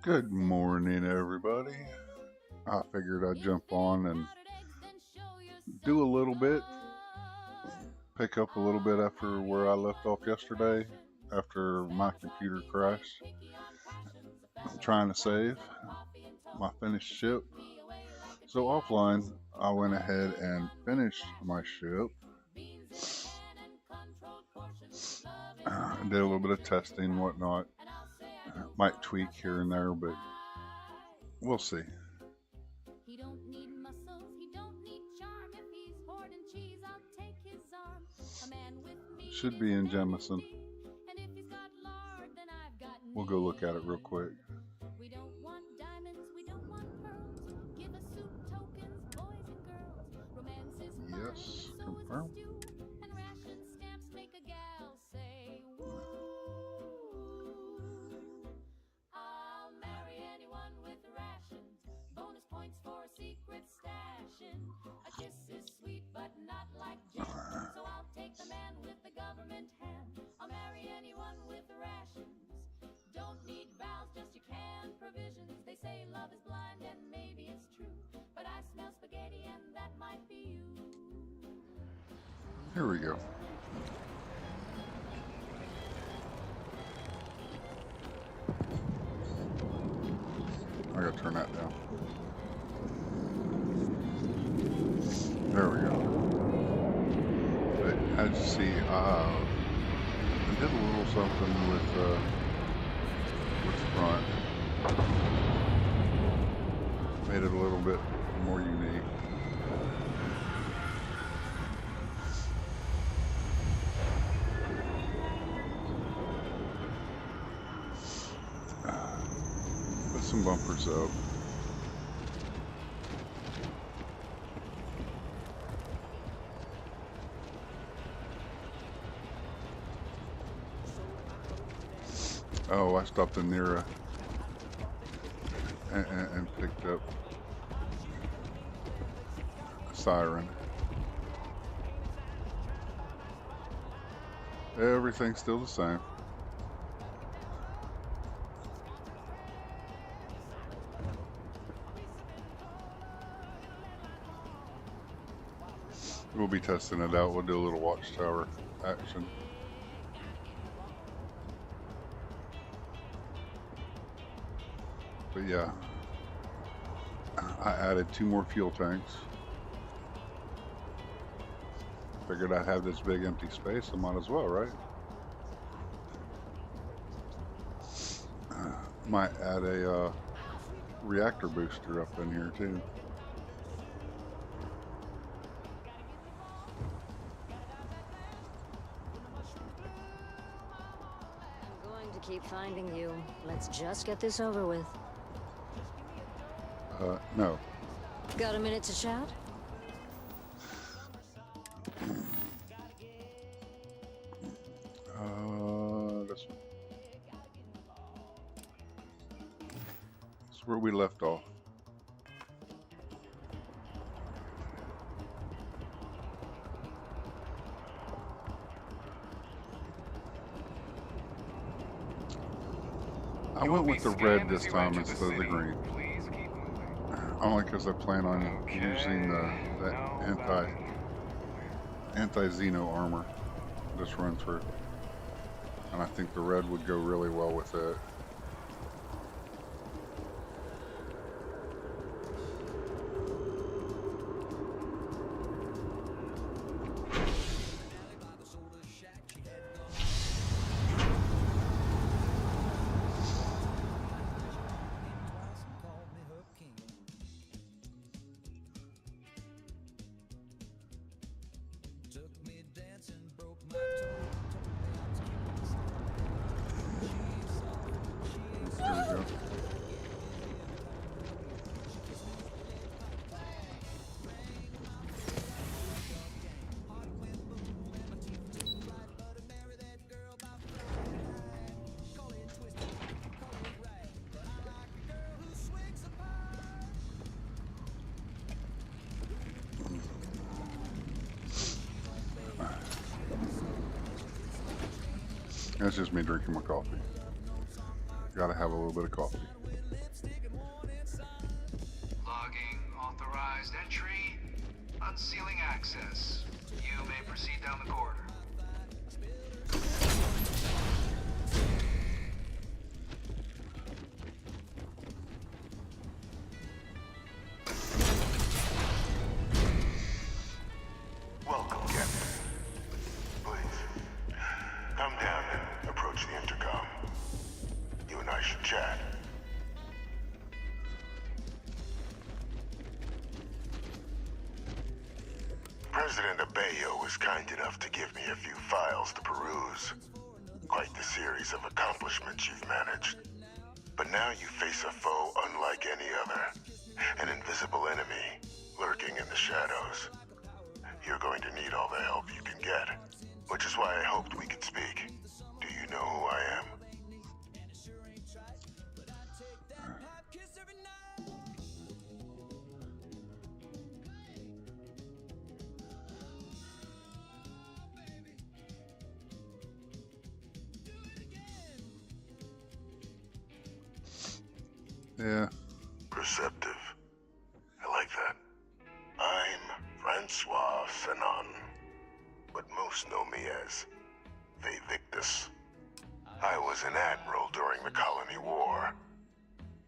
Good morning, everybody. I figured I'd jump on and do a little bit, pick up a little bit after where I left off yesterday, after my computer crashed. I'm trying to save my finished ship. So offline, I went ahead and finished my ship. Did a little bit of testing and whatnot. Might tweak here and there, but we'll see. Should be in Jemison. We'll go look at it real quick. Yes, confirm. Here we go. I gotta turn that down. There we go. But as you see, I did a little something with the front. Made it a little bit more unique. Put some bumpers up. Oh, I stopped in near and picked up a siren. Everything's still the same. We'll be testing it out. We'll do a little Watchtower action. But yeah, I added 2 more fuel tanks. Figured I'd have this big empty space, I might as well, right? Might add a reactor booster up in here too. I'm going to keep finding you. Let's just get this over with. No. Got a minute to chat? This one. That's where we left off. I went with the red this time instead of the green. Only because I plan on using that anti-Xeno armor this run through. And I think the red would go really well with it. That's just me drinking my coffee. Gotta have a little bit of coffee. Unauthorized entry. Unsealing access. You may proceed down the corridor. Welcome, Captain. Please, come down and approach the intercom. You and I should chat. President Abeyo was kind enough to give me a few files to peruse. Quite the series of accomplishments you've managed. But now you face a foe unlike any other. An invisible enemy, lurking in the shadows. You're going to need all the help you can get. Which is why I hoped we could speak. Do you know who I am? Yeah. Perceptive. I like that. I'm Francois Sanon, but most know me as Victus. I was an admiral during the Colony War.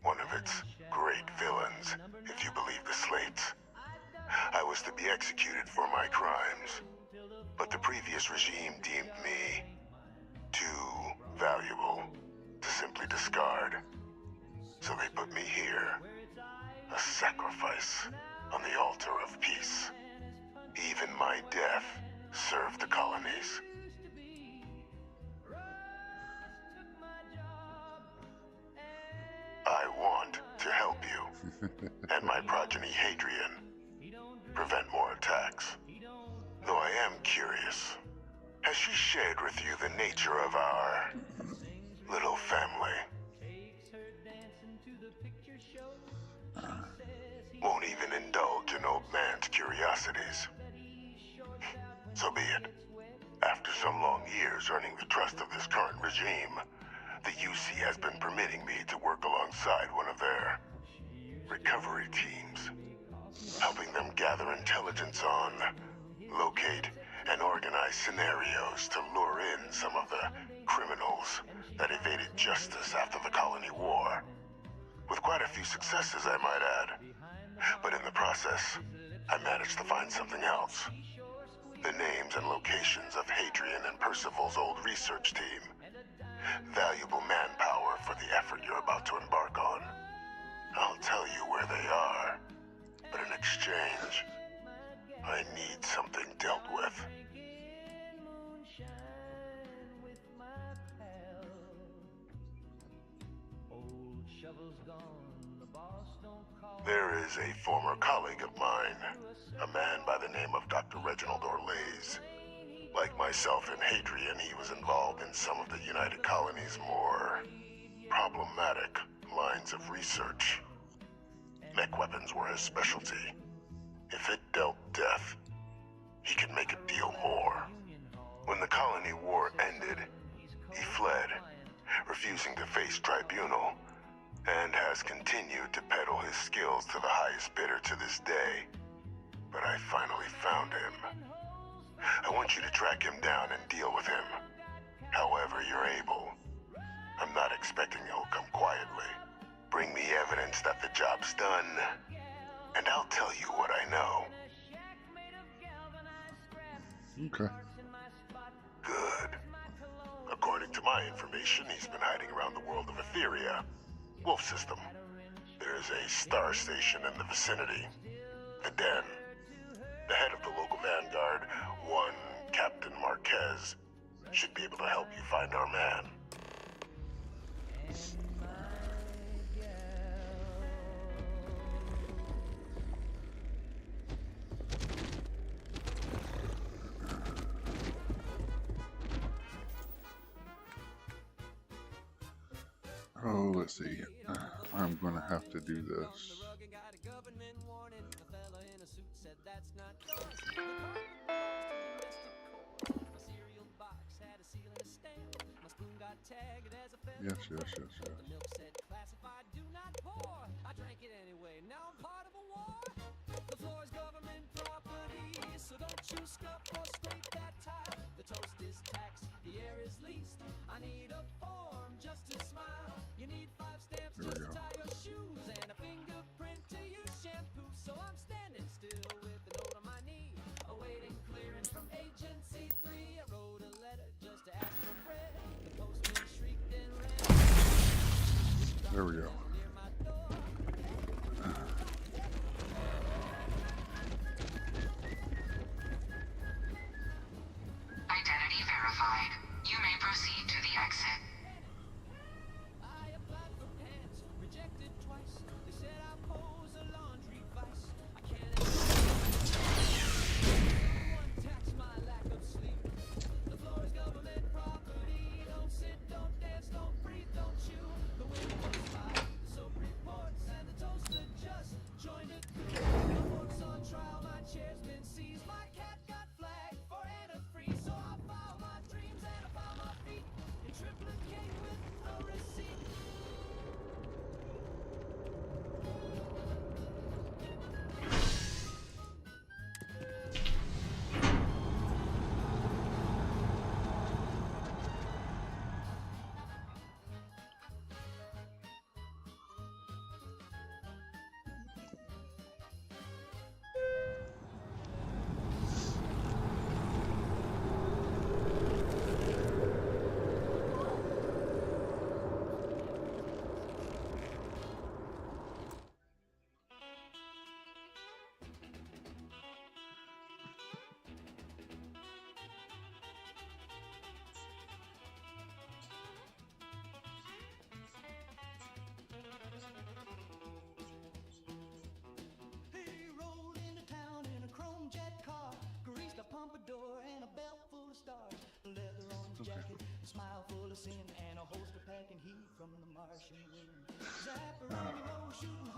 One of its great villains, if you believe the slates. I was to be executed for my crimes, but the previous regime deemed me too valuable to simply discard. So they put me here, a sacrifice on the altar of peace. Even my death served the colonies. I want to help you, and my progeny Hadrian, prevent more attacks. Though I am curious, has she shared with you the nature of our little family? Won't even indulge in old man's curiosities. So be it. After some long years earning the trust of this current regime, the UC has been permitting me to work alongside one of their recovery teams, helping them gather intelligence on, locate, and organize scenarios to lure in some of the criminals that evaded justice after the Colony War. With quite a few successes, I might add. But in the process, I managed to find something else. The names and locations of Hadrian and Percival's old research team. Valuable manpower for the effort you're about to embark on. I'll tell you where they are, but in exchange, I need something dealt with. There is a former colleague of mine, a man by the name of Dr. Reginald Orlaise. Like myself and Hadrian, he was involved in some of the United Colony's more problematic lines of research. Mech weapons were his specialty. If it dealt death, he could make a deal more. When the Colony War ended, he fled, refusing to face tribunal, and has continued to peddle his skills to the highest bidder to this day. But I finally found him. I want you to track him down and deal with him. However you're able. I'm not expecting he'll come quietly. Bring me evidence that the job's done, and I'll tell you what I know. Okay. Good. According to my information, he's been hiding around the world of Etheria. Wolf system. There's a star station in the vicinity. The Den. The head of the local vanguard, one Captain Marquez, should be able to help you find our man. Oh, let's see. I'm going to have to do this. Yes, yes, yes, yes. There we go. There we go. Identity verified. You may proceed to the exit.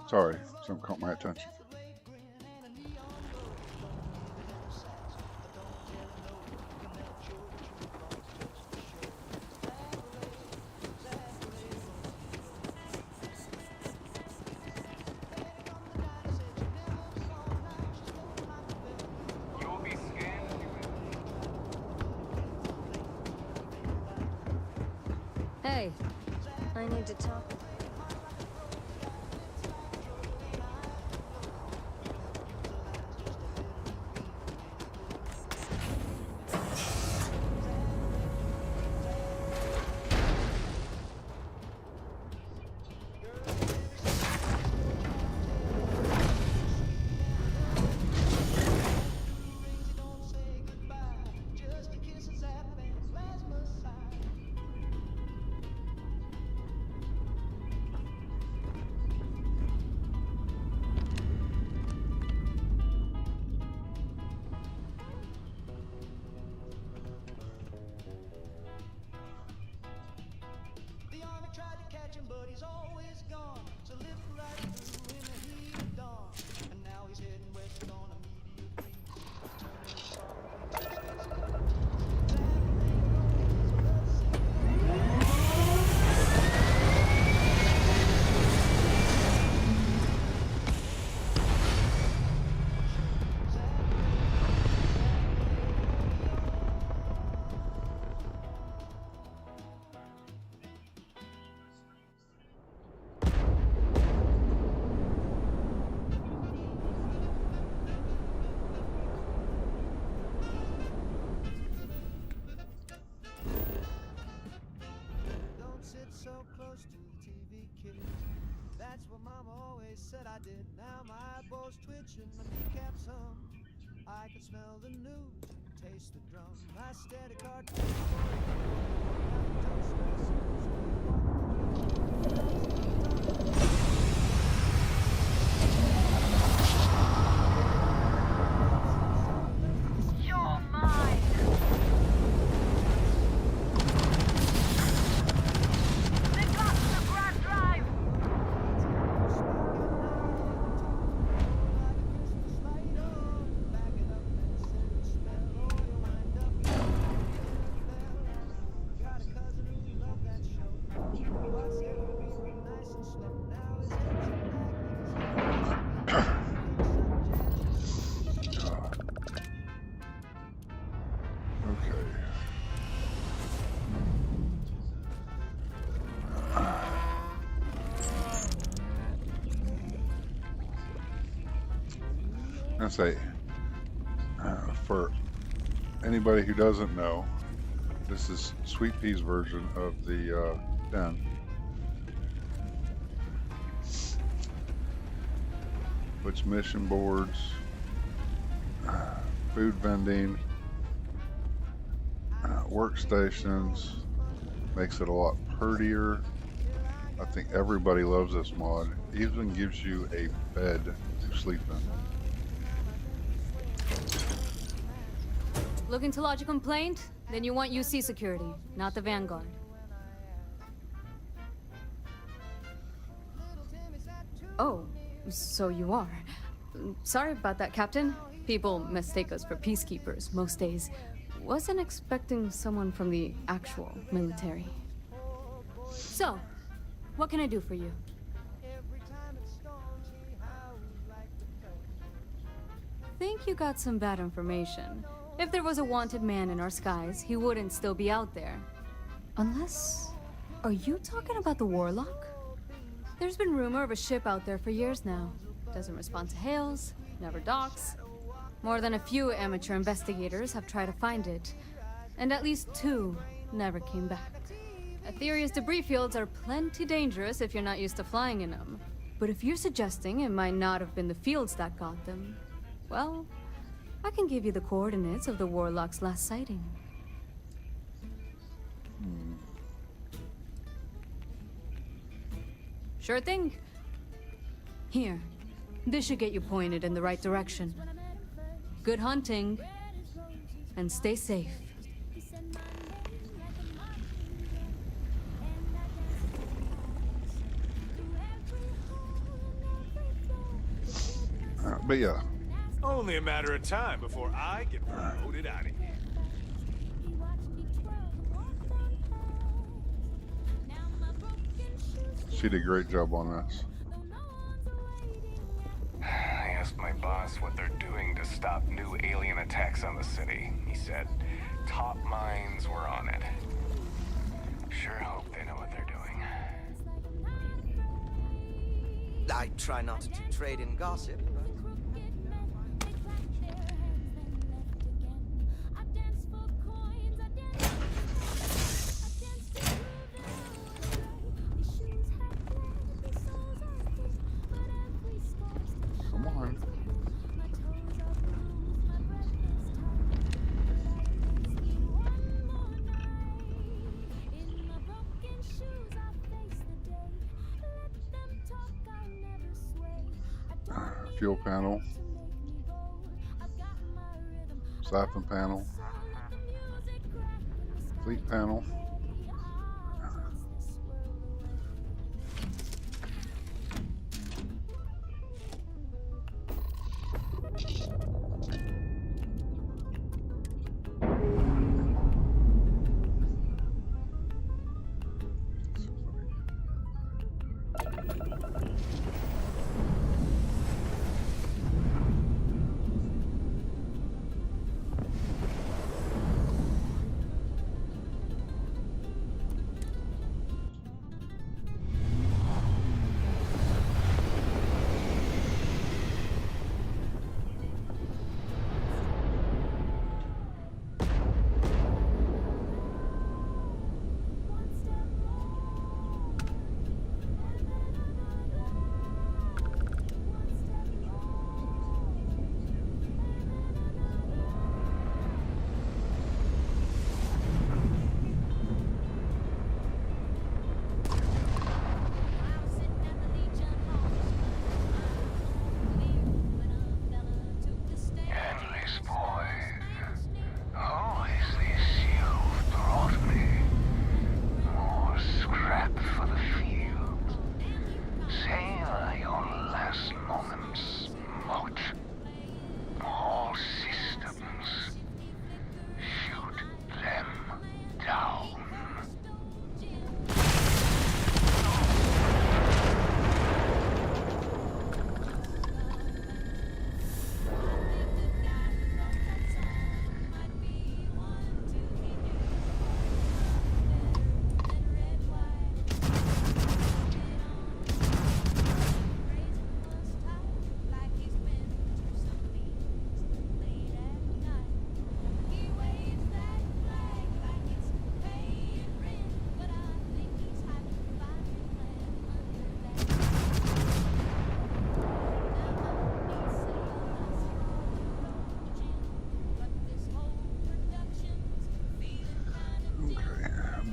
Sorry, something caught my attention. Hey, I need to talk. Said I did. Now my eyeballs twitch and my kneecaps hum. I can smell the news, taste the drum. My steady card. You're mine. They got the grand drive. gonna say, for anybody who doesn't know, this is Sweet Pea's version of the den. Puts mission boards, food vending, workstations, makes it a lot prettier. I think everybody loves this mod. It even gives you a bed to sleep in. Looking to lodge a complaint? Then you want UC security, not the Vanguard. Oh, so you are. Sorry about that, Captain. People mistake us for peacekeepers most days. Wasn't expecting someone from the actual military. So, what can I do for you? Think you got some bad information. If there was a wanted man in our skies, he wouldn't still be out there. Unless... Are you talking about the Warlock? There's been rumor of a ship out there for years now. Doesn't respond to hails, never docks. More than a few amateur investigators have tried to find it, and at least 2 never came back. Aetheria's debris fields are plenty dangerous if you're not used to flying in them. But if you're suggesting it might not have been the fields that got them, well, I can give you the coordinates of the Warlock's last sighting. Sure thing. Here, this should get you pointed in the right direction. Good hunting, and stay safe. But yeah. Only a matter of time before I get promoted out of here. She did a great job on this. I asked my boss what they're doing to stop new alien attacks on the city. He said top minds were on it. Sure hope they know what they're doing. I try not to trade in gossip, but... Come on. Fuel panel, siphon panel, fleet panel.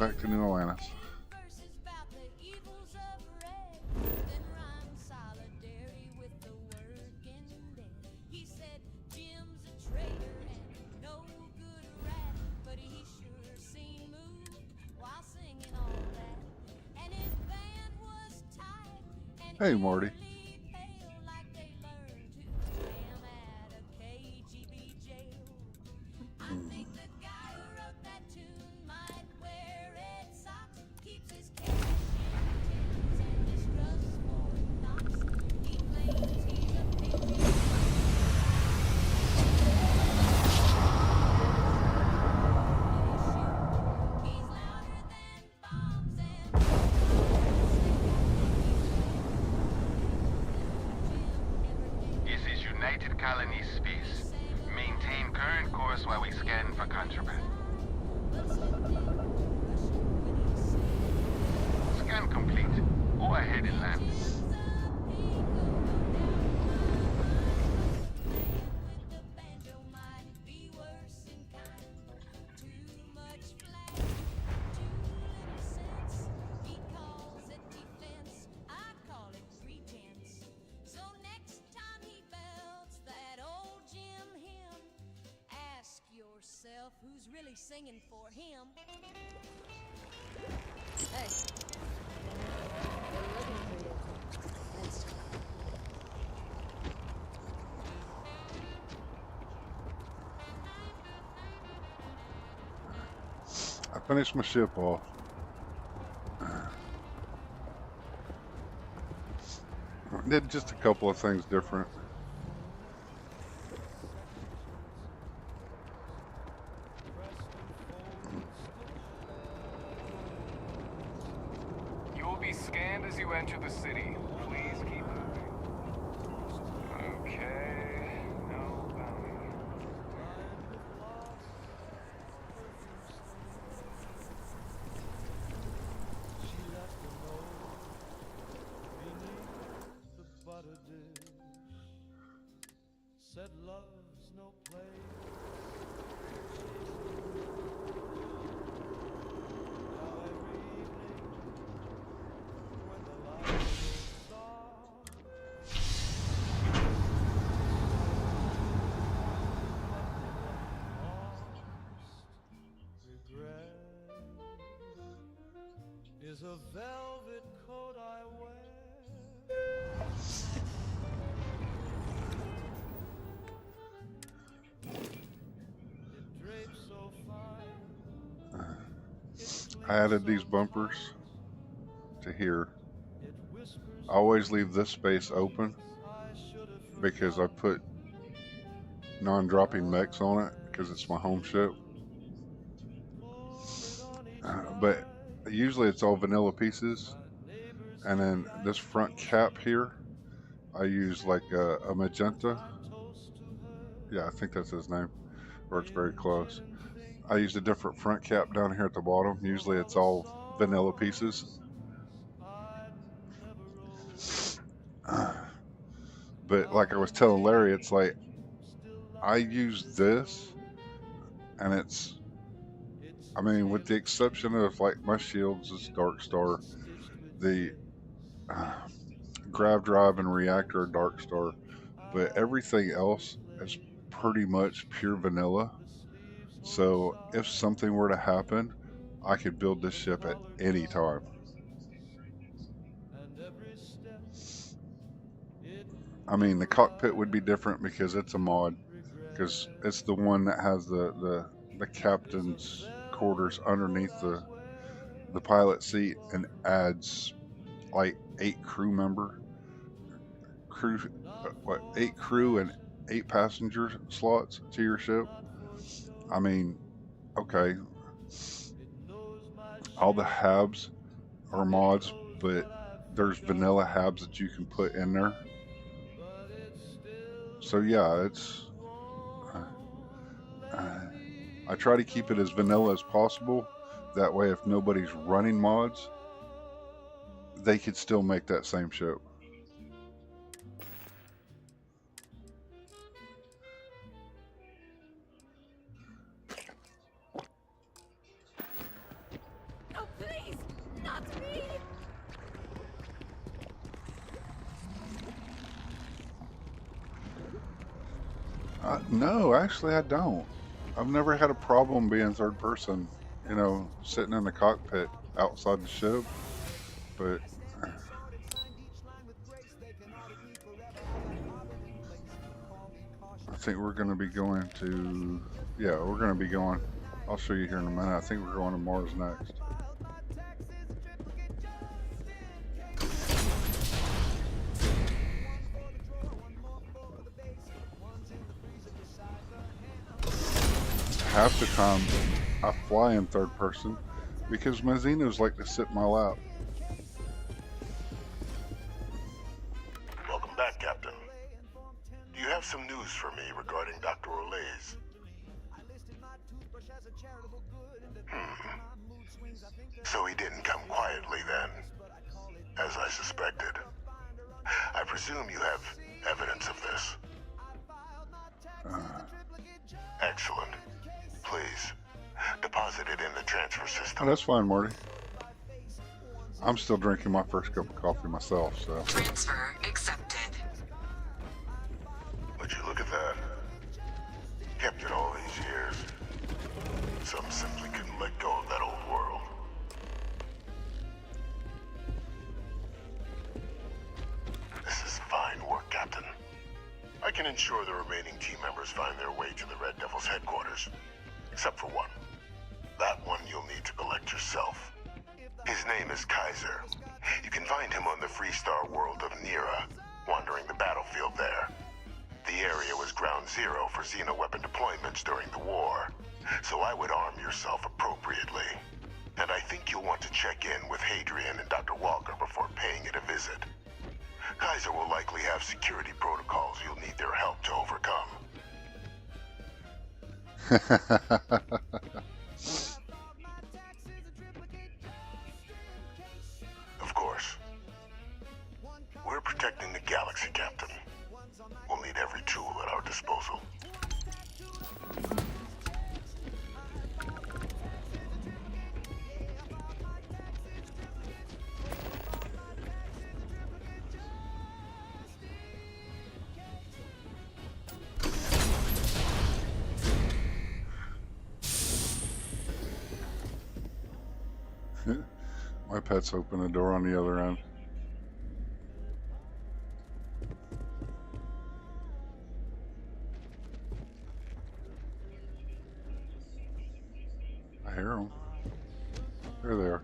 back to New Atlantis. Hey, Marty. This is United Colonies Space. Maintain current course while we scan for contraband. Scan complete. Go ahead and land. Who's really singing for him? Hey. They're looking for you. Let's talk. I finished my ship off. Did just a couple of things different. You will be scanned as you enter the city. Please keep moving. Okay. No bounty. Butter dish said love's no place. Now every evening when the lights goes off, lost regret is a velvet coat I wear. I added these bumpers to here. I always leave this space open because I put non-dropping mechs on it because it's my home ship. But usually it's all vanilla pieces. And then this front cap here, I use like a magenta. Yeah, I think that's his name. Works very close. I used a different front cap down here at the bottom. Usually it's all vanilla pieces. But like I was telling Larry, it's like I use this and it's, I mean, with the exception of like my shields is Darkstar, the grav drive and reactor are Darkstar, but everything else is pretty much pure vanilla. So if something were to happen, I could build this ship at any time. I mean, the cockpit would be different because it's a mod, because it's the one that has the captain's quarters underneath the pilot seat and adds like 8 crew and 8 passenger slots to your ship. I mean, okay, all the habs are mods, but there's vanilla habs that you can put in there. So yeah, it's I try to keep it as vanilla as possible. That way, if nobody's running mods, they could still make that same ship. No, actually, I don't. I've never had a problem being third person, you know, sitting in the cockpit outside the ship. But I think we're going to be going to, yeah, we're going to be going. I'll show you here in a minute. I think we're going to Mars next. Half the time I fly in third person because my Xenos like to sit in my lap. Welcome back, Captain. Do you have some news for me regarding Dr. Olays? So he didn't come quietly then, as I suspected. I presume you have evidence of this. Excellent. Please, deposit it in the transfer Oh, system. that's fine, Marty. I'm still drinking my first cup of coffee myself, so. Transfer accepted. Would you look at that? Kept it all these years. Some simply couldn't let go of that old world. This is fine work, Captain. I can ensure the remaining team members find their way to the Red Devil's headquarters. Except for one. That one you'll need to collect yourself. His name is Kaiser. You can find him on the Freestar world of Nira, wandering the battlefield there. The area was ground zero for Xeno weapon deployments during the war, so I would arm yourself appropriately. And I think you'll want to check in with Hadrian and Dr. Walker before paying it a visit. Kaiser will likely have security protocols you'll need their help to overcome. Of course. We're protecting the galaxy, Captain. We'll need every tool at our disposal. My pet's open the door on the other end. I hear them. There they are.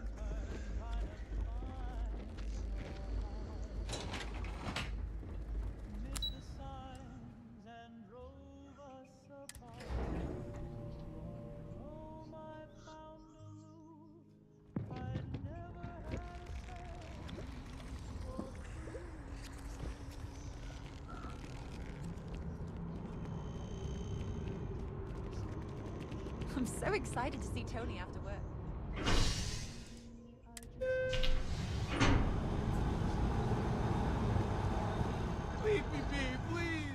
I'm so excited to see Tony after work. Leave me be, please.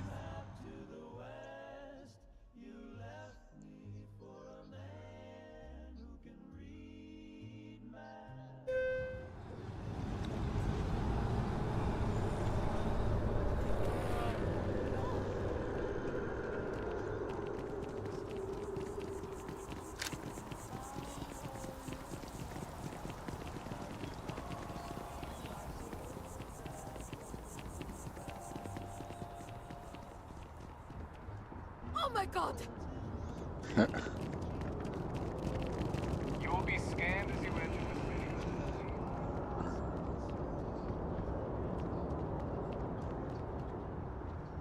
Oh my god! You will be scanned as you enter the city.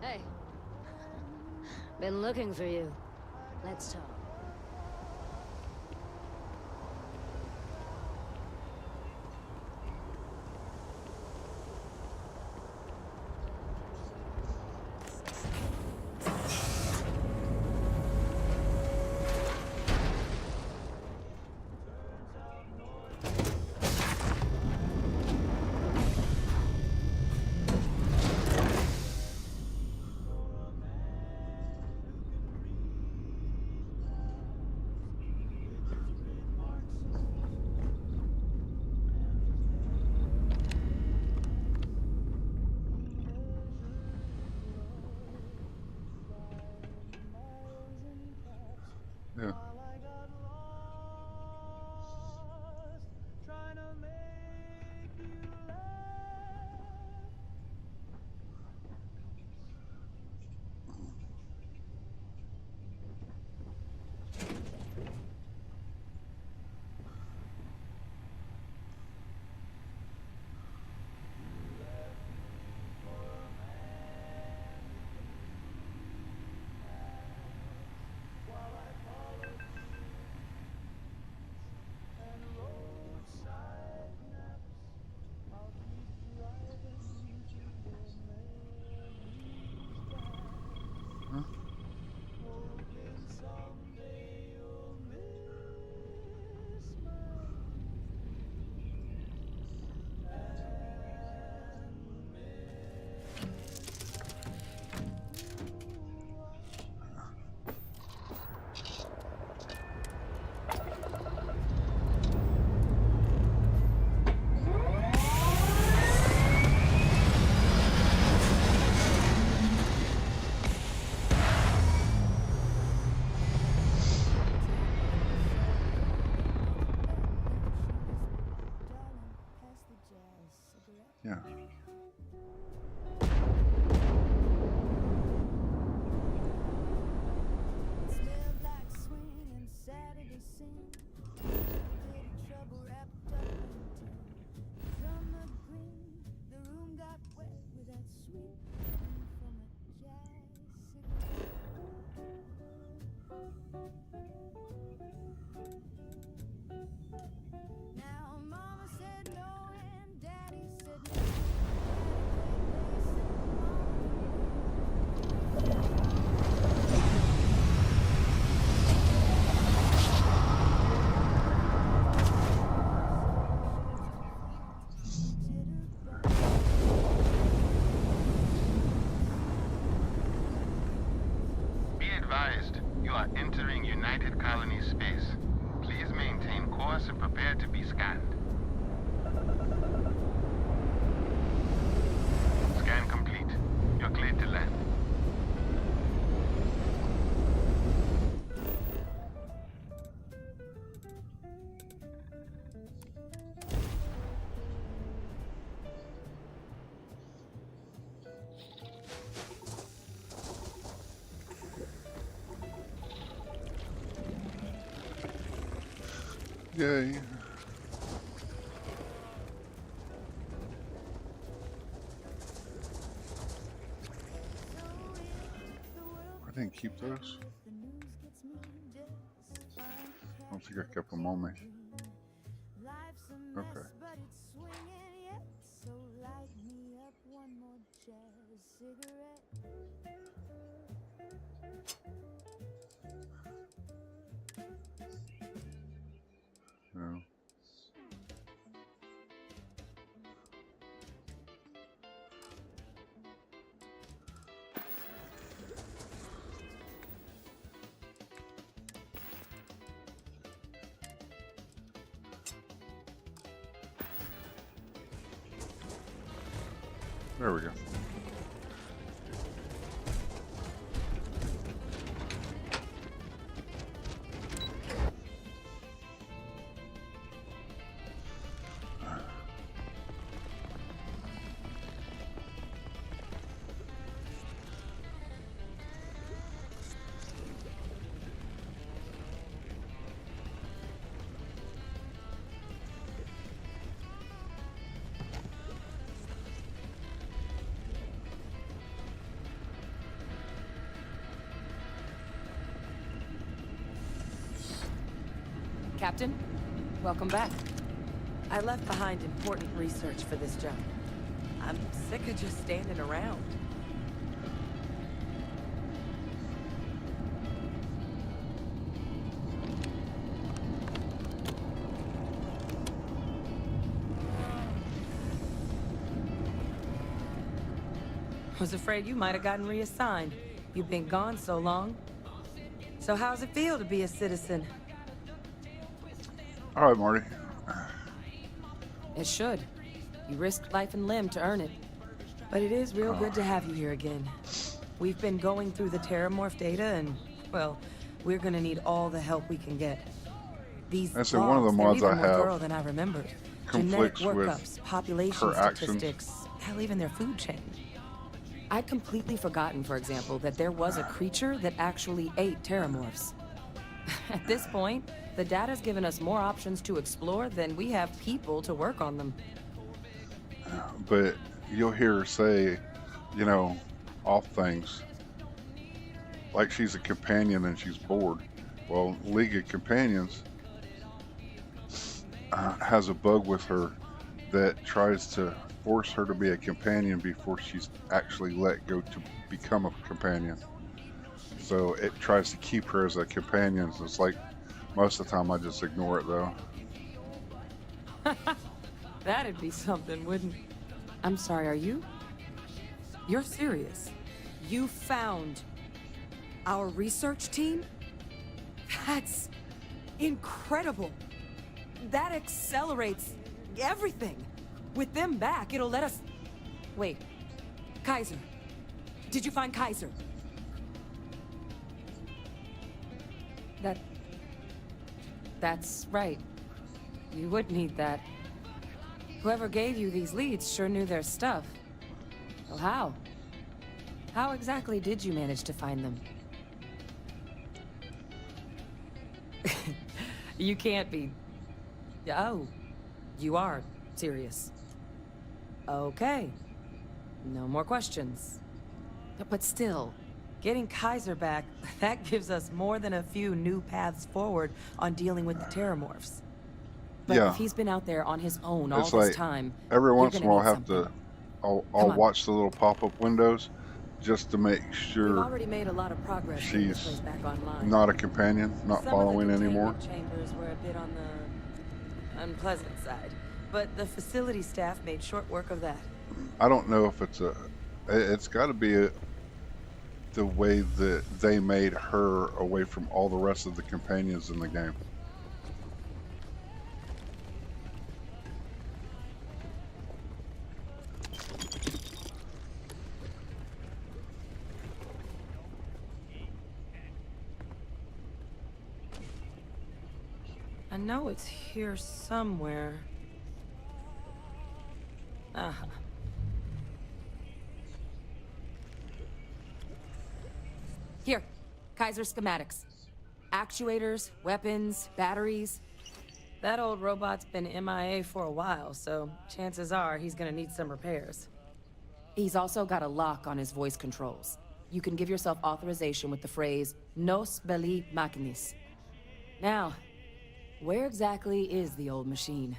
Hey. Been looking for you. Let's talk. Yeah. Smelled like swing and Saturday sin. Little trouble wrapped up in tin. Drummer grinned, the room got wet with that sweet perfume from a jazz cigarette. Now Mama said no and Daddy said no. Be advised, you are entering United Colony space. Please maintain course and prepare to be scanned. Scan complete. You're cleared to land. Yay. I didn't keep those. I don't think I kept them on me. Okay. But it's swinging yet, so light me up one more jazz cigarette. No. There we go. Captain, welcome back. I left behind important research for this job. I'm sick of just standing around. Was afraid you might have gotten reassigned. You've been gone so long. So how's it feel to be a citizen? All right, Marty. It should. You risked life and limb to earn it. But it is real good to have you here again. We've been going through the Terramorph data and, well, we're gonna need all the help we can get. These That's one of the mods they're I even more have thorough than I remembered. Genetic conflicts with workups, population her actions. statistics, hell, even their food chain. I'd completely forgotten, for example, that there was a creature that actually ate Terramorphs. At this point, the data's given us more options to explore than we have people to work on them. But you'll hear her say, you know, off things. Like she's a companion and she's bored. Well, League of Companions has a bug with her that tries to force her to be a companion before she's actually let go to become a companion. So it tries to keep her as a companion. So it's like most of the time I just ignore it though. That'd be something, wouldn't it? I'm sorry, are you? You're serious? You found our research team? That's incredible. That accelerates everything. With them back, it'll let us... Wait. Kaiser. Did you find Kaiser? That's right. You would need that. Whoever gave you these leads sure knew their stuff. Well, how? How exactly did you manage to find them? You can't be... Oh, you are serious. Okay. No more questions. But still, getting Kaiser back, that gives us more than a few new paths forward on dealing with the Terramorphs. But Yeah. if he's been out there on his own all It's this like time, every you're once in a gonna while I need have something. to, I'll Come on. watch the little pop-up windows just to make We've sure already made a lot of progress getting this place she's back online. not a companion, not Some following of the anymore. containment chambers were a bit on the unpleasant side, but the facility staff made short work of that. I don't know if it's got to be the way that they made her away from all the rest of the companions in the game. I know it's here somewhere. Uh-huh. Here, Kaiser schematics. Actuators, weapons, batteries. That old robot's been MIA for a while, so chances are he's gonna need some repairs. He's also got a lock on his voice controls. You can give yourself authorization with the phrase, Nos belli machinis. Now, where exactly is the old machine?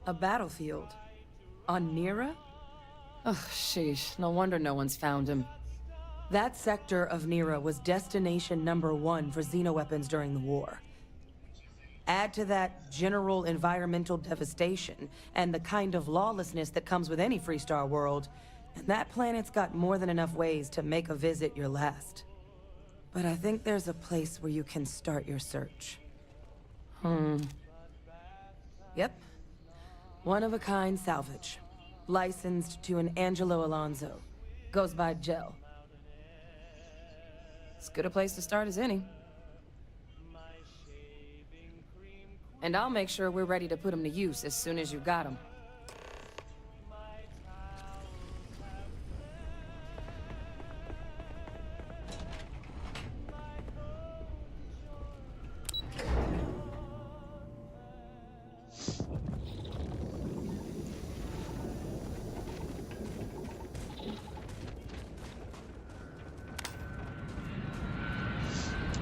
A battlefield. On Nira? Oh, sheesh. No wonder no one's found him. That sector of Nira was destination #1 for xenoweapons during the war. Add to that general environmental devastation and the kind of lawlessness that comes with any Freestar world, and that planet's got more than enough ways to make a visit your last. But I think there's a place where you can start your search. Yep. One-of-a-kind salvage. Licensed to an Angelo Alonso. Goes by Gel. As good a place to start as any. And I'll make sure we're ready to put them to use as soon as you've got them.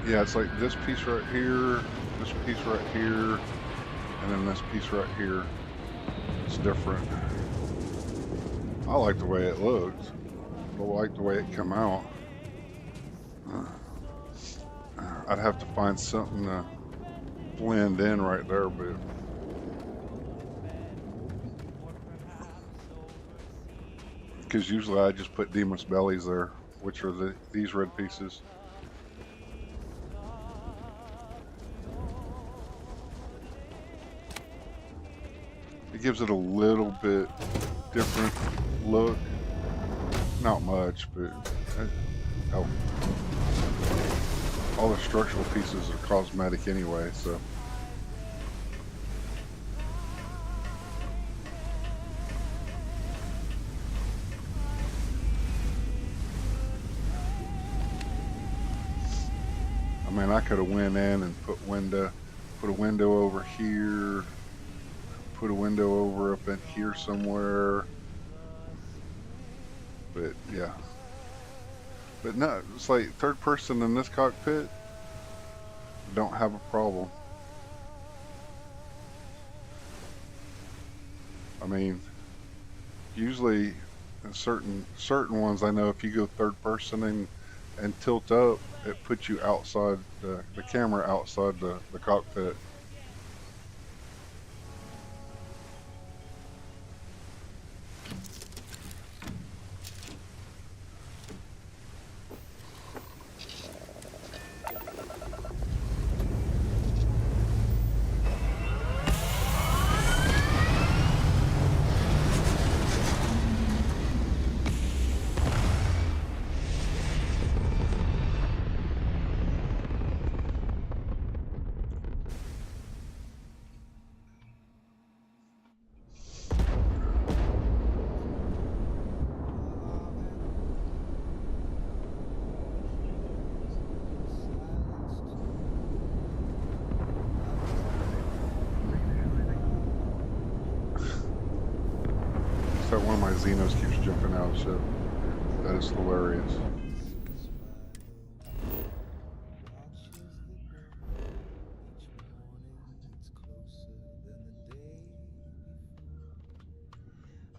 Yeah, it's like this piece right here, this piece right here, and then this piece right here. It's different. I like the way it looked. I like the way it come out. I'd have to find something to blend in right there, but because usually I just put Demon's bellies there, which are these red pieces. It gives it a little bit different look. Not much, but oh, all the structural pieces are cosmetic anyway, so. I mean, I could have went in and put a window over here, put a window over up in here somewhere, but yeah. But no, it's like third person in this cockpit, don't have a problem. I mean, usually in certain ones, I know if you go third person and tilt up, it puts you outside the camera outside the cockpit. Xenos keeps jumping out of the ship. That is hilarious.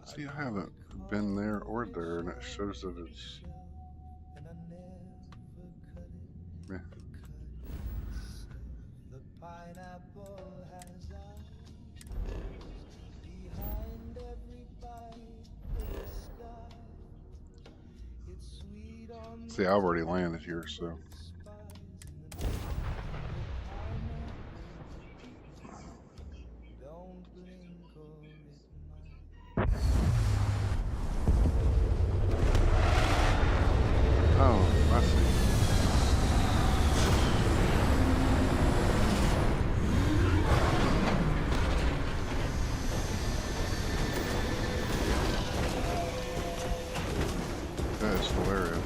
See, I haven't been there or there, and it shows that it's... Yeah. See, I already landed here, so... Oh, I see. That is hilarious.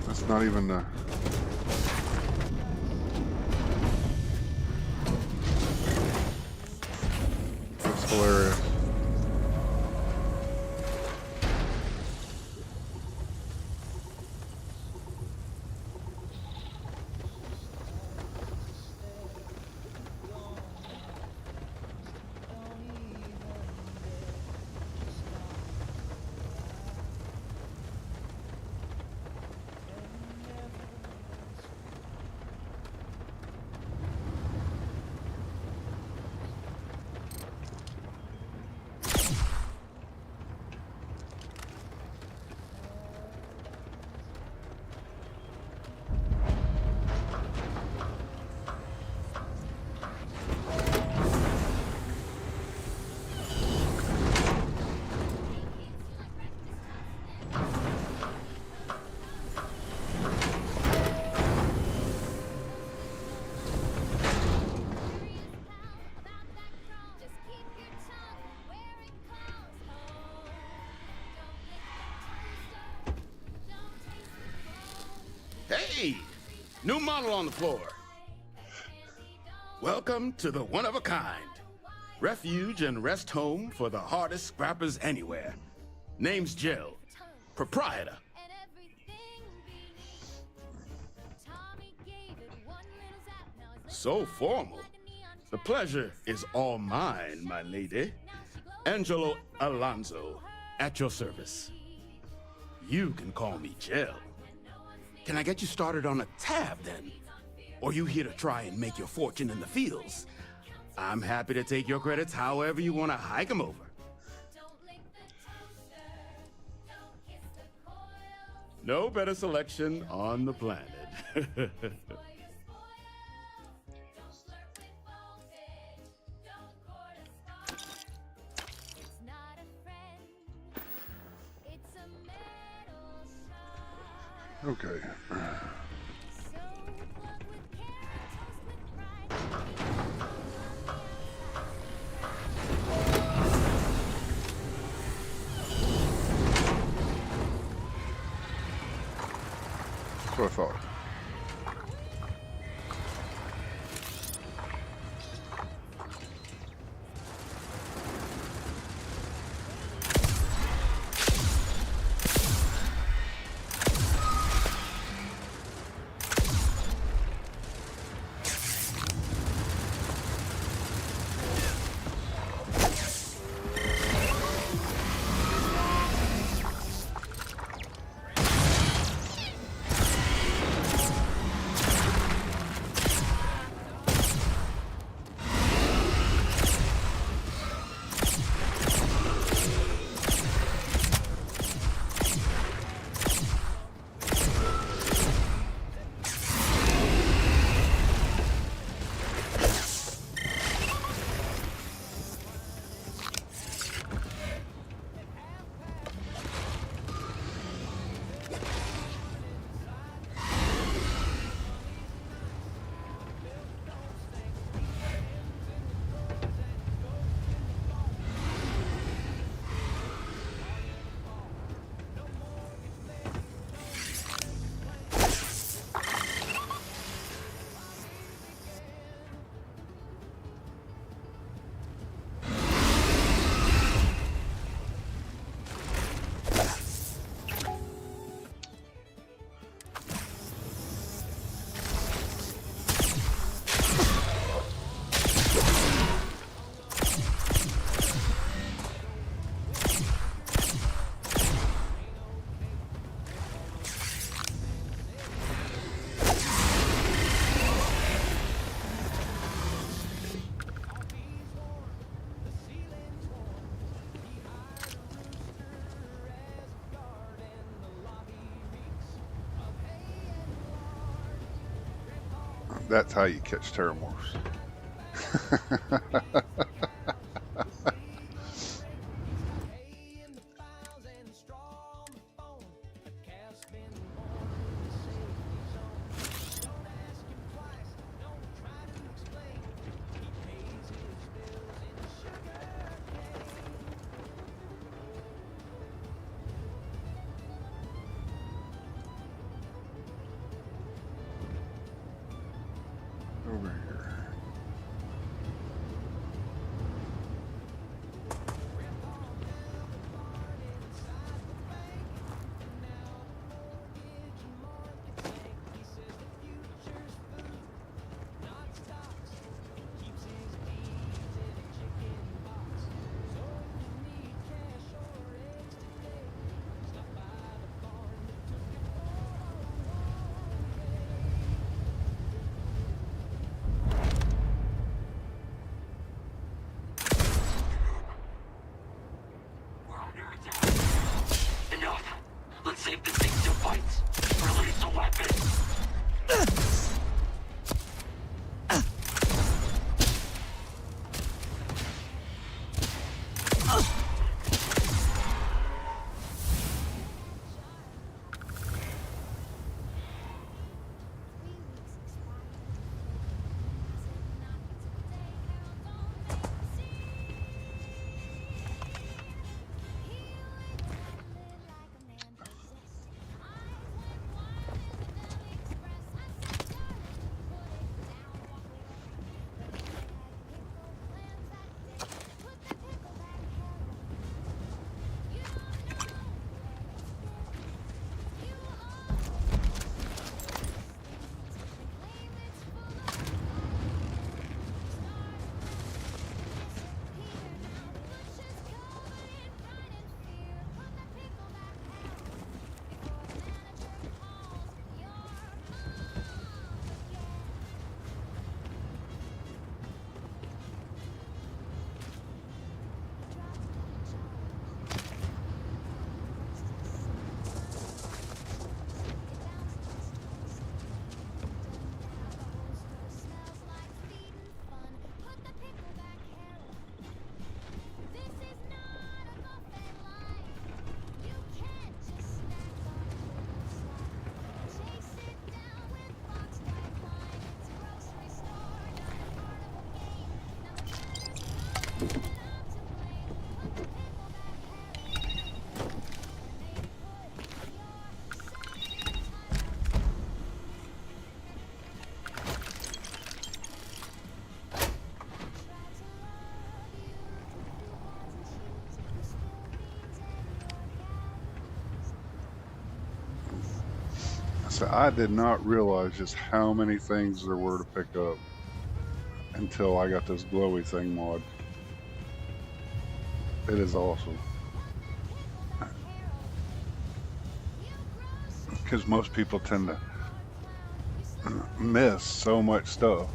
That's not even the... That's hilarious. Hey! New model on the floor. Welcome to the one-of-a-kind. Refuge and rest home for the hardest scrappers anywhere. Name's Jill. Proprietor. So formal. The pleasure is all mine, my lady. Angelo Alonso, at your service. You can call me Jill. Can I get you started on a tab, then? Or you here to try and make your fortune in the fields? I'm happy to take your credits however you want to hike them over. No better selection on the planet. Okay. That's what I thought. That's how you catch terramorphs. Over here. Enough. Let's see if this thing still fights. Release the weapon. So I did not realize just how many things there were to pick up until I got this glowy thing mod. It is awesome. Because most people tend to miss so much stuff.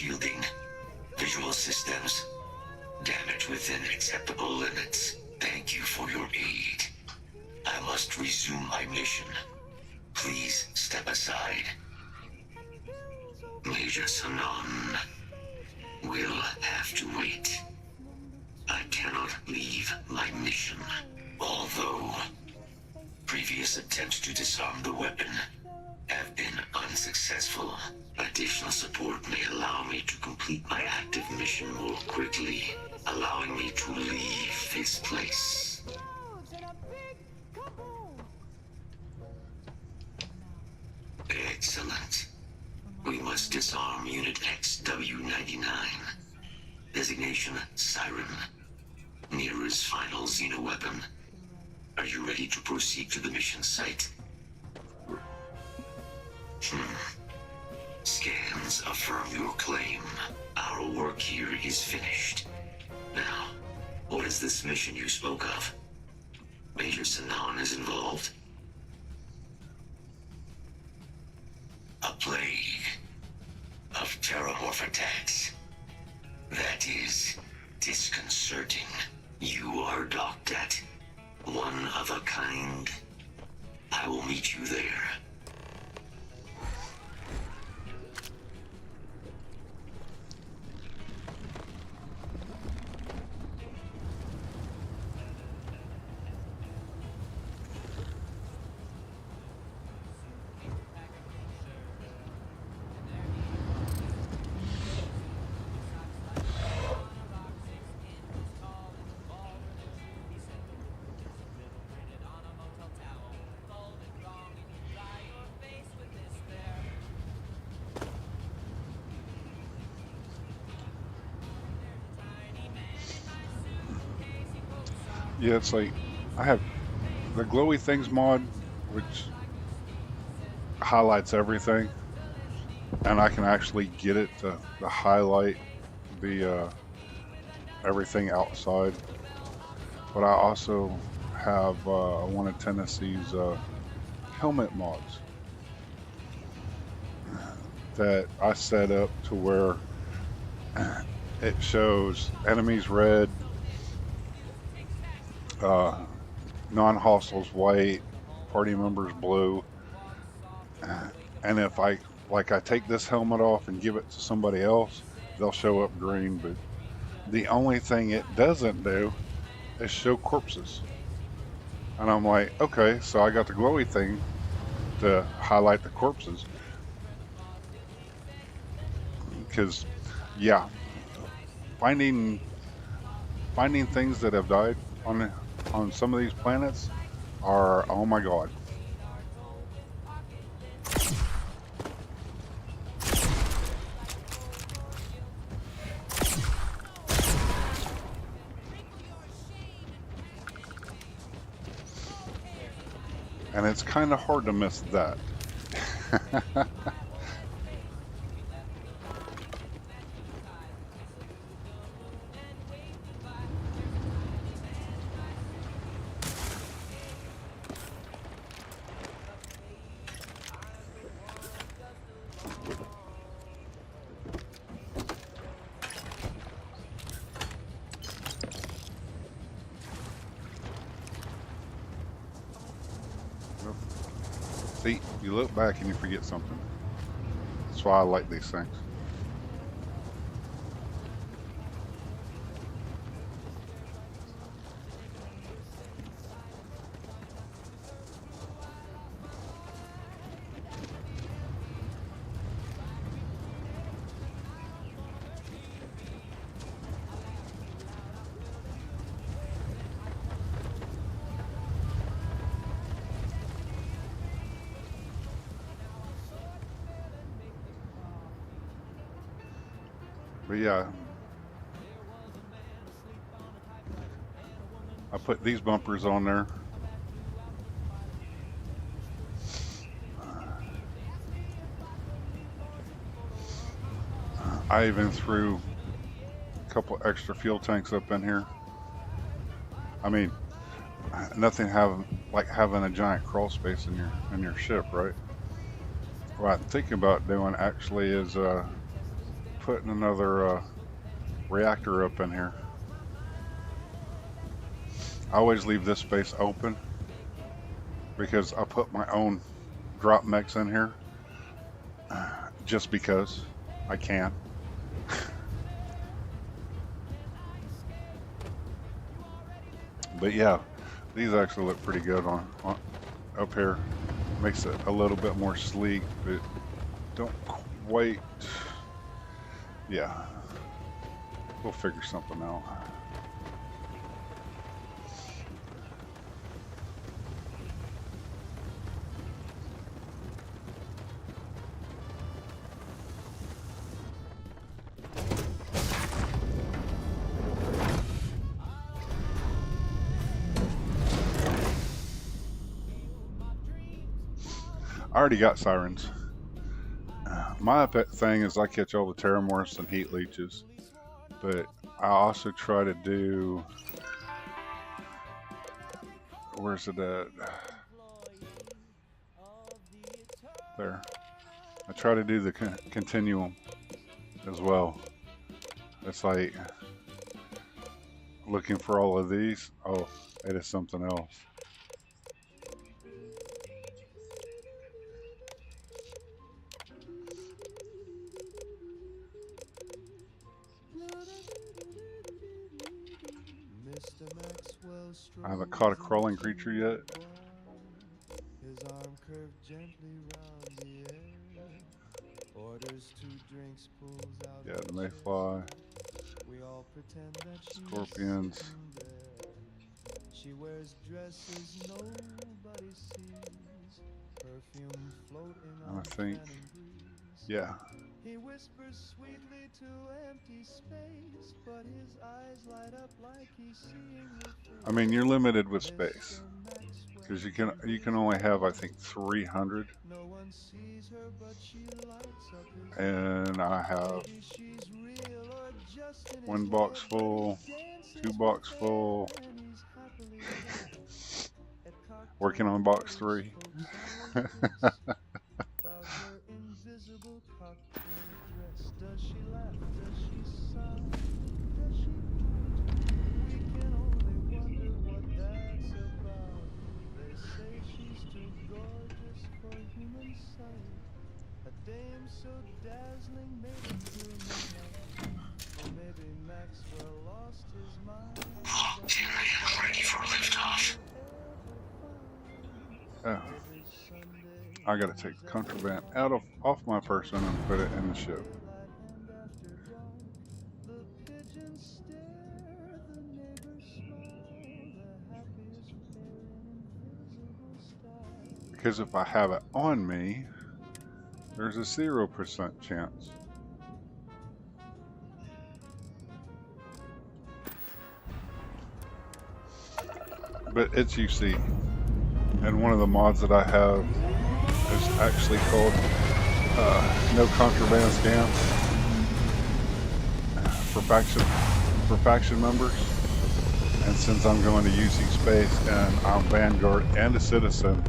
shielding. Visual systems. Damage within acceptable limits. Thank you for your aid. I must resume my mission. Please step aside. Major Sanan will have to wait. I cannot leave my mission. Although previous attempts to disarm the weapon have been unsuccessful, additional support may allow me to complete my active mission more quickly, allowing me to leave this place. Excellent. We must disarm Unit XW-99. Designation Siren. Nearest final Xenoweapon. Are you ready to proceed to the mission site? Scans affirm your claim. Our work here is finished. Now, what is this mission you spoke of? Major Sanan is involved? A plague of terramorph attacks. That is disconcerting. You are docked at one of a kind. I will meet you there. Yeah, it's like I have the glowy things mod, which highlights everything, and I can actually get it to highlight the everything outside. But I also have one of Tennessee's helmet mods that I set up to where it shows enemies red, non-hostiles white, party members blue, and if I take this helmet off and give it to somebody else, they'll show up green. But the only thing it doesn't do is show corpses. And I'm like, okay, so I got the glowy thing to highlight the corpses, because yeah, finding things that have died on some of these planets are, oh my god. And it's kind of hard to miss that. See, you look back and you forget something. That's why I like these things. But yeah, I put these bumpers on there. I even threw a couple extra fuel tanks up in here. I mean, nothing like having a giant crawl space in your ship, right? What I'm thinking about doing actually is putting another reactor up in here. I always leave this space open because I put my own drop mechs in here just because I can. But yeah, these actually look pretty good on up here. Makes it a little bit more sleek, but don't quite. Yeah, we'll figure something out. I already got sirens. My thing is I catch all the terramorphs and heat leeches, but I also try to do, where's it at? There. I try to do the continuum as well. It's like looking for all of these. Oh, it is something else. I haven't caught a crawling creature yet. His arm curved gently round the air. Orders 2 drinks, pulls out Yeah, the mayfly. We all pretend that she's Scorpions. sitting there. She wears dresses nobody sees. Perfume floating on I think, cannon breeze. yeah. He whispers sweetly to empty space, but his eyes light up like he's seeing her face. I mean, you're limited with space because you can only have, I think, 300. No one sees her, but she lights up his And I have 1 box full, 2 box full. Working on box 3. Does she laugh? Does she sigh? Does she pout? We can only wonder what that's about. They say she's too gorgeous for human sight. A dame so dazzling made it through the night. Or maybe Maxwell lost his mind. Volunteering, ready for liftoff. Oh. I gotta take the contraband off my person and put it in the ship. Because if I have it on me, there's a 0% chance. But it's UC. And one of the mods that I have is actually called No Contraband Scans for faction members. And since I'm going to UC space and I'm Vanguard and a citizen,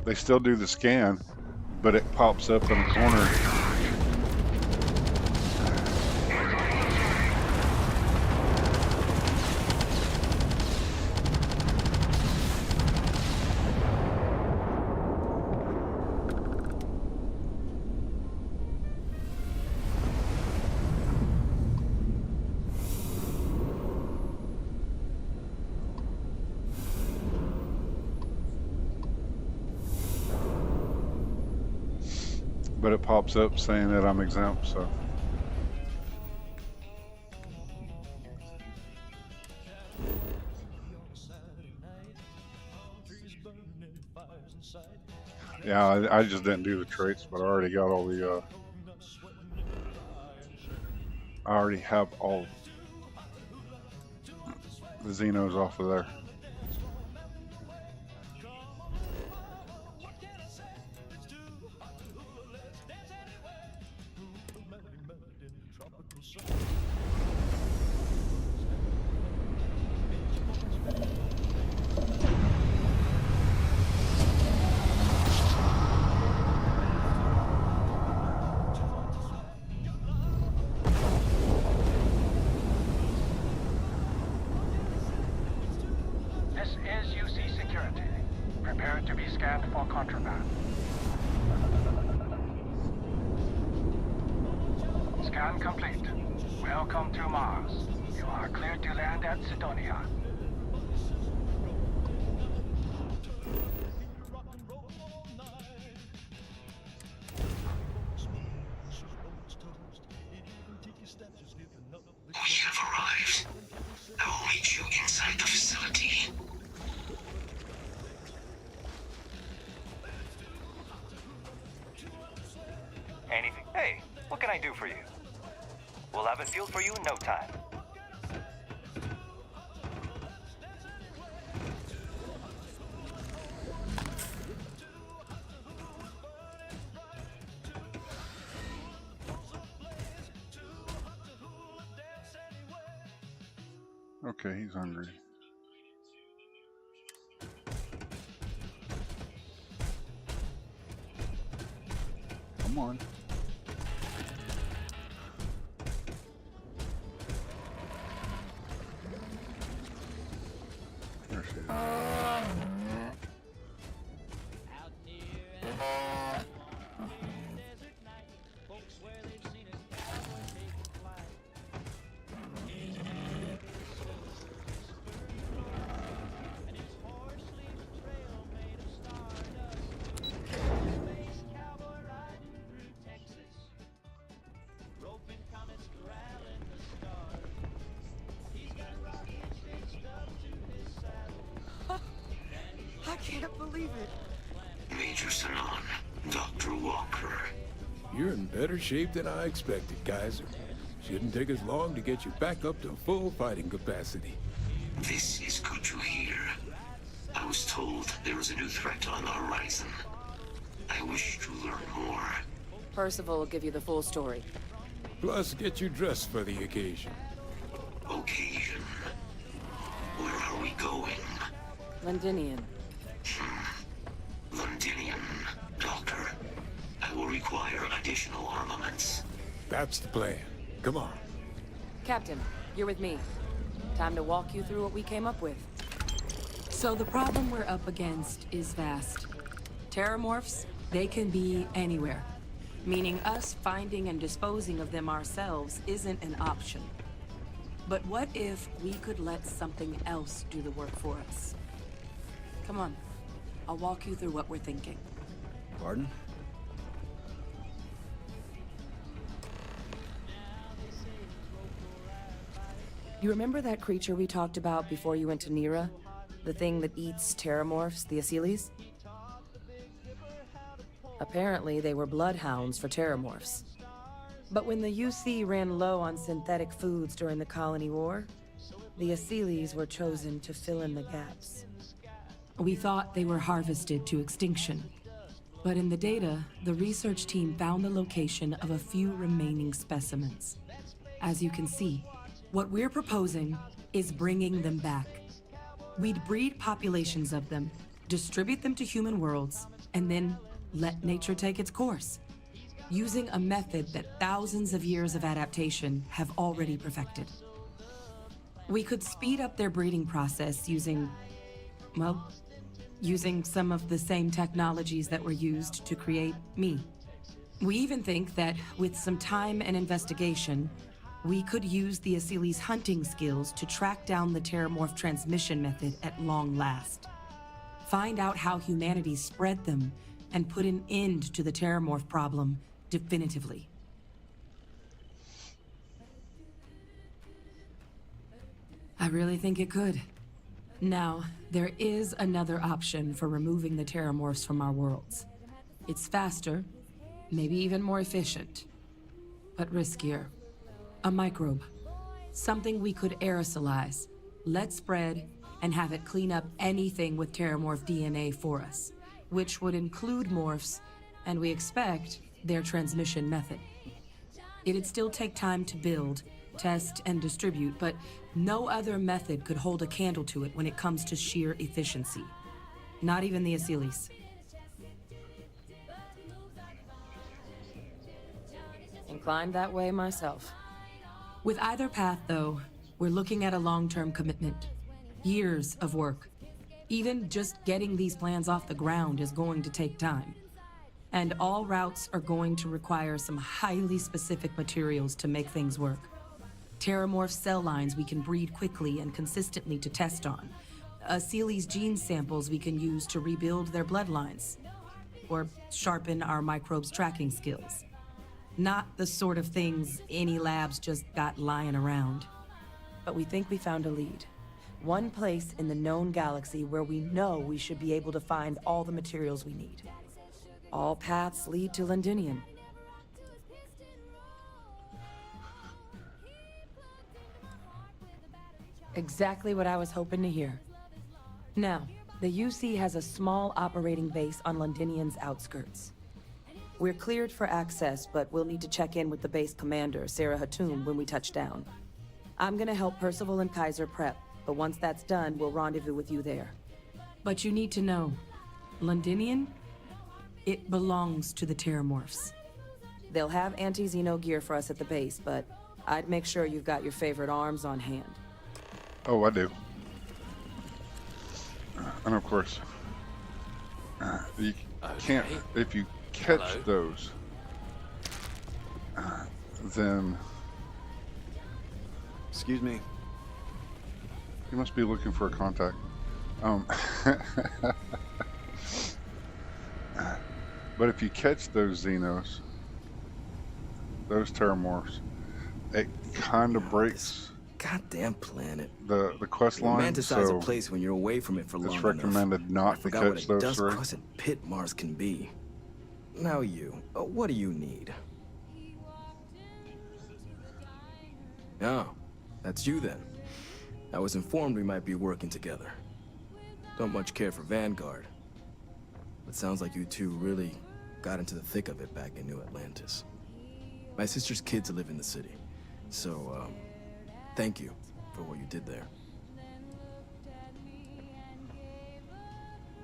they still do the scan, but it pops up in the corner. But it pops up saying that I'm exempt, so. Yeah, I just didn't do the traits, but I already got all the, I already have all the Xenos off of there. contraband. Scan complete. Welcome to Mars. You are cleared to land at Sidonia. We have arrived. I will meet you inside the facility. Anything? Hey, what can I do for you? We'll have it fueled for you in no time. Okay, he's hungry. Come on. There she is. I can't believe it. Major Sanon, Dr. Walker. You're in better shape than I expected, Kaiser. Shouldn't take us long to get you back up to full fighting capacity. This is good to hear. I was told there was a new threat on the horizon. I wish to learn more. Percival will give you the full story. Plus, get you dressed for the occasion. Occasion? Where are we going? Londinian. Londinian, Doctor. I will require additional armaments. That's the plan. Come on. Captain, you're with me. Time to walk you through what we came up with. So the problem we're up against is vast. Terramorphs, they can be anywhere. Meaning us finding and disposing of them ourselves isn't an option. But what if we could let something else do the work for us? Come on, I'll walk you through what we're thinking. Pardon? You remember that creature we talked about before you went to Nira? The thing that eats terramorphs, the Asylees? Apparently, they were bloodhounds for terramorphs. But when the UC ran low on synthetic foods during the Colony War, the Asylees were chosen to fill in the gaps. We thought they were harvested to extinction. But in the data, the research team found the location of a few remaining specimens. As you can see, what we're proposing is bringing them back. We'd breed populations of them, distribute them to human worlds, and then let nature take its course, using a method that thousands of years of adaptation have already perfected. We could speed up their breeding process using some of the same technologies that were used to create me. We even think that with some time and investigation, we could use the Asylees' hunting skills to track down the Terramorph transmission method at long last. Find out how humanity spread them and put an end to the Terramorph problem definitively. I really think it could. Now, there is another option for removing the Terramorphs from our worlds. It's faster, maybe even more efficient, but riskier. A microbe. Something we could aerosolize, let spread, and have it clean up anything with Terramorph DNA for us, which would include morphs, and we expect their transmission method. It'd still take time to build, test, and distribute, but no other method could hold a candle to it when it comes to sheer efficiency. Not even the Asylees. Inclined that way myself. With either path, though, we're looking at a long-term commitment. Years of work. Even just getting these plans off the ground is going to take time. And all routes are going to require some highly specific materials to make things work. Terramorph cell lines we can breed quickly and consistently to test on. Seely's gene samples we can use to rebuild their bloodlines. Or sharpen our microbes tracking skills. Not the sort of things any labs just got lying around. But we think we found a lead. One place in the known galaxy where we know we should be able to find all the materials we need. All paths lead to Londinium. Exactly what I was hoping to hear. Now, the UC has a small operating base on Londinium's outskirts. We're cleared for access, but we'll need to check in with the base commander, Sarah Hatoum, when we touch down. I'm gonna help Percival and Kaiser prep, but once that's done, we'll rendezvous with you there. But you need to know, Londinium, it belongs to the Terramorphs. They'll have anti-Xeno gear for us at the base, but I'd make sure you've got your favorite arms on hand. Oh, I do. And of course, you can't, if you catch those, then... Excuse me. You must be looking for a contact. But if you catch those Xenos, those Terramorphs, it kind of breaks Goddamn planet. the quest line. Romanticize So a place when you're away from it for long it's enough. recommended I not to forgot what catch a those three. dust-crusted pit Mars can be. Now you, what do you need? Oh, that's you then. I was informed we might be working together. Don't much care for Vanguard. But sounds like you two really got into the thick of it back in New Atlantis. My sister's kids live in the city, so, thank you for what you did there.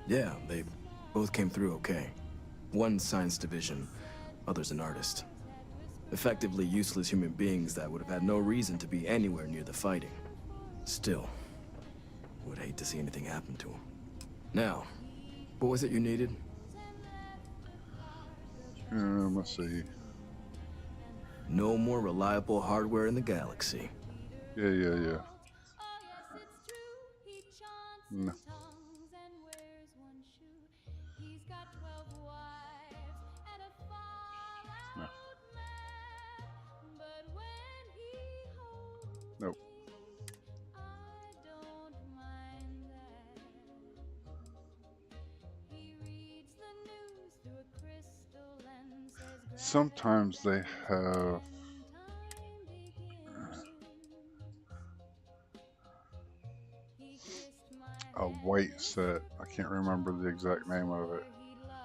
Yeah, they both came through okay. One science division, other's an artist. Effectively useless human beings that would have had no reason to be anywhere near the fighting. Still, would hate to see anything happen to them. Now, what was it you needed? Let's see. No more reliable hardware in the galaxy. Yeah. No. No. Nope. Sometimes they have a white set. I can't remember the exact name of it,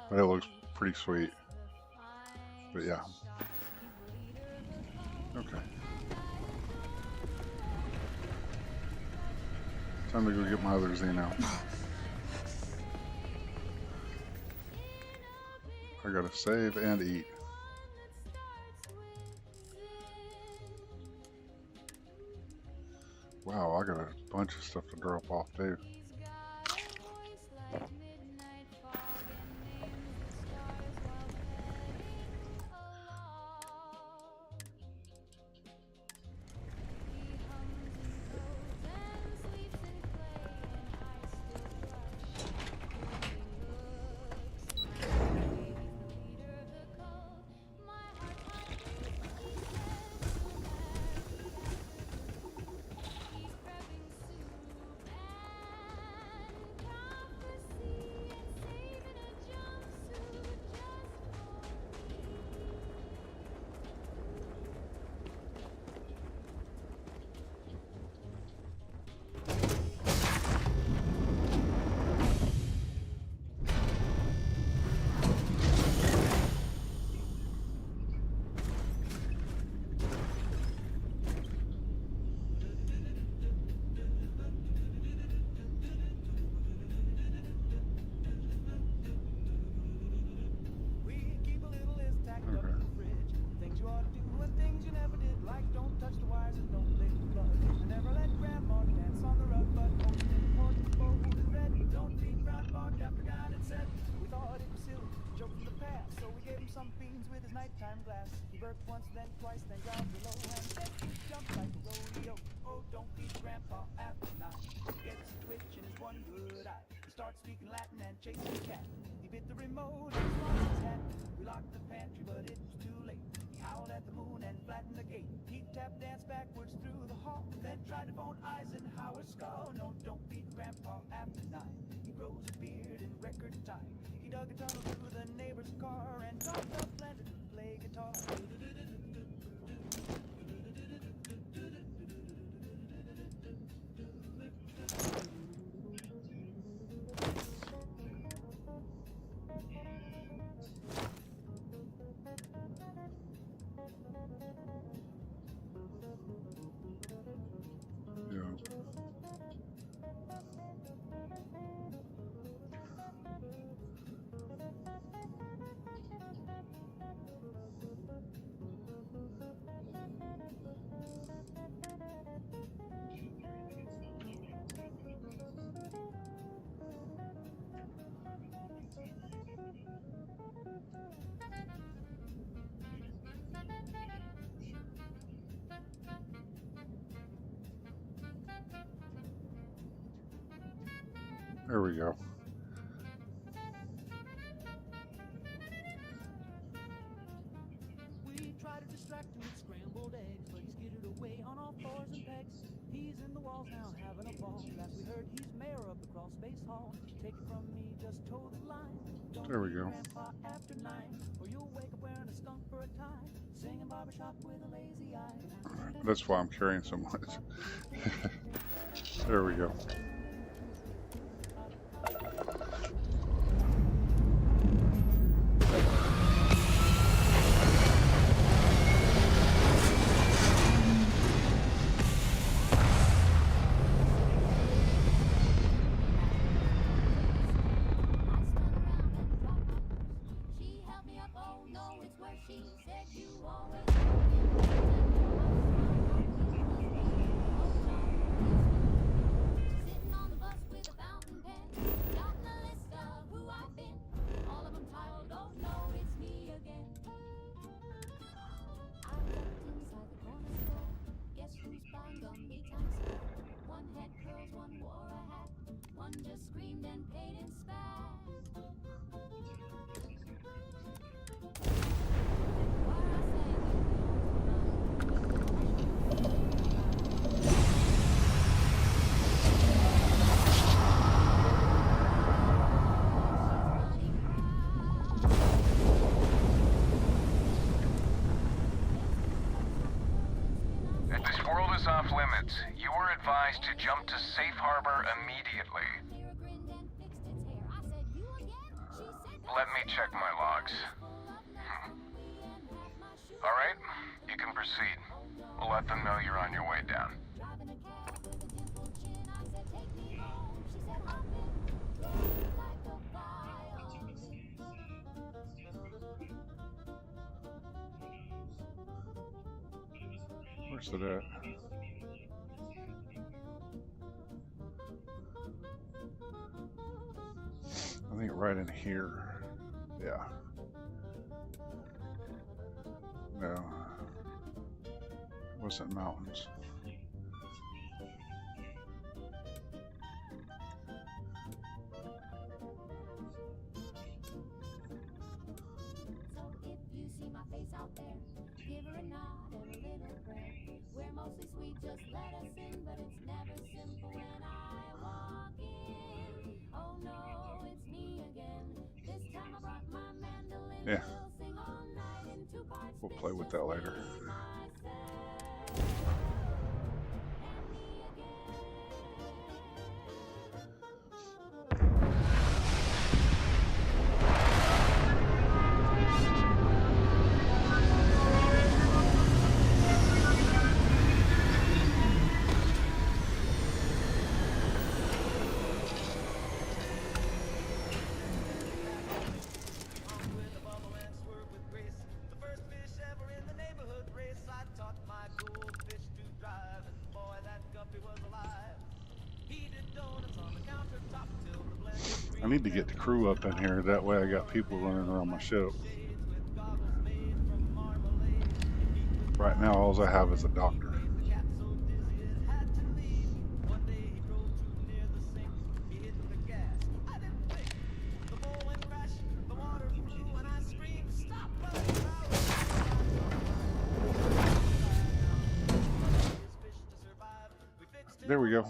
but it looks pretty sweet. But yeah. Okay. Time to go get my other Xeno. I gotta save and eat. Wow, I got a bunch of stuff to drop off too. with his nighttime glass. He burped once, then twice, then growled below, and then he jumped like a rodeo. Oh, don't feed Grandpa after 9. Gets a twitch in his one good eye. He starts speaking Latin and chasing the cat. He bit the remote and lost his hat. We locked the pantry, but it was too late. He howled at the moon and flattened the gate. He tap danced backwards through the hall, then tried to phone Eisenhower's skull. No, don't feed Grandpa after 9. He grows a beard in record time. He dug a tunnel through the neighbor's car and taught the planter to play guitar. There we go. We try to distract him with scrambled eggs, but he's skittered away on all fours and pegs. He's in the walls now having a ball. Last we heard, he's mayor of the crawl space hall. Take it from me, just toe the line. Don't There we go. Grandpa after 9, or you'll wake up wearing a skunk for a tie, singing barbershop with a lazy eye. That's why I'm carrying so much. There we go. Off limits. You were advised to jump to safe harbor immediately. Let me check my logs. All right, you can proceed. We'll let them know you're on your way down. Where's it at? I think right in here. Yeah. No. It wasn't mountains. Out there, give her a nod and a little prayer. We're mostly sweet, just let us in, but it's never simple when I walk in. Oh no, it's me again. This time I brought my mandolin. Yeah. We'll sing all night in 2 parts. We'll play with that later. I need to get the crew up in here, that way I got people running around my ship. Right now, all I have is a doctor. There we go.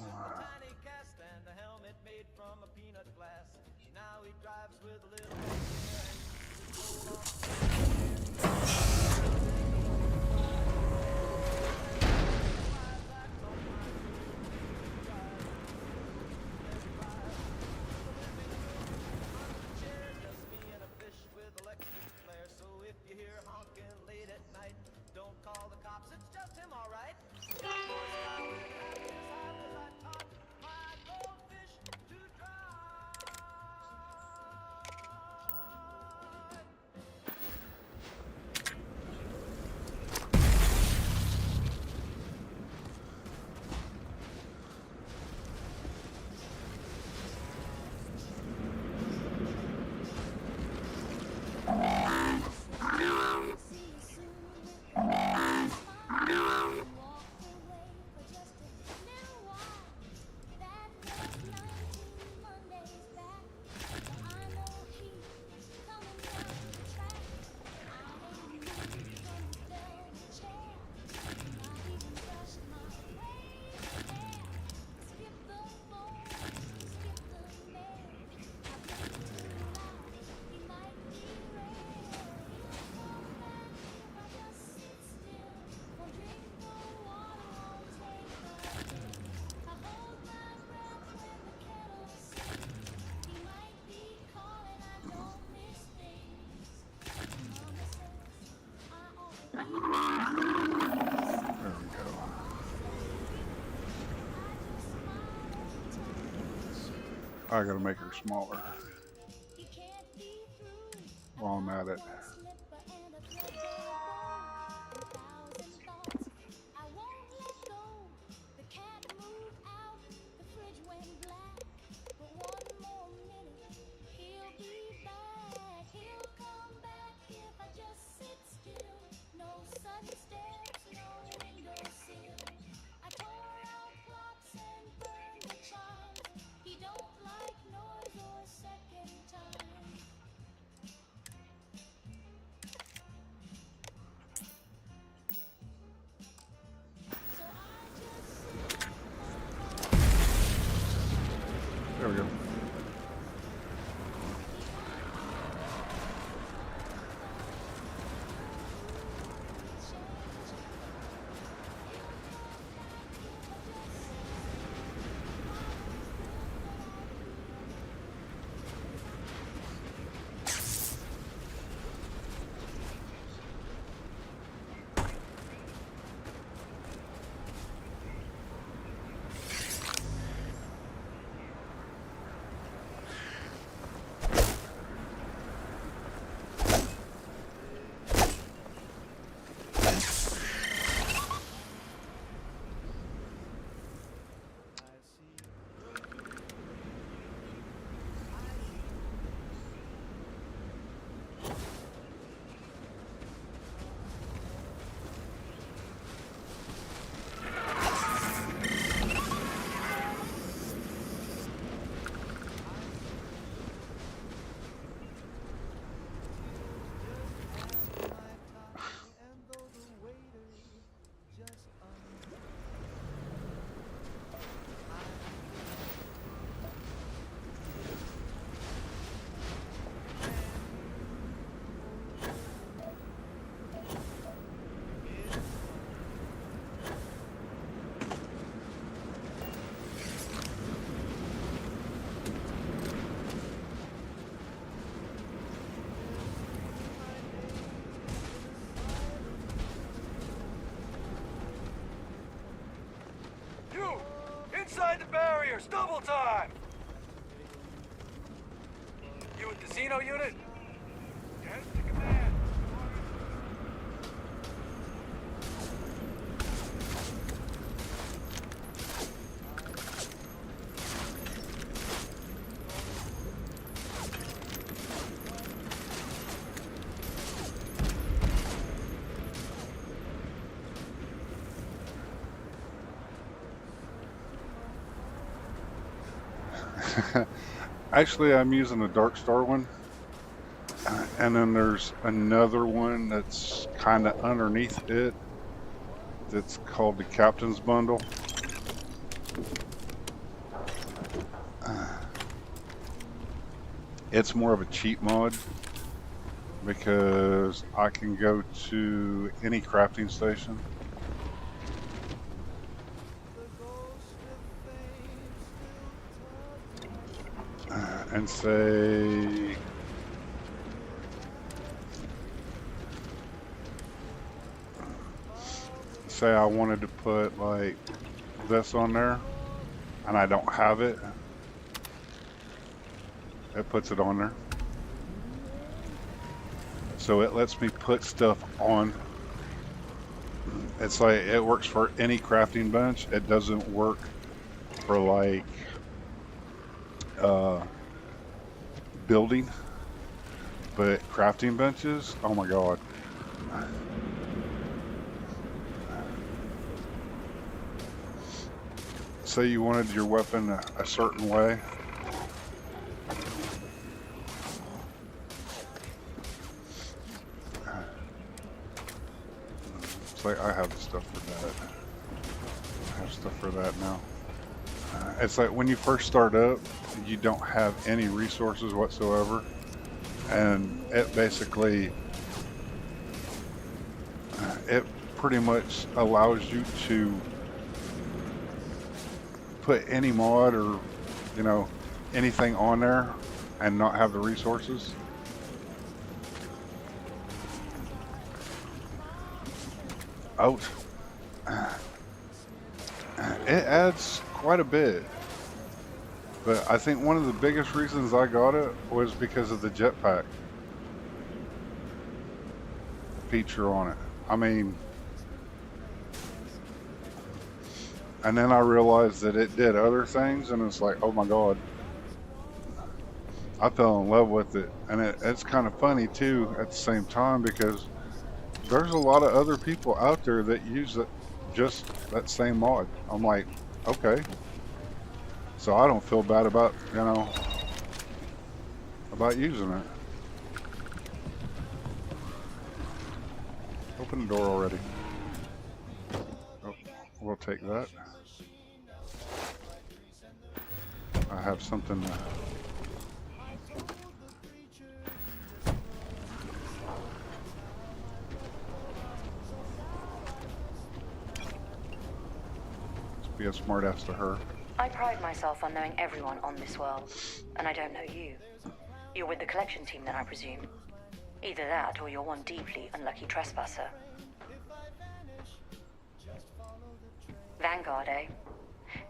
I gotta make her smaller while I'm at it. There we go. Inside the barriers, double time! You with the Xeno unit? Yes, to command. Actually, I'm using the Darkstar one. And then there's another one that's kind of underneath it that's called the Captain's Bundle. It's more of a cheap mod because I can go to any crafting station and say, I wanted to put like this on there and I don't have it, it puts it on there. So it lets me put stuff on. It's like it works for any crafting bench. It doesn't work for like building, but crafting benches, oh my god. Say you wanted your weapon a certain way. It's like I have stuff for that. I have stuff for that now. It's like when you first start up, you don't have any resources whatsoever. And it basically, it pretty much allows you to put any mod or, you know, anything on there and not have the resources. Oh, it adds quite a bit, but I think one of the biggest reasons I got it was because of the jetpack feature on it. I mean, and then I realized that it did other things, and it's like, oh my god, I fell in love with it. And it's kind of funny too at the same time, because there's a lot of other people out there that use it, just that same mod. I'm like, okay, so I don't feel bad about, you know, about using it. Open the door already. Oh, we'll take that. I have something to... Be a smartass to her. I pride myself on knowing everyone on this world, and I don't know you. You're with the collection team then, I presume. Either that, or you're one deeply unlucky trespasser. Vanguard, eh?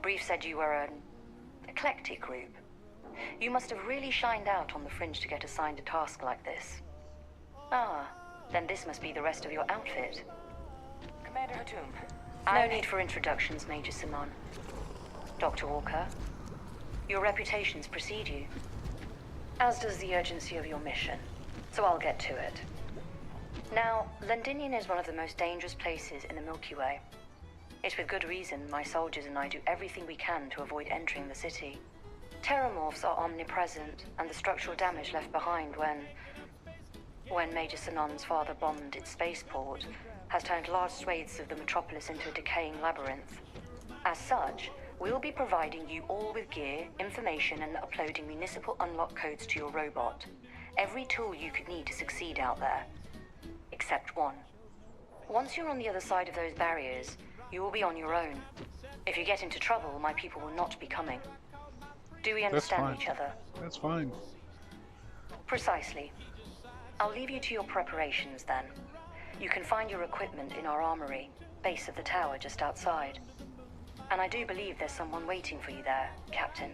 Brief said you were an eclectic group. You must have really shined out on the fringe to get assigned a task like this. Ah, then this must be the rest of your outfit. Commander Hatum. No need for introductions, Major Simon. Dr. Walker, your reputations precede you, as does the urgency of your mission, so I'll get to it. Now, Londinium is one of the most dangerous places in the Milky Way. It's with good reason my soldiers and I do everything we can to avoid entering the city. Terramorphs are omnipresent, and the structural damage left behind when Major Sinon's father bombed its spaceport has turned large swathes of the metropolis into a decaying labyrinth. As such, we'll be providing you all with gear, information, and uploading municipal unlock codes to your robot. Every tool you could need to succeed out there. Except one. Once you're on the other side of those barriers, you will be on your own. If you get into trouble, my people will not be coming. Do we understand each other? That's fine. Precisely. I'll leave you to your preparations then. You can find your equipment in our armory, base of the tower just outside. And I do believe there's someone waiting for you there, Captain.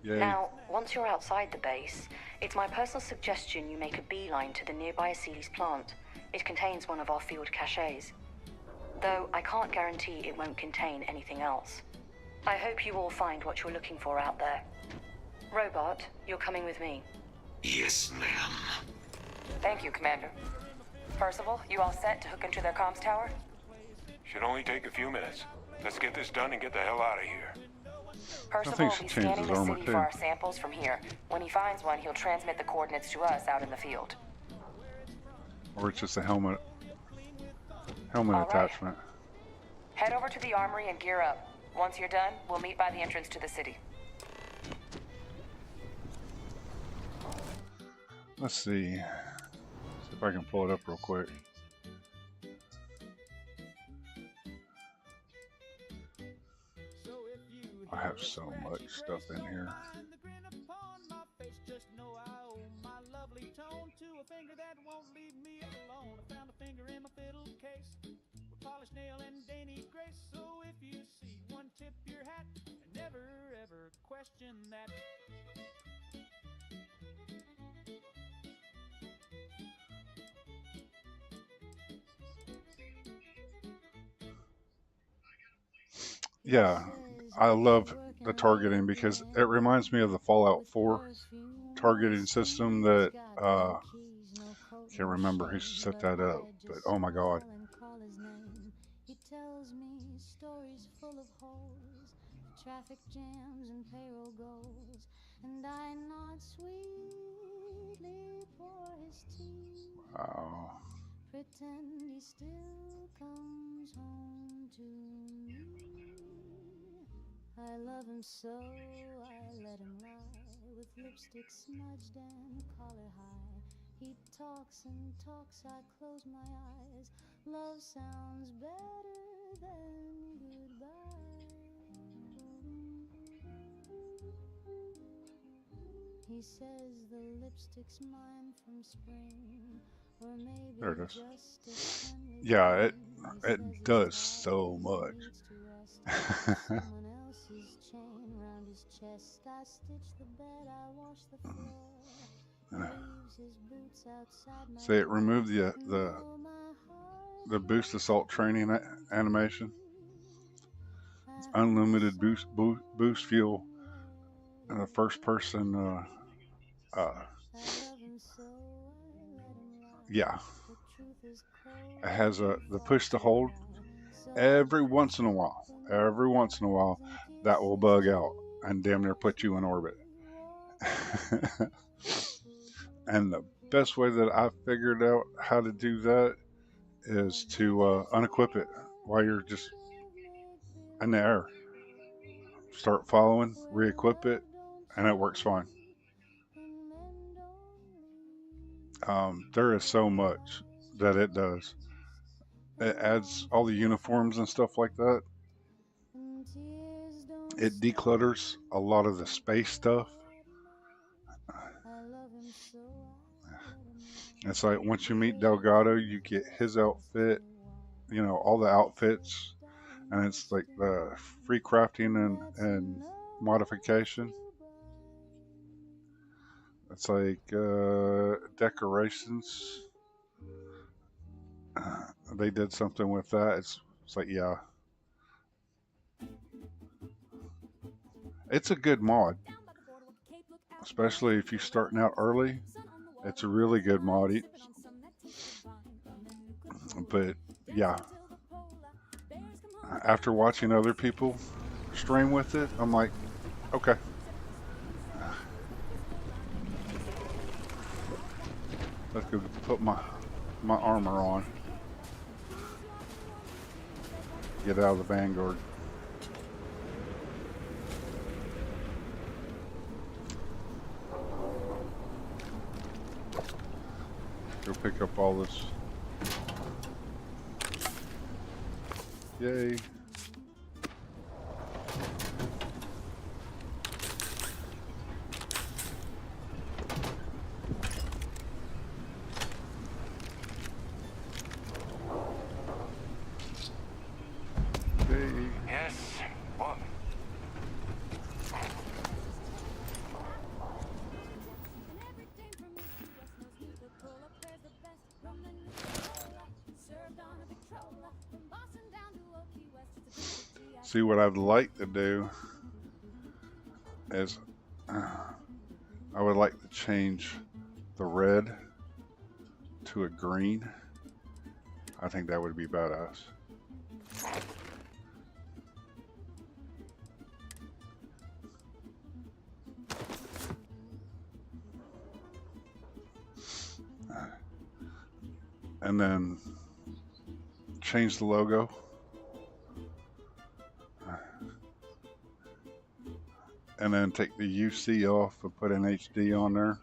Yay. Now, once you're outside the base, it's my personal suggestion you make a beeline to the nearby Aceles plant. It contains one of our field caches. Though I can't guarantee it won't contain anything else. I hope you all find what you're looking for out there. Robot, you're coming with me. Yes, ma'am. Thank you, Commander. Percival, you all set to hook into their comms tower? Should only take a few minutes. Let's get this done and get the hell out of here. Percival think will she be changed scanning his the armor city too. for our samples from here. When he finds one, he'll transmit the coordinates to us out in the field. Or it's just a helmet All right. attachment. Head over to the armory and gear up. Once you're done, we'll meet by the entrance to the city. Let's see. See if I can pull it up real quick. I have so much stuff in here. Polished nail and dainty grace. So if you see one, tip your hat and never ever question that. Yeah, I love the targeting because it reminds me of the Fallout 4 targeting system that can't remember who set that up, but oh my god. He tells me stories full of holes, traffic jams and payroll goals, and I nod sweetly for his tea. Wow. Pretend he still comes home to me. I love him so, I let him lie, with lipstick smudged and collar high. He talks and talks, I close my eyes. Love sounds better than goodbye. He says the lipstick's mine from spring, or maybe There it is. just a friendly Yeah, it thing. does so much. Someone else's chain round his chest. I stitch the bed, I wash the floor. He leaves his boots outside my See, it removed the boost assault training animation. It's unlimited boost fuel, and the first person. Yeah, it has the push to hold. Every once in a while, that will bug out and damn near put you in orbit. And the best way that I figured out how to do that is to unequip it while you're just in the air. Start following, re-equip it, and it works fine. There is so much that it does. It adds all the uniforms and stuff like that. It declutters a lot of the space stuff. It's like once you meet Delgado, you get his outfit, you know, all the outfits, and it's like the free crafting and modification. It's like decorations. They did something with that. It's like, yeah. It's a good mod. Especially if you're starting out early. It's a really good mod. But yeah. After watching other people stream with it, I'm like, okay. Let's go put my armor on. Get out of the Vanguard. Go pick up all this. Yay. Yes. What? See, what I'd like to do is I would like to change the red to a green. I think that would be badass. and then change the logo. And then take the UC off and put an HD on there.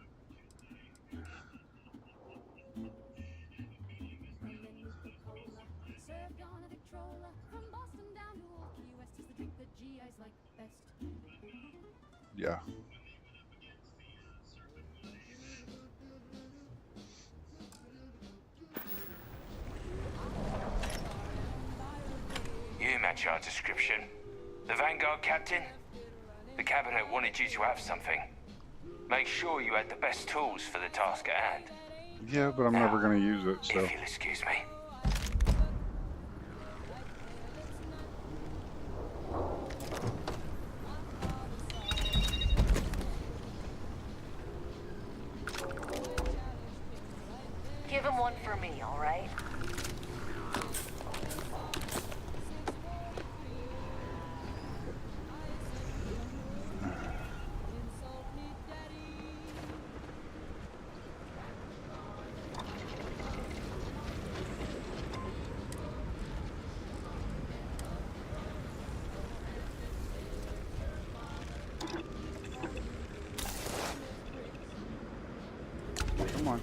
Yeah. You match our description. The Vanguard captain? The cabinet wanted you to have something. Make sure you had the best tools for the task at hand. Yeah, but I'm never going to use it, so. If you'll excuse me. Give him one for me, all right? Come on.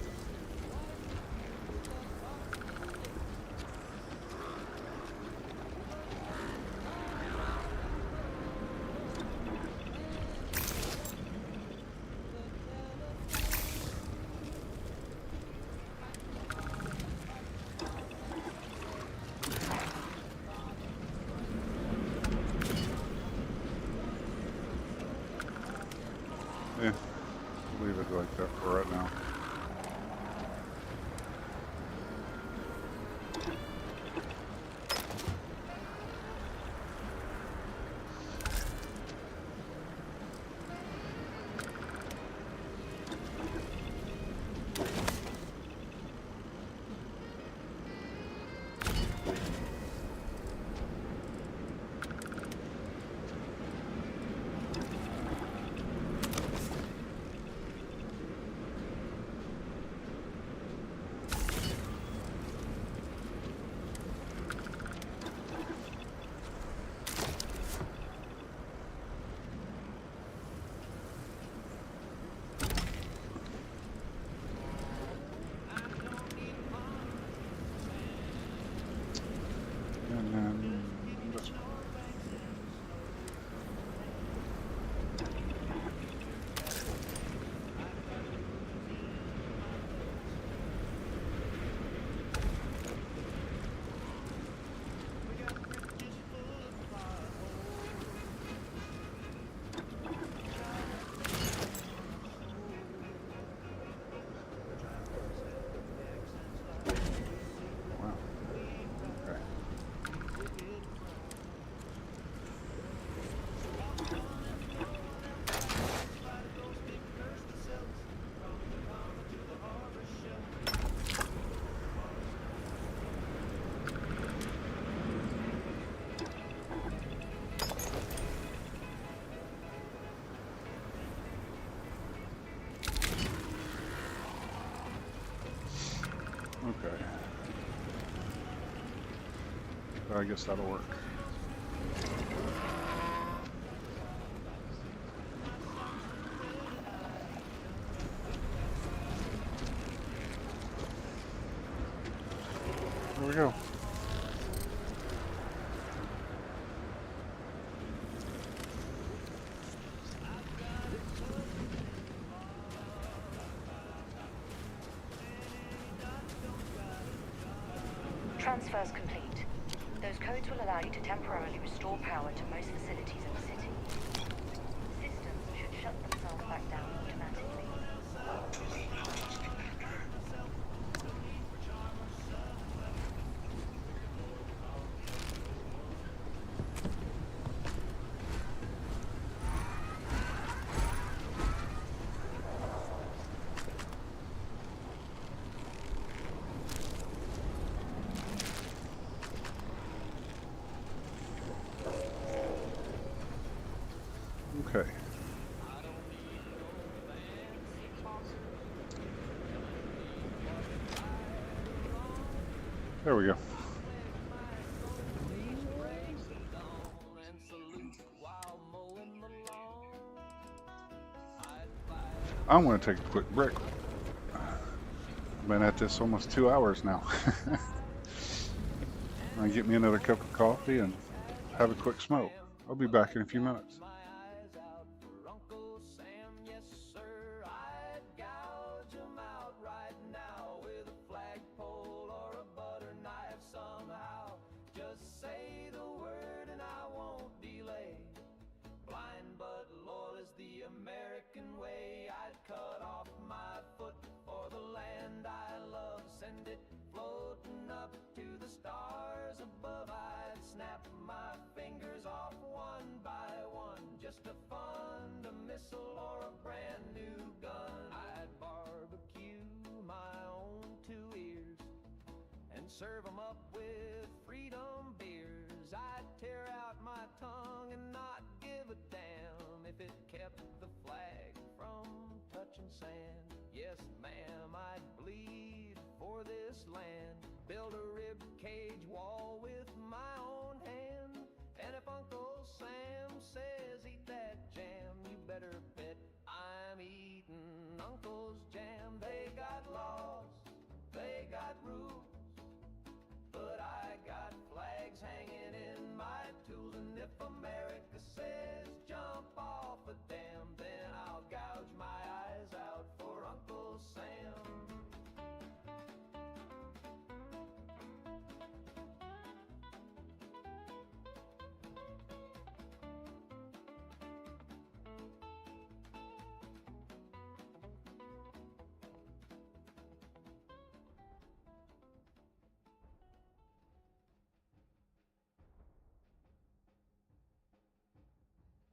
Yeah, leave it like that for right now. And then this one. Wow. Okay. Okay. I guess that'll work. There we go. Transfer's complete. Those codes will allow you to temporarily restore power to most facilities in the city. Systems should shut themselves back down automatically. Okay. There we go. I'm going to take a quick break. Been at this almost 2 hours now. I'll get me another cup of coffee and have a quick smoke. I'll be back in a few minutes. Serve 'em up with freedom beers. I'd tear out my tongue and not give a damn if it kept the flag from touching sand. Yes, ma'am, I'd bleed for this land. Build a rib cage wall with my own hand. And if Uncle Sam says eat that jam, you better bet I'm eating Uncle's jam. They got laws, they got rules, but I got flags hanging in my tools. And if America says jump off a dam, then I'll gouge my eyes out for Uncle Sam.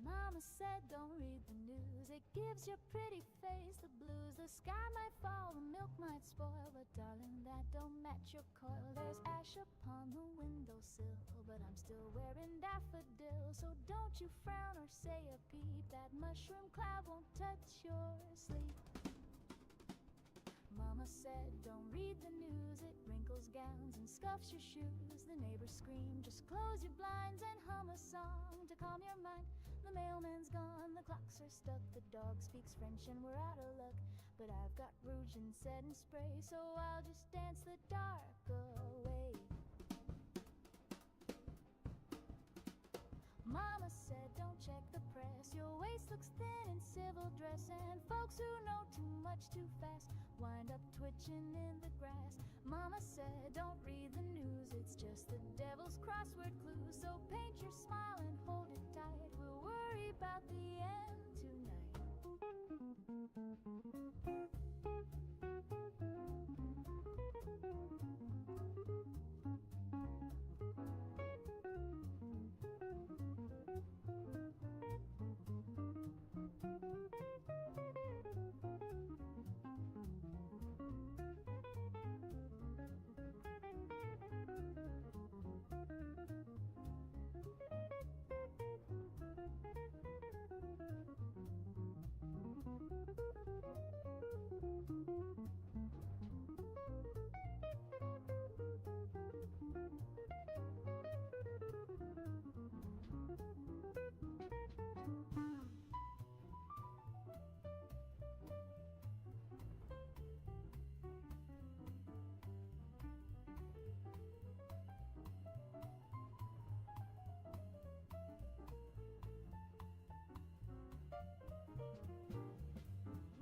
Mama said don't read the news, it gives your pretty face the blues. The sky might fall, the milk might spoil, but darling, that don't match your coil. There's ash upon the windowsill, but I'm still wearing daffodils. So don't you frown or say a peep, that mushroom cloud won't touch your sleep. Mama said don't read the news, it wrinkles gowns and scuffs your shoes. The neighbors scream, just close your blinds and hum a song to calm your mind. The mailman's gone, the clocks are stuck, the dog speaks French and we're out of luck. But I've got rouge and setting spray, so I'll just dance the dark away. Mama said don't check the press, your waist looks thin in civil dress. And folks who know too much too fast wind up twitching in the grass. Mama said don't read the news, it's just the devil's crossword clues. So paint your smile and hold it tight, we'll worry about the end tonight.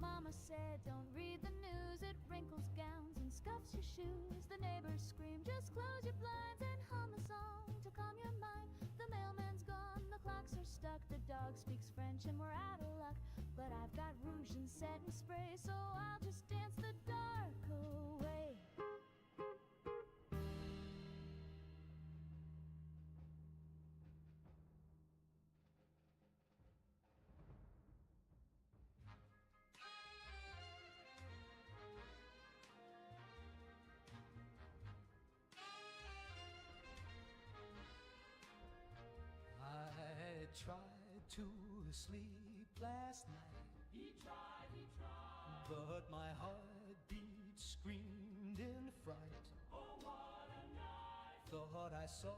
Mama said don't read the news, it wrinkles gowns and scuffs your shoes. The neighbors scream, just close your blinds and hum a song to calm your mind. The mailman's gone, the clocks are stuck, the dog speaks French and we're out of luck. But I've got rouge and setting spray, so I'll just dance the dark away. Tried to sleep last night. He tried. But my heartbeat screamed in fright. Oh, what a night. Thought I saw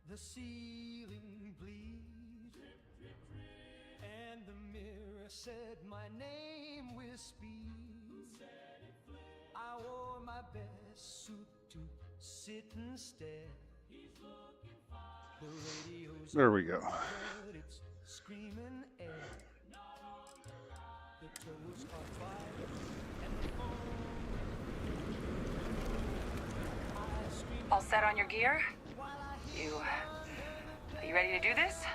the ceiling bleed, and the mirror said my name with speed. I wore my best suit to sit and stare. The radio's There we go. but it's screaming air. The toads are quiet and the phone. All set on your gear? Are you ready to do this?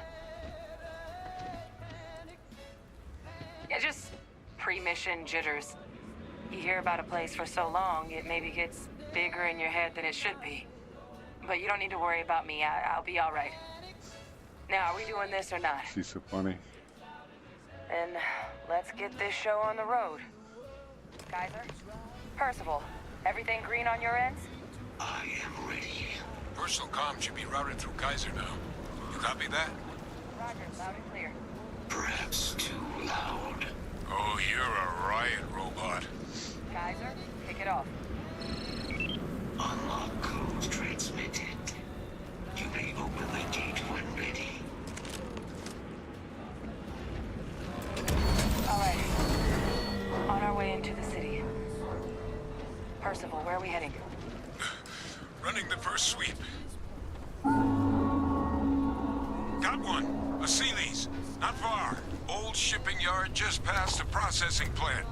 Yeah, just pre-mission jitters. You hear about a place for so long, it maybe gets bigger in your head than it should be. But you don't need to worry about me. I'll be all right. Now, are we doing this or not? She's so funny. Then let's get this show on the road. Kaiser? Percival, everything green on your ends? I am ready. Personal comm should be routed through Kaiser now. You copy that? Roger, loud and clear. Perhaps too loud. Oh, you're a riot robot. Kaiser, kick it off. Unlock code transmitted. You may open the gate when ready. All right. On our way into the city. Percival, where are we heading? Running the first sweep. Got one. A Sealy's. Not far. Old shipping yard just past the processing plant.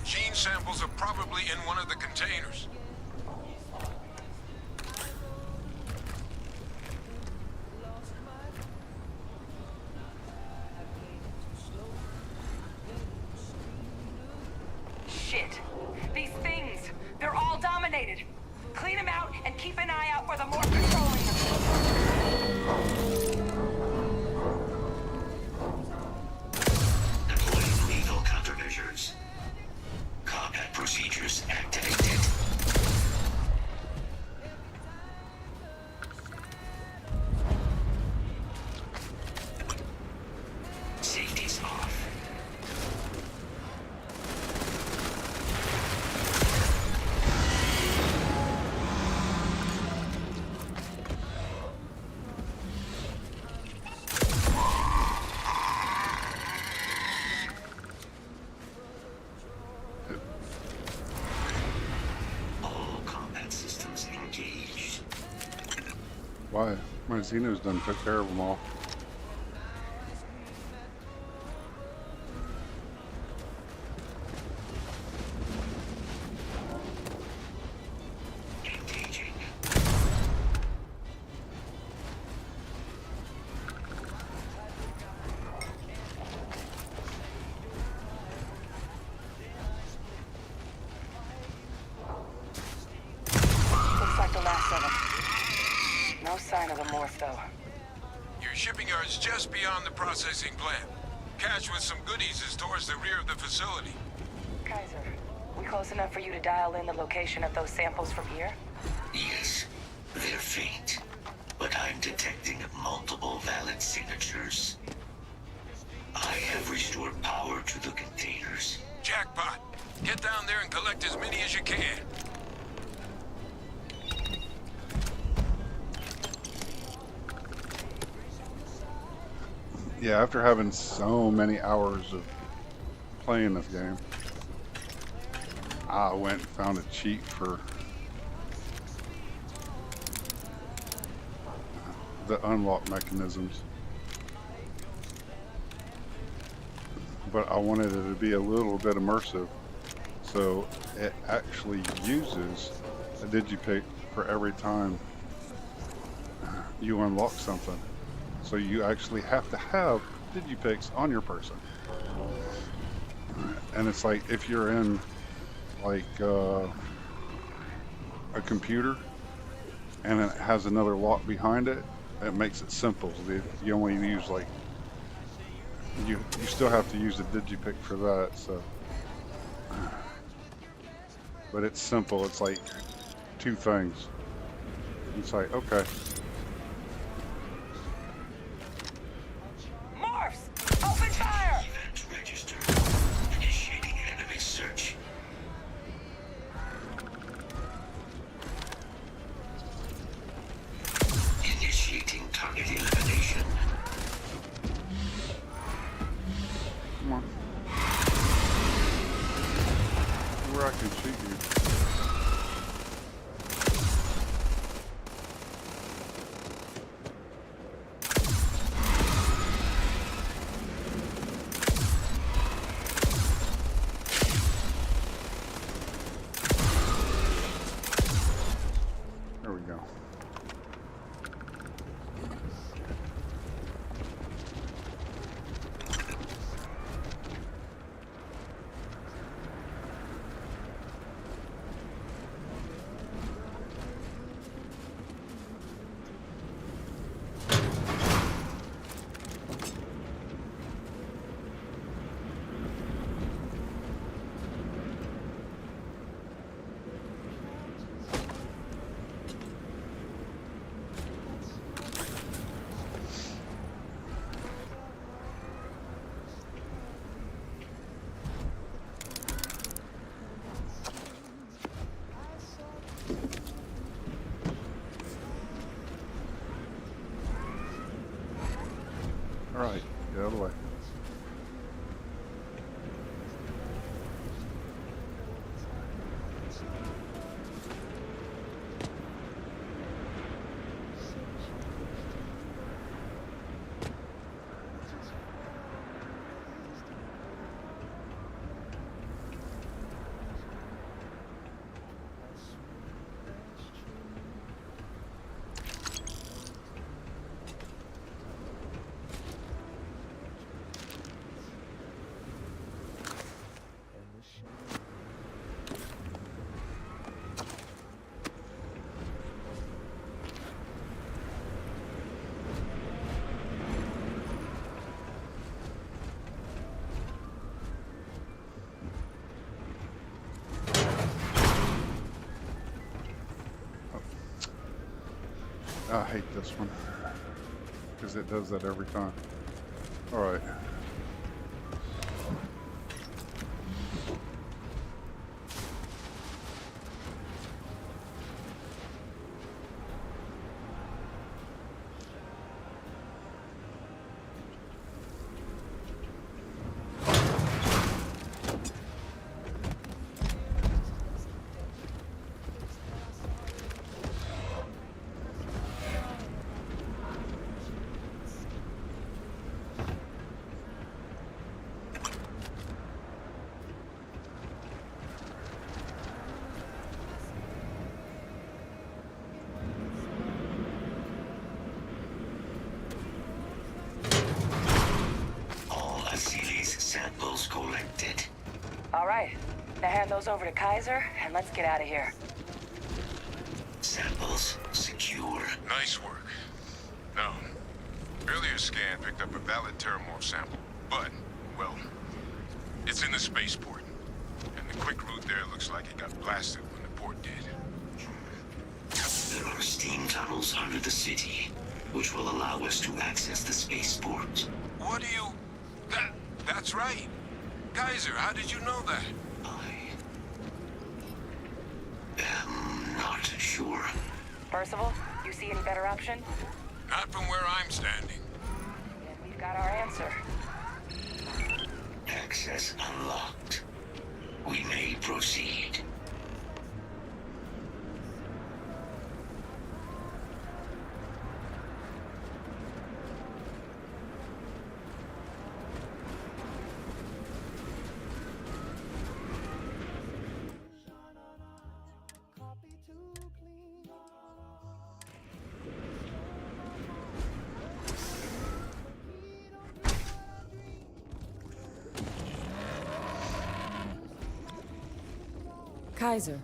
Gene samples are probably in one of the containers. Shit. These things, they're all dominated. Clean them out and keep an eye out for the more controlling Deploying lethal countermeasures. Combat procedures activated. Safety's off. Why? My Xeno's done took care of them all. Looks like the last of them. No sign of the Morph, though. Your shipping yard's just beyond the processing plant. Cache with some goodies is towards the rear of the facility. Kaiser, we close enough for you to dial in the location of those samples from here? Yes, they're faint, but I'm detecting multiple valid signatures. I have restored power to the containers. Jackpot! Get down there and collect as many as you can. Yeah, after having so many hours of playing this game, I went and found a cheat for the unlock mechanisms. But I wanted it to be a little bit immersive, so it actually uses a digipic for every time you unlock something. So you actually have to have digipics on your person. And it's like if you're in like a computer and it has another lock behind it, it makes it simple. You only use like, you still have to use the digipic for that, so. But it's simple, it's like two things. It's like, okay. Morphs! Open fire! Event registered. Initiating enemy search. can shoot you. There we go. All right, get out of the way. I hate this one because it does that every time. All right. Samples collected. All right. Now hand those over to Kaiser, and let's get out of here. Samples secure. Nice work. No. Earlier scan picked up a valid terramorph sample, but, well, it's in the spaceport. And the quick route there looks like it got blasted when the port did. There are steam tunnels under the city, which will allow us to access the spaceport. What do you... That's right. Kaiser, how did you know that? I am not sure. Percival, you see any better option? Not from where I'm standing. Then we've got our answer. Access unlocked. We may proceed. Kaiser,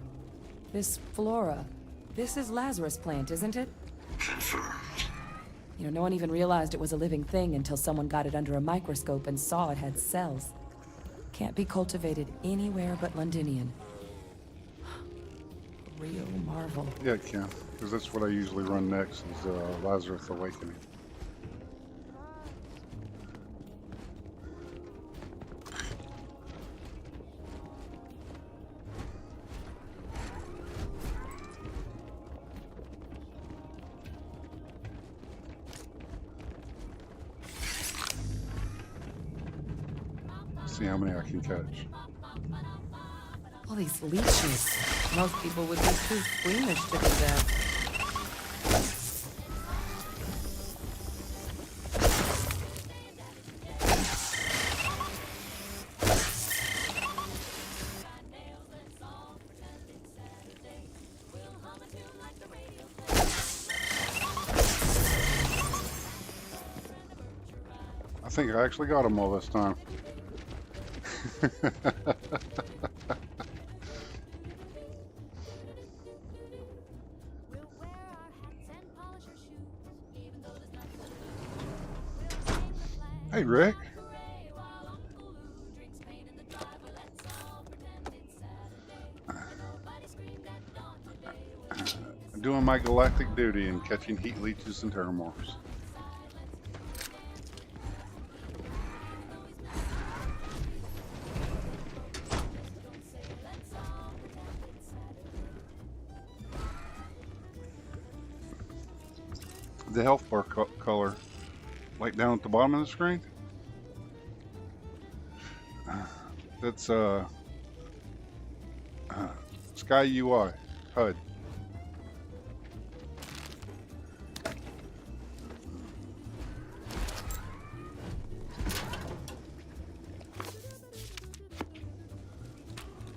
this flora, this is Lazarus plant, isn't it? Confirmed. You know, no one even realized it was a living thing until someone got it under a microscope and saw it had cells. Can't be cultivated anywhere but Londinian. Real marvel. Yeah, it can, because that's what I usually run next is Lazarus Awakening. See how many I can catch. All these leeches. Most people would be too squeamish to do that. I think I actually got them all this time. Hey, Rick. I'm doing my galactic duty and catching heat leeches and terramorphs. The health bar color, like down at the bottom of the screen, that's Sky UI HUD.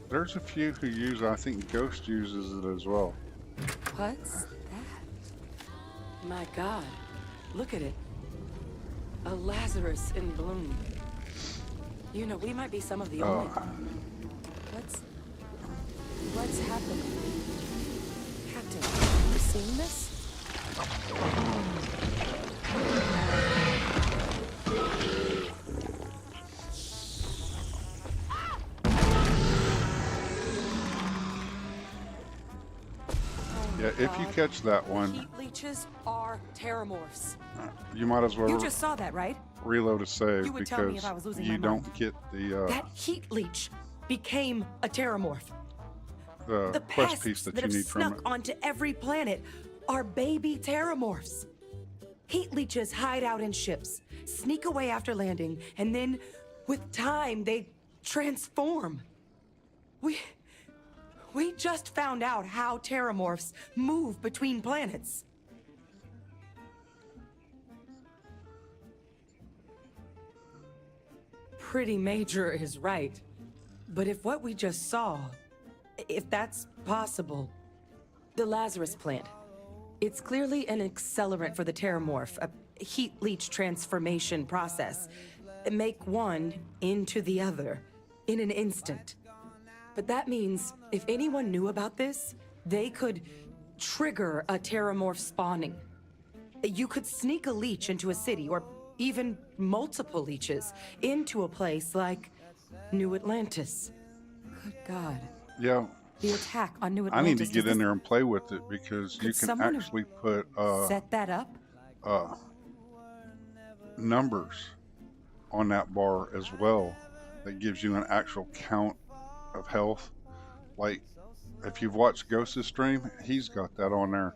There's a few who use it. I think Ghost uses it as well. What's that? My God, look at it. A Lazarus in bloom. You know, we might be some of the only... What's happening? Captain, you seen this? Yeah, if you catch that one, Heat leeches are terramorphs. you might as well You just saw that, right? reload a save You would tell me because if I was losing you my don't mind. get the That heat leech became a terramorph. the The quest pests piece that that you have need from snuck it. onto every planet are baby terramorphs. Heat leeches hide out in ships, sneak away after landing, and then, with time, they transform. We just found out how terramorphs move between planets. Pretty major is right. But if what we just saw, if that's possible, the Lazarus plant, it's clearly an accelerant for the terramorph, a heat leech transformation process. Make one into the other in an instant. But that means if anyone knew about this, they could trigger a terramorph spawning. You could sneak a leech into a city, or even multiple leeches, into a place like New Atlantis. Good God. Yeah, The attack on New I Atlantis. need to get in there and play with it because you Could can someone have actually put set that up? numbers on that bar as well that gives you an actual count of health. Like if you've watched Ghost's stream, he's got that on there.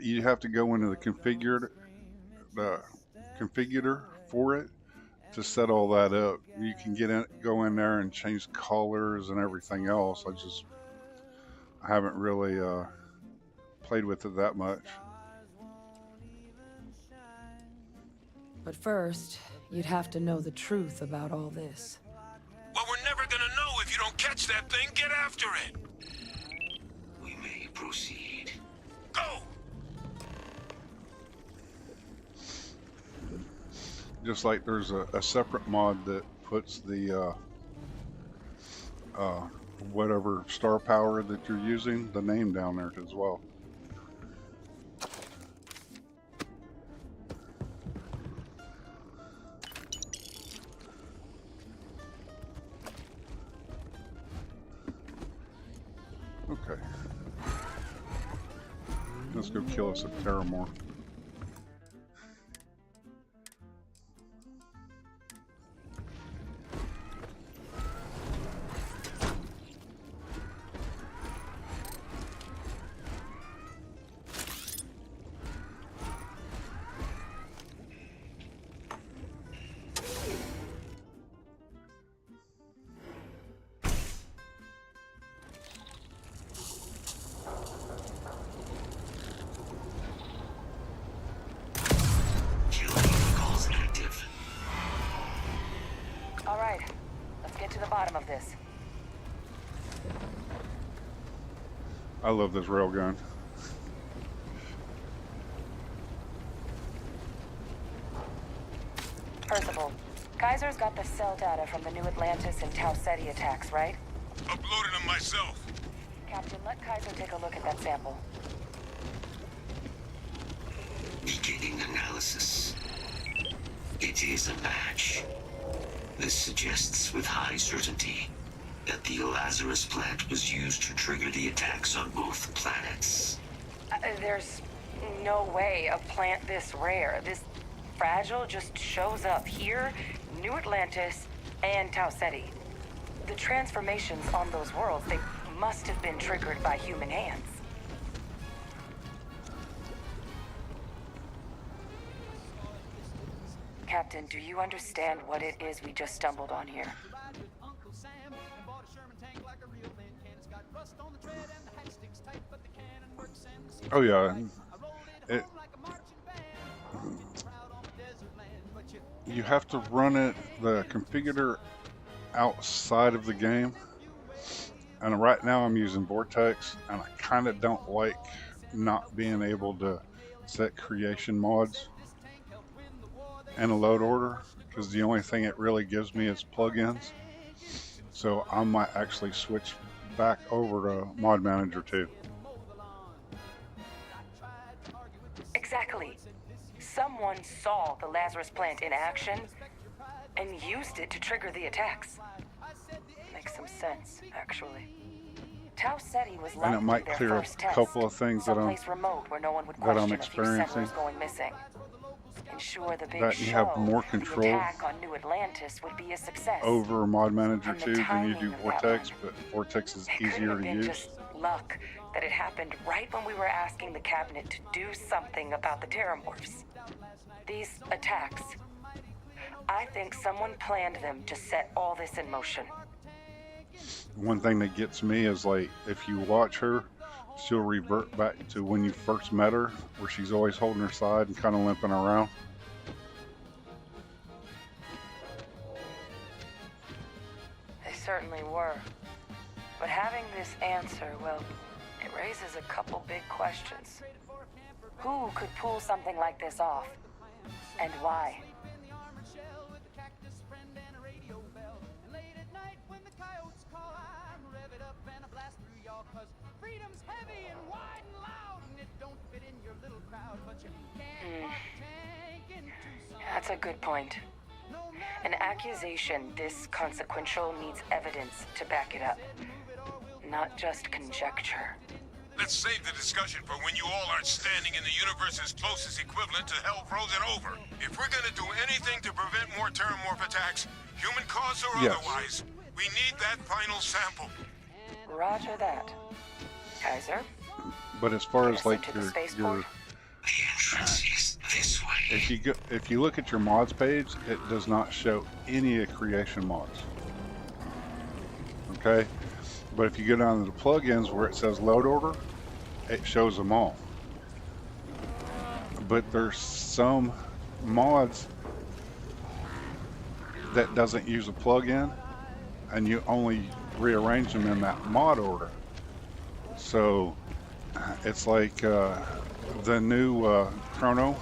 You have to go into the configurator for it to set all that up. You can go in there and change colors and everything else. I haven't really played with it that much. But first, you'd have to know the truth about all this. Well, we're never gonna know if you don't catch that thing. Get after it. We may proceed. Go! Just like there's a separate mod that puts the whatever star power that you're using, the name down there as well. Okay. Let's go kill us a terramorph. to the bottom of this. I love this railgun. Percival, Kaiser's got the cell data from the New Atlantis and Tau Ceti attacks, right? Uploaded them myself. Captain, let Kaiser take a look at that sample. Beginning analysis. It is a match. This suggests with high certainty that the Lazarus plant was used to trigger the attacks on both planets. There's no way a plant this rare, this fragile, just shows up here, New Atlantis, and Tau Ceti. The transformations on those worlds, they must have been triggered by human hands. Captain, do you understand what it is we just stumbled on here? Oh yeah. You have to run the configurator outside of the game. And right now I'm using Vortex, and I kind of don't like not being able to set creation mods and a load order, because the only thing it really gives me is plugins. So I might actually switch back over to Mod Manager 2. Exactly. Someone saw the Lazarus plant in action and used it to trigger the attacks. Makes some sense, actually. Tau Ceti was And it might their clear up first a test, couple of things that someplace remote where no one would I'm question a few experiencing. settlers going missing. Ensure the big That you show, have more the control attack on New Atlantis would be a success. over Mod Manager And the 2 than you timing do of that Vortex, one. but Vortex is It couldn't easier have to been use. just luck that it happened right when we were asking the cabinet to do something about the Terramorphs. These attacks, I think someone planned them to set all this in motion. One thing that gets me is, like, if you watch her, she'll revert back to when you first met her, where she's always holding her side and kind of limping around. They certainly were. But having this answer, well, it raises a couple big questions. Who could pull something like this off? And why? That's a good point. An accusation this consequential needs evidence to back it up, not just conjecture. Let's save the discussion for when you all aren't standing in the universe's closest equivalent to hell frozen over. If we're gonna do anything to prevent more Terramorph attacks, human cause or Yes. otherwise, we need that final sample. Roger that. Kaiser? But as far as like to the your spaceport? if you look at your mods page, it does not show any creation mods. Okay, but if you go down to the plugins where it says load order, it shows them all. But there's some mods that doesn't use a plugin, and you only rearrange them in that mod order. So it's like the new Chrono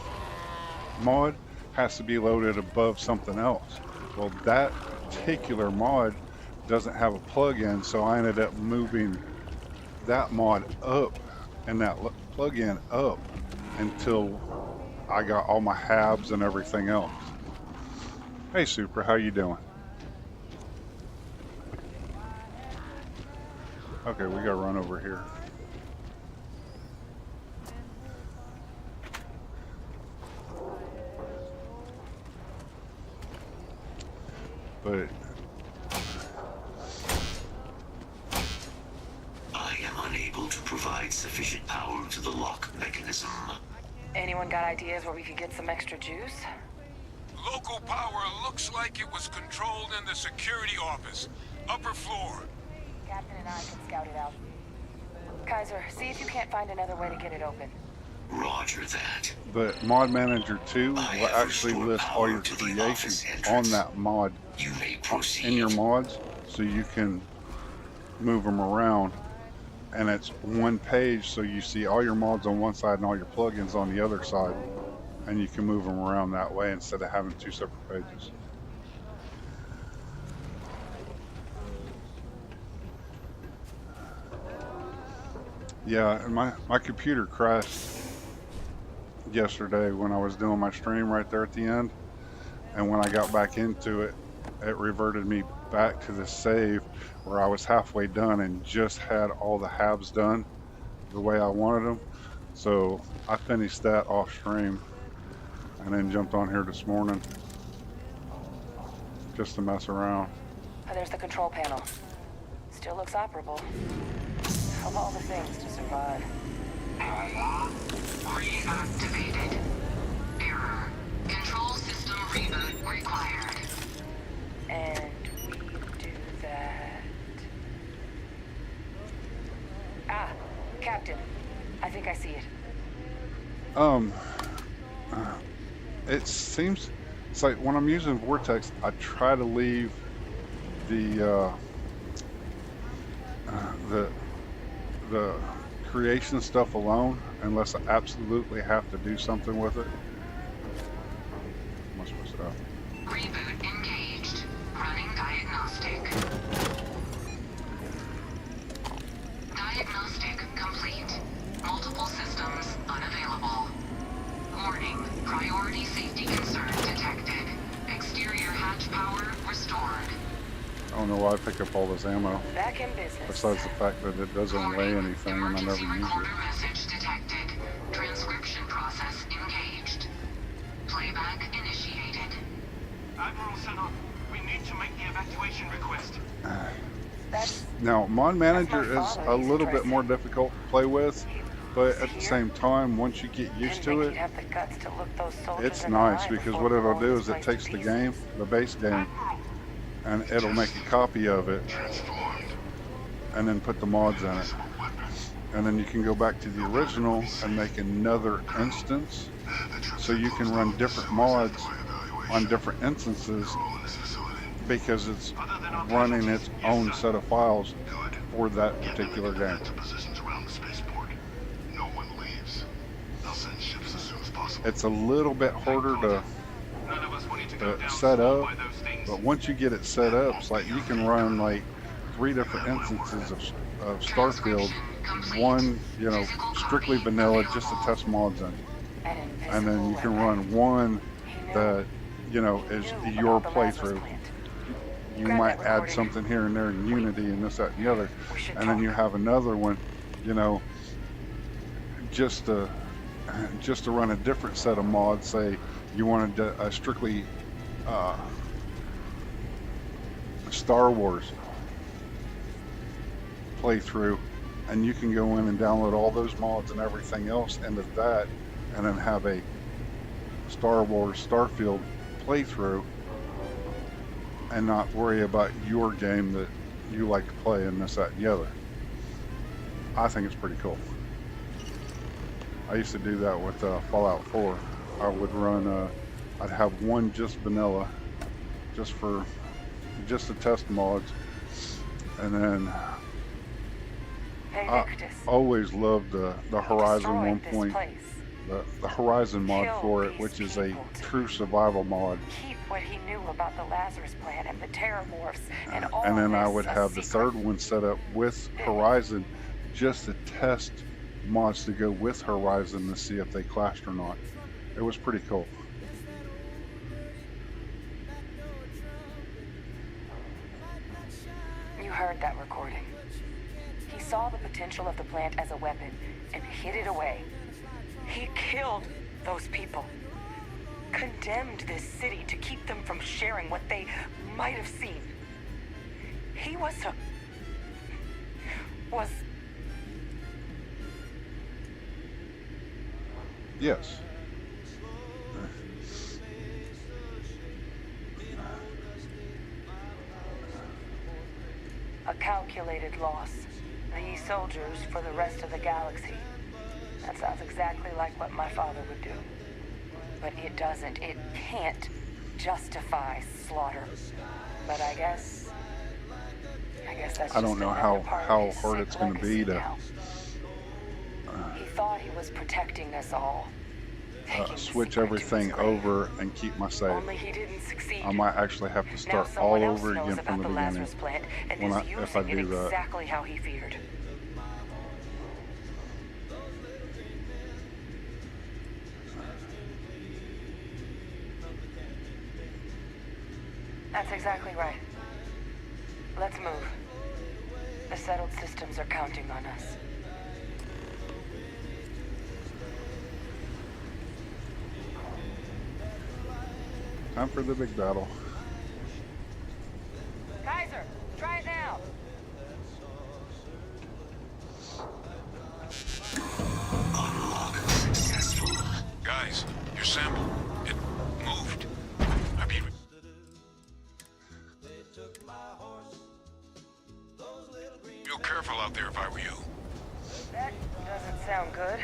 mod has to be loaded above something else. Well, that particular mod doesn't have a plugin, so I ended up moving that mod up and that plugin up until I got all my habs and everything else. Hey Super, how you doing? Okay, we gotta run over here. But I am unable to provide sufficient power to the lock mechanism. Anyone got ideas where we could get some extra juice? Local power looks like it was controlled in the security office, upper floor. Captain and I can scout it out. Kaiser, see if you can't find another way to get it open. Roger that. But Mod Manager 2 will actually list all your creations on that mod in your mods. so you can move them around, and it's one page, so you see all your mods on one side and all your plugins on the other side, and you can move them around that way instead of having two separate pages. Yeah, and my computer crashed yesterday when I was doing my stream right there at the end, and when I got back into it, it reverted me back to the save where I was halfway done and just had all the halves done the way I wanted them. So I finished that off stream and then jumped on here this morning just to mess around. Oh, there's the control panel. Still looks operable. Of all the things to survive. Reactivated. Error. Control system reboot required. And we do that. Ah, Captain. I think I see it. It seems, it's like when I'm using Vortex, I try to leave the creation stuff alone unless I absolutely have to do something with it. What's supposed to happen? Reboot engaged. Running diagnostic. Diagnostic complete. Multiple systems unavailable. Warning. Priority safety concern detected. Exterior hatch power restored. I don't know why I pick up all this ammo. Back in business. Besides the fact that it doesn't weigh anything and I never use it. Message detected. Transcription process engaged. Playback initiated. Admiral Senon, we need to make the evacuation request. Now, Mod Manager is a little bit more difficult to play with, but at the same time, once you get used to it, it's nice because what it'll do is it takes the game, the base game, and it'll make a copy of it and then put the mods in it. And then you can go back to the original and make another instance so you can run different mods on different instances because it's running its own set of files for that particular game. It's a little bit harder to set up, but once you get it set up, it's like you can run like 3 different instances of Starfield, one, you know, strictly vanilla just to test mods in, and then you can run one that, you know, is your playthrough. You might add something here and there in Unity and this, that, and the other, and then you have another one, you know, just to run a different set of mods. Say you wanted a strictly Star Wars playthrough, and you can go in and download all those mods and everything else into that, and then have a Star Wars Starfield playthrough and not worry about your game that you like to play and this, that, and the other. I think it's pretty cool. I used to do that with Fallout 4. I would run, I'd have one just vanilla, just to test mods, and then I always loved the Horizon 1.0, the Horizon mod for it, which is a true survival mod. Keep what he knew about the Lazarus plan and the Terramorphs and all And then I this would a have the secret. third one set up with Horizon just to test mods to go with Horizon to see if they clashed or not. It was pretty cool. You heard that recording. He saw the potential of the plant as a weapon and hid it away. He killed those people. Condemned this city to keep them from sharing what they might have seen. He was Yes. a calculated loss. These soldiers for the rest of the galaxy. That sounds exactly like what my father would do. But it doesn't. It can't justify slaughter. But I guess I guess that's I don't just know another part of how his hard sick it's going to be legacy to now. He thought he was protecting us all. switch everything over and keep my save. Only he didn't succeed. I might actually have to Now start someone all else over knows again from about the the beginning Lazarus plant and when is if I using it do that. exactly how he feared. That's exactly right. Let's move. The settled systems are counting on us. Time for the big battle. Kaiser, try it now. Unlock successful. Guys, your sample, it moved. I'd be... Real careful out there if I were you. That doesn't sound good.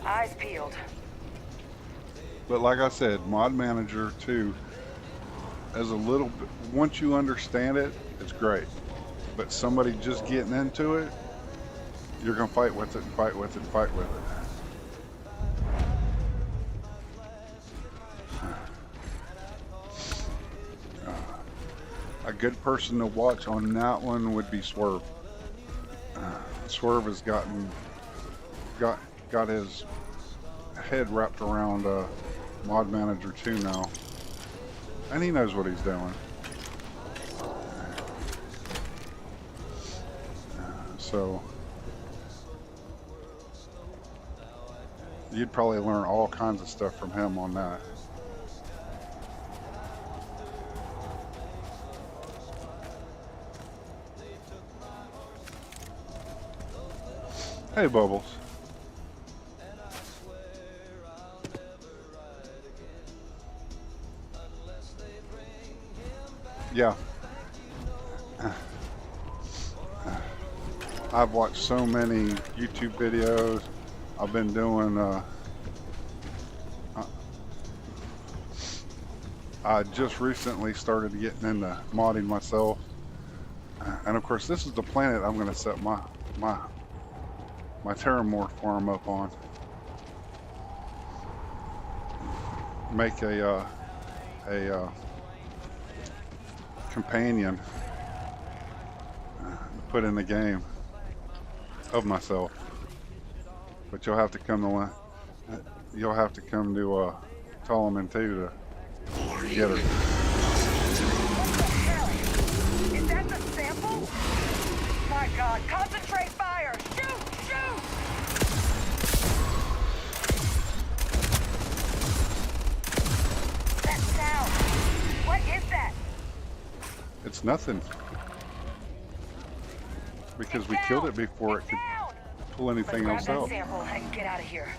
Eyes peeled. But like I said, Mod Manager 2, as a little bit, once you understand it, it's great. But somebody just getting into it, you're going to fight with it and fight with it and fight with it. A good person to watch on that one would be Swerve. Swerve has got his head wrapped around Mod Manager 2 now, and he knows what he's doing. So you'd probably learn all kinds of stuff from him on that. Hey, Bubbles. Yeah. I've watched so many YouTube videos. I've been doing, I just recently started getting into modding myself. And of course, this is the planet I'm going to set my Terramorph farm up on. Make a companion to put in the game of myself. But you'll have to come to Ptolemy too to get her. Is that the sample? My God, concentrate fire! Shoot! Shoot! That sound! What is that? It's nothing. Because we killed it before it could pull anything Grab else that out. sample and get out of here.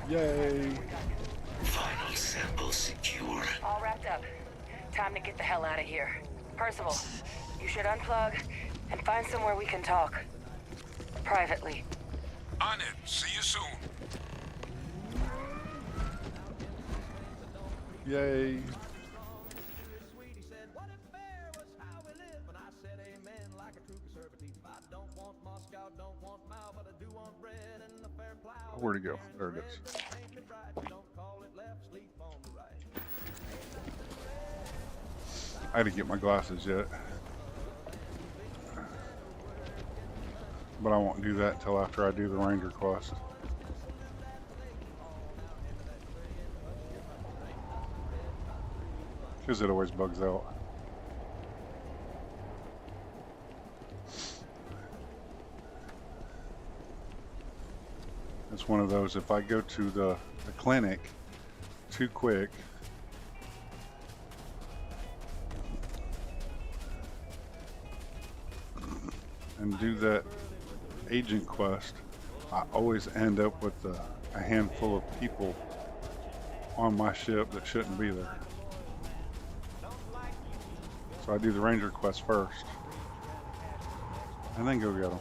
Yay! Final sample secure. All wrapped up. Time to get the hell out of here. Percival, you should unplug and find somewhere we can talk. Privately. On it. See you soon. Yay! Where'd it go? There it is. I had to get my glasses yet. But I won't do that until after I do the Ranger quest. Because it always bugs out. It's one of those, if I go to the clinic too quick, and do that agent quest, I always end up with a handful of people on my ship that shouldn't be there. So I do the Ranger quest first. And then go get them.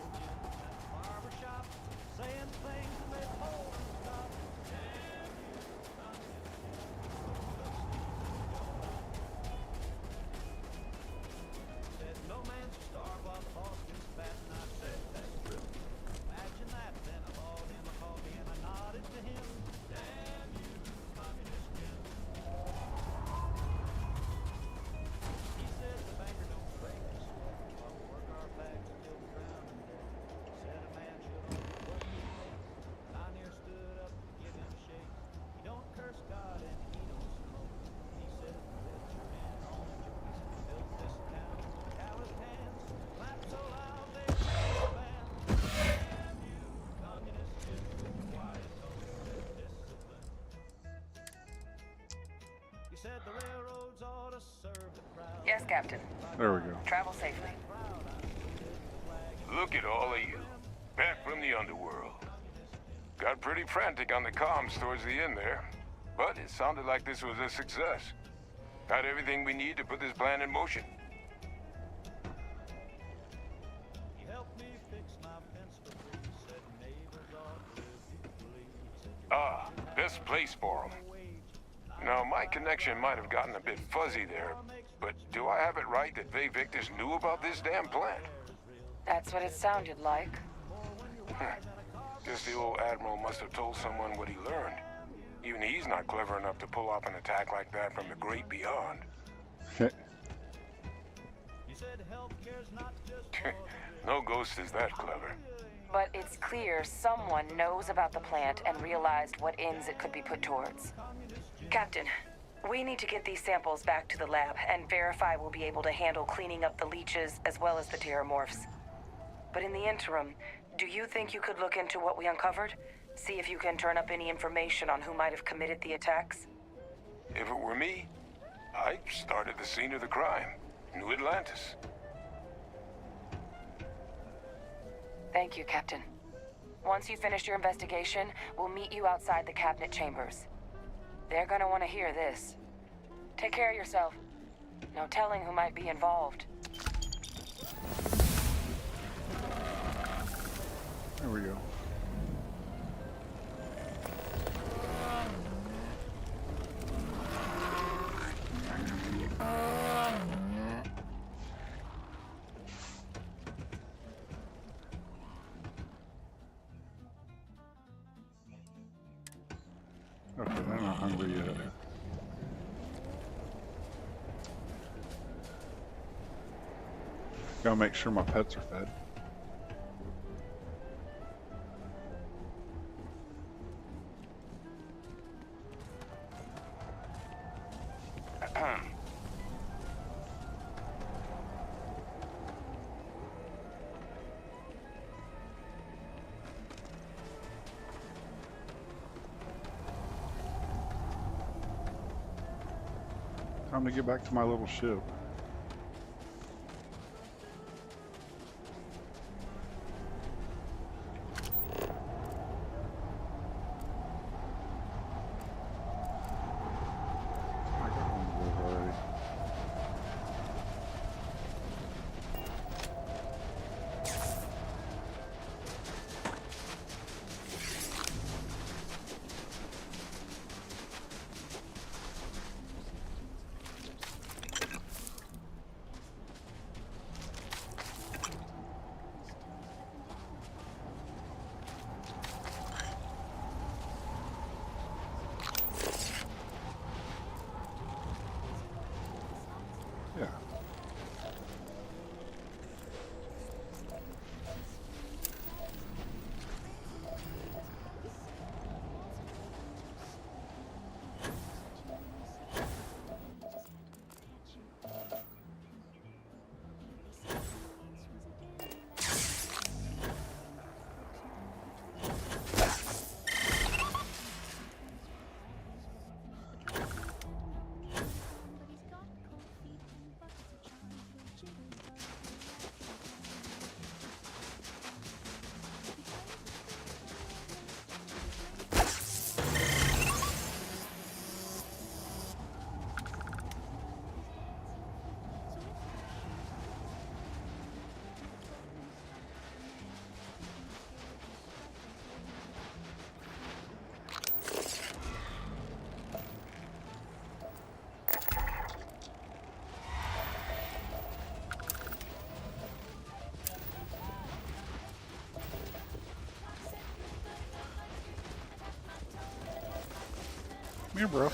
Yes, Captain. There we go. Travel safely. Look at all of you. Back from the underworld. Got pretty frantic on the comms towards the end there. But it sounded like this was a success. Got everything we need to put this plan in motion. Ah, best place for them. Now, my connection might have gotten a bit fuzzy there, but do I have it right that Vay Victus knew about this damn plant? That's what it sounded like. Guess the old Admiral must have told someone what he learned. Even he's not clever enough to pull off an attack like that from the great beyond. No ghost is that clever. But it's clear someone knows about the plant and realized what ends it could be put towards. Captain, we need to get these samples back to the lab and verify we'll be able to handle cleaning up the leeches as well as the terramorphs. But in the interim, do you think you could look into what we uncovered? See if you can turn up any information on who might have committed the attacks? If it were me, I'd start at the scene of the crime. New Atlantis. Thank you, Captain. Once you finish your investigation, we'll meet you outside the cabinet chambers. They're gonna want to hear this. Take care of yourself. No telling who might be involved. There we go. Okay, they're not hungry yet. Gotta make sure my pets are fed. Time to get back to my little ship. Yeah. Here, bro.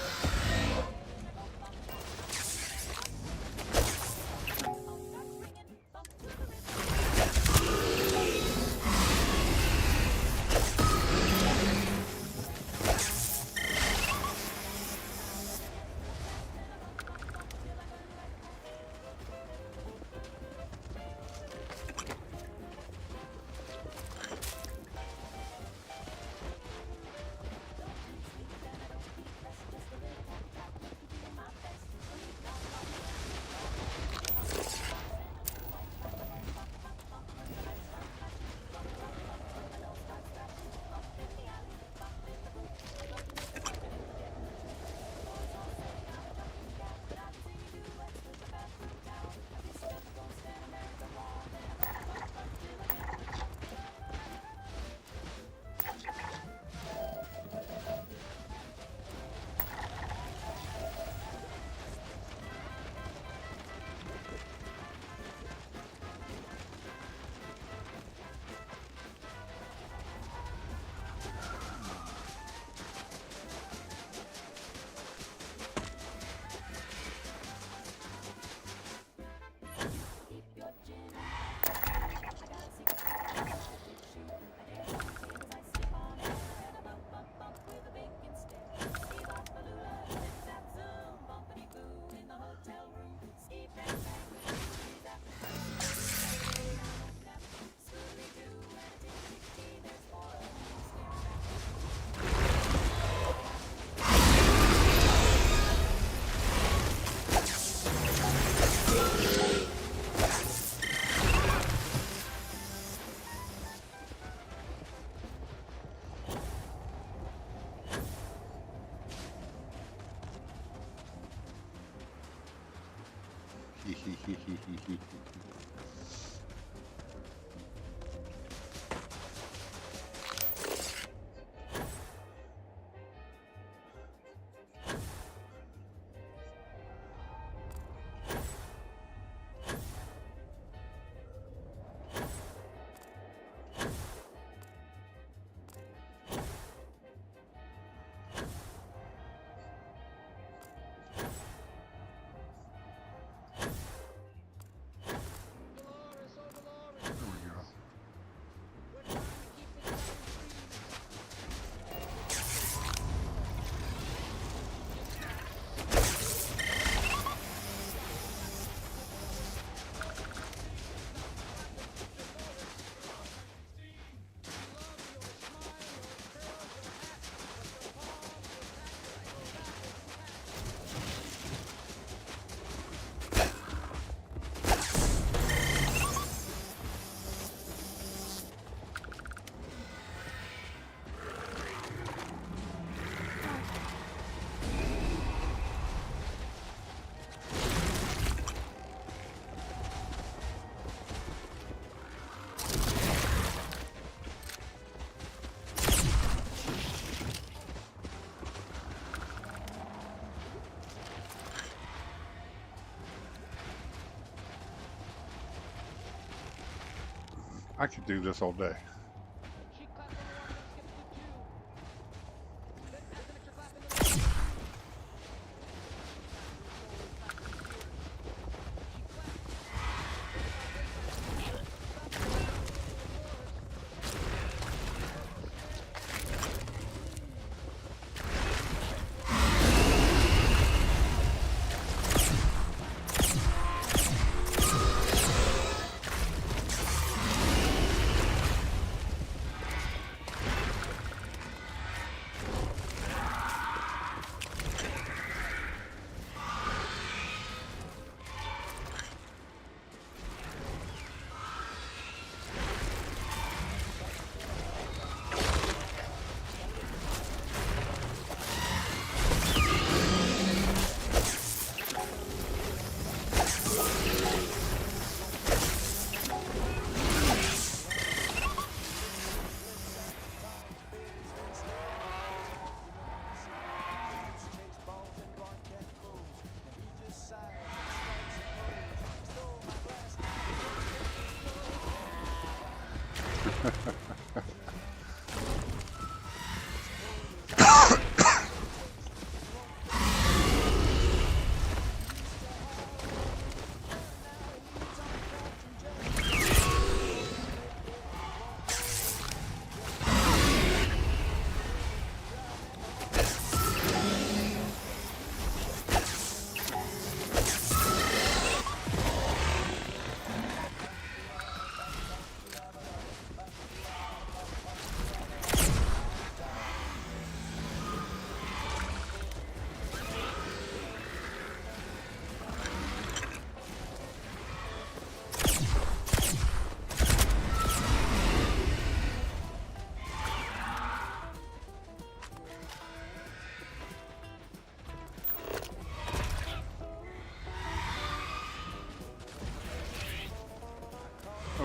I could do this all day.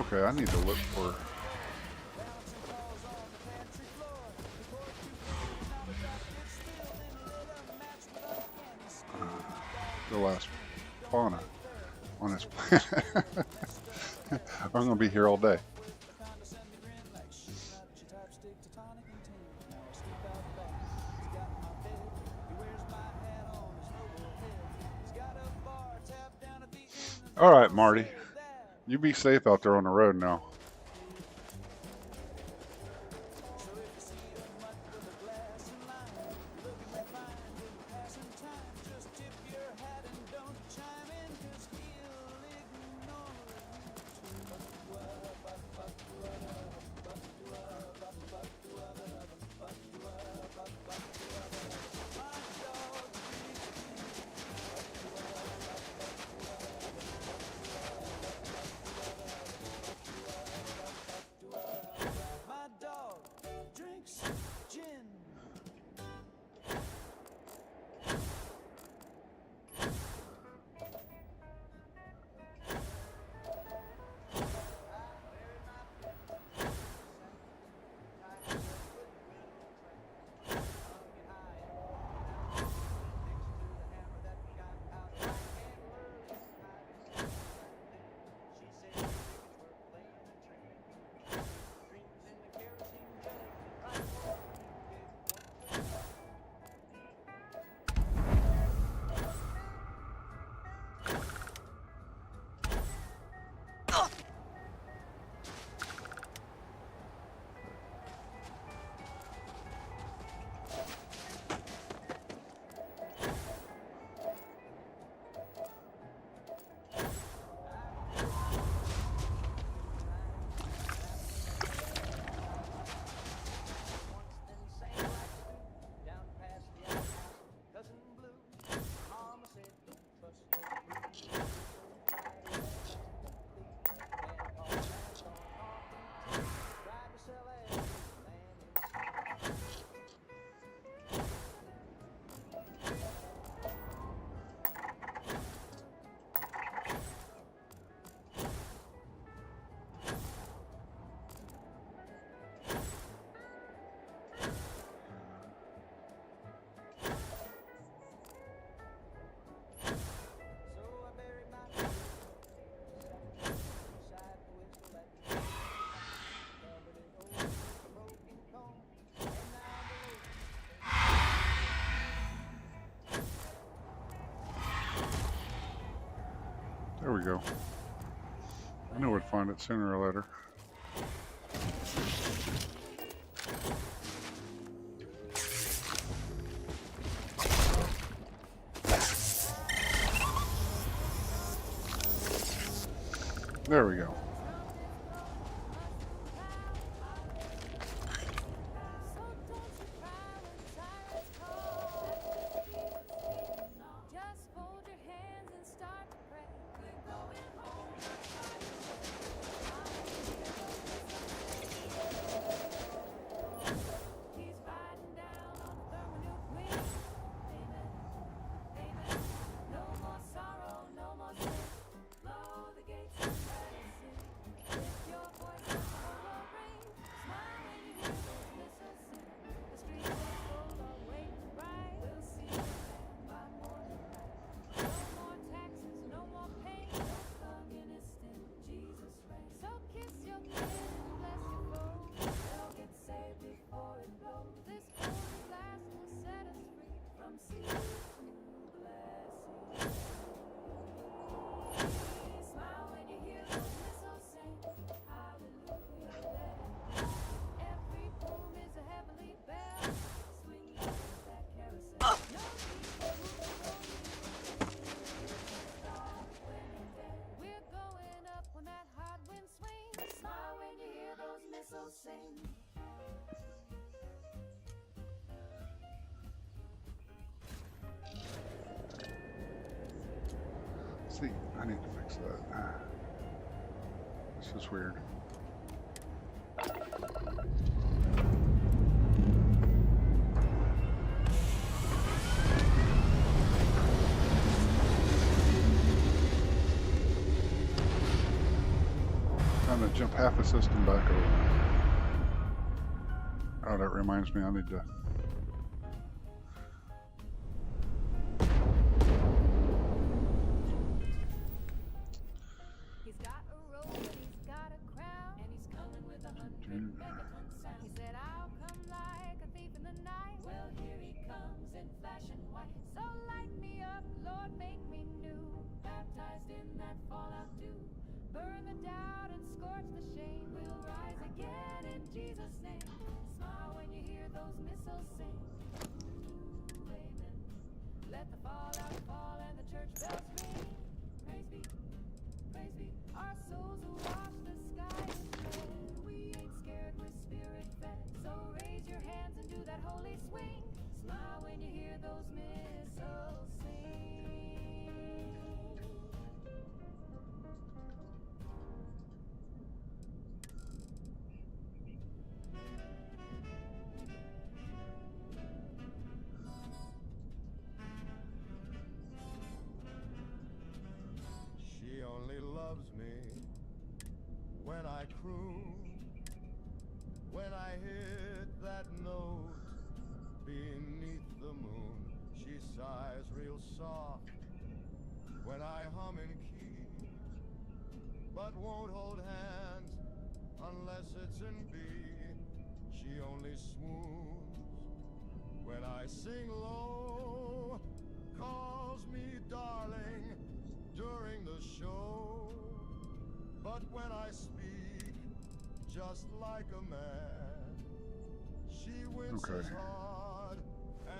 Okay, I need to look for the last fauna on this planet. I'm gonna be here all day. All right, Marty, you be safe out there on the road now. There we go. I know where to find it sooner or later. There we go. See, I need to fix that. This is weird. Time to jump half a system back over. Oh, that reminds me, I need to. He's got a robe and he's got a crown, and he's coming with 100 megaton sound. He said, I'll come like a thief in the night. Well, here he comes in fashion white. So light me up, Lord, make me new. Baptized in that fallout dew. Burn the doubt and scorch the shame. We'll rise again in Jesus' name. Smile when you hear those missiles sing. Ooh, amen. Let the fallout fall and the church bells ring. Praise be. Praise be, our souls will wash the sky in red. We ain't scared, we're spirit fed. So raise your hands and do that holy swing. Smile when you hear those missiles sing. She only loves me when I croon, when I hit that note beneath the moon. She sighs real soft when I hum in key, but won't hold hands unless it's in B. She only swoons when I sing low, calls me darling during the show, but when I speak just like a man, she winces hard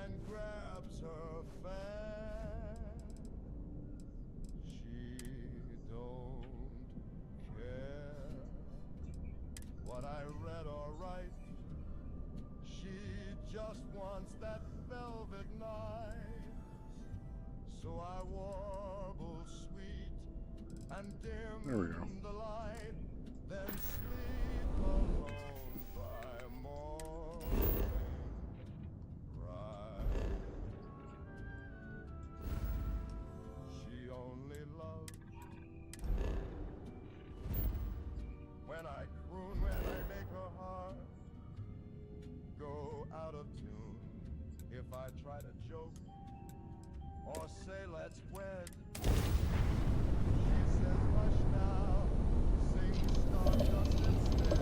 and grabs her fan. She don't care what I read or write. She just wants that velvet night. So I warble sweet and dim the light, then sleep alone by morning bright. She only loves when I croon, when I make her heart go out of tune. If I try to joke or say let's wed, she says hush now, sing Stardust instead.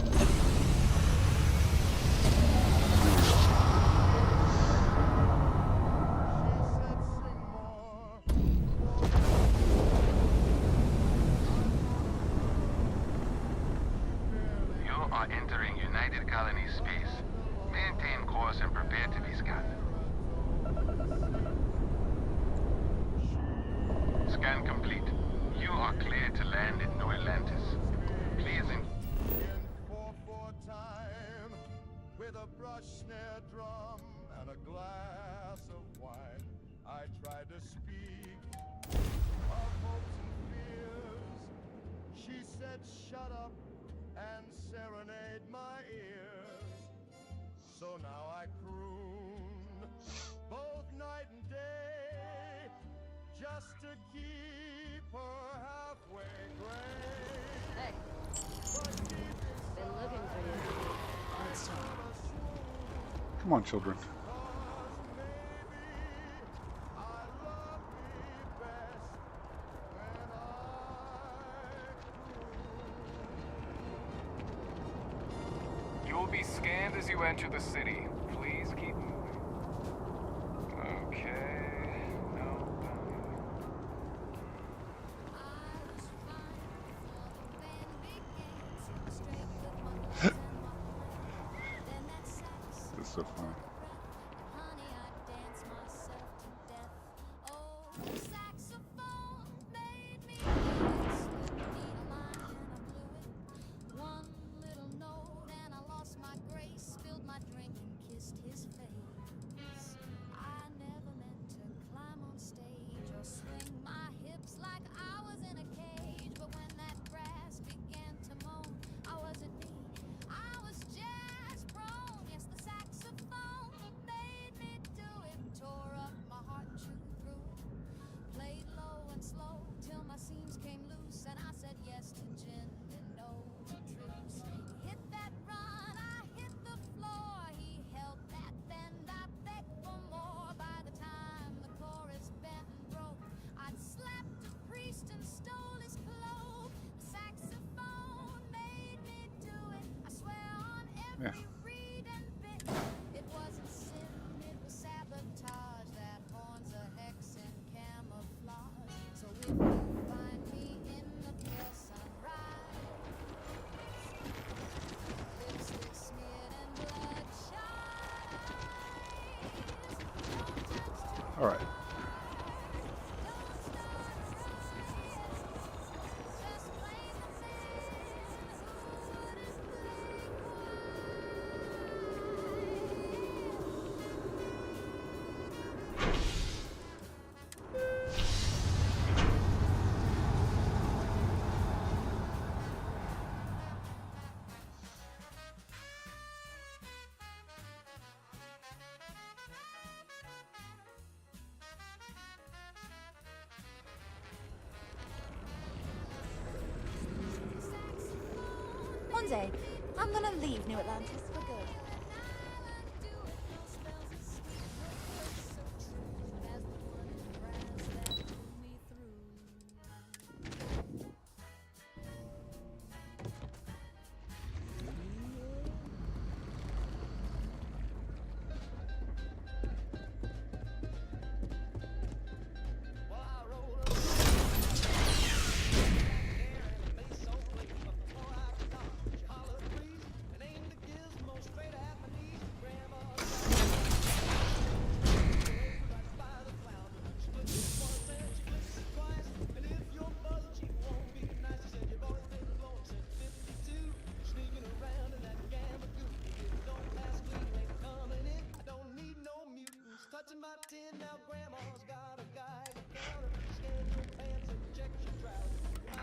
You are entering United Colony space. Maintain course and prepare to be scanned. Scan complete. You are cleared to land in New Atlantis. Please In 4/4 time, with a brush snare drum and a glass of wine, I tried to speak of hopes and fears. She said shut up and serenade my ears. So now I croon both night and day, just to keep her halfway gray. Hey. Been looking for you. Let's talk. Come on, children. You will be scanned as you enter the city. Please keep moving. Okay. No. This is so fun. I wasn't me, I was just prone. Yes, the saxophone Yeah. It wasn't sin, it was sabotage. That horn's a hex and camouflage. So if you find me in the pale sunrise, lipstick smeared and bloodshot eyes, don't touch too All right. don't start a riot. Just blame the man who wouldn't play One day, I'm gonna leave New Atlantis for good.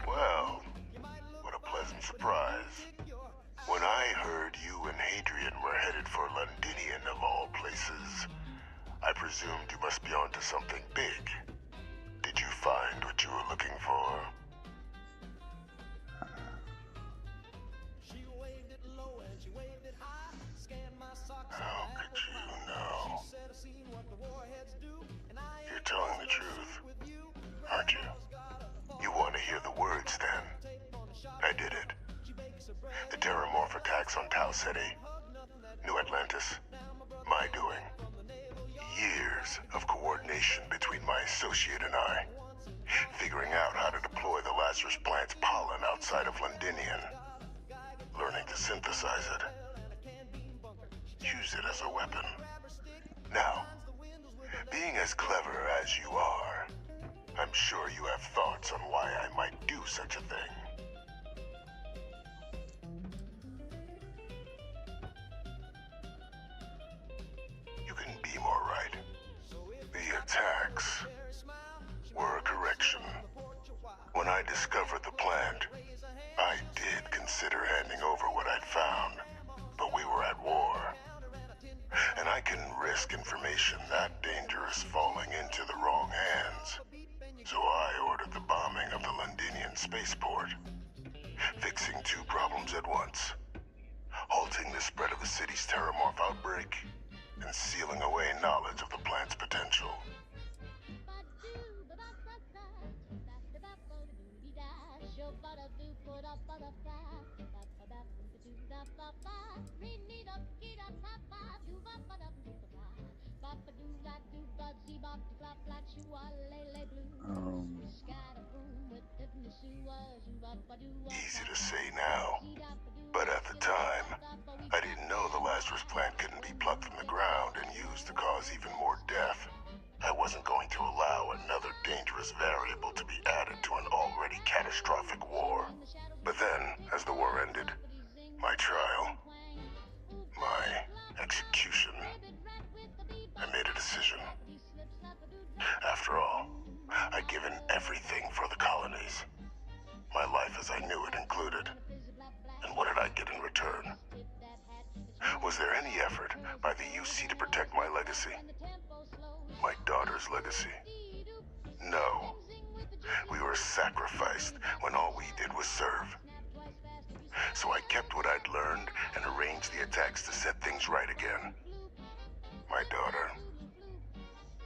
Well, what a pleasant surprise. When I heard you and Hadrian were headed for Londinian of all places, I presumed you must be onto something big. Did you find what you were looking for? How could you know? You're telling the truth, aren't you? You want to hear the words, then? I did it. The Terramorph attacks on Tau City. New Atlantis. My doing. Years of coordination between my associate and I. Figuring out how to deploy the Lazarus plant's pollen outside of Londinian. Learning to synthesize it. Use it as a weapon. Now, being as clever as you are, I'm sure you have thoughts on why I might do such a thing. You can be more right. The attacks were a correction. When I discovered the plant, I did consider handing over what I'd found, but we were at war. And I couldn't risk information that dangerous falling into the wrong hands. So I ordered the bombing of the Londinian spaceport, fixing two problems at once. Halting the spread of the city's Terramorph outbreak, and sealing away knowledge of the plant's potential. Easy to say now, but at the time, I didn't know the Lazarus plant couldn't be plucked from the ground and used to cause even more death. I wasn't going to allow another dangerous variable to be added to an already catastrophic war. But then, as the war ended, my trial, my execution, I made a decision. After all, I'd given everything for the colonies. My life as I knew it included. And what did I get in return? Was there any effort by the UC to protect my legacy? My daughter's legacy? No. We were sacrificed when all we did was serve. So I kept what I'd learned and arranged the attacks to set things right again. My daughter,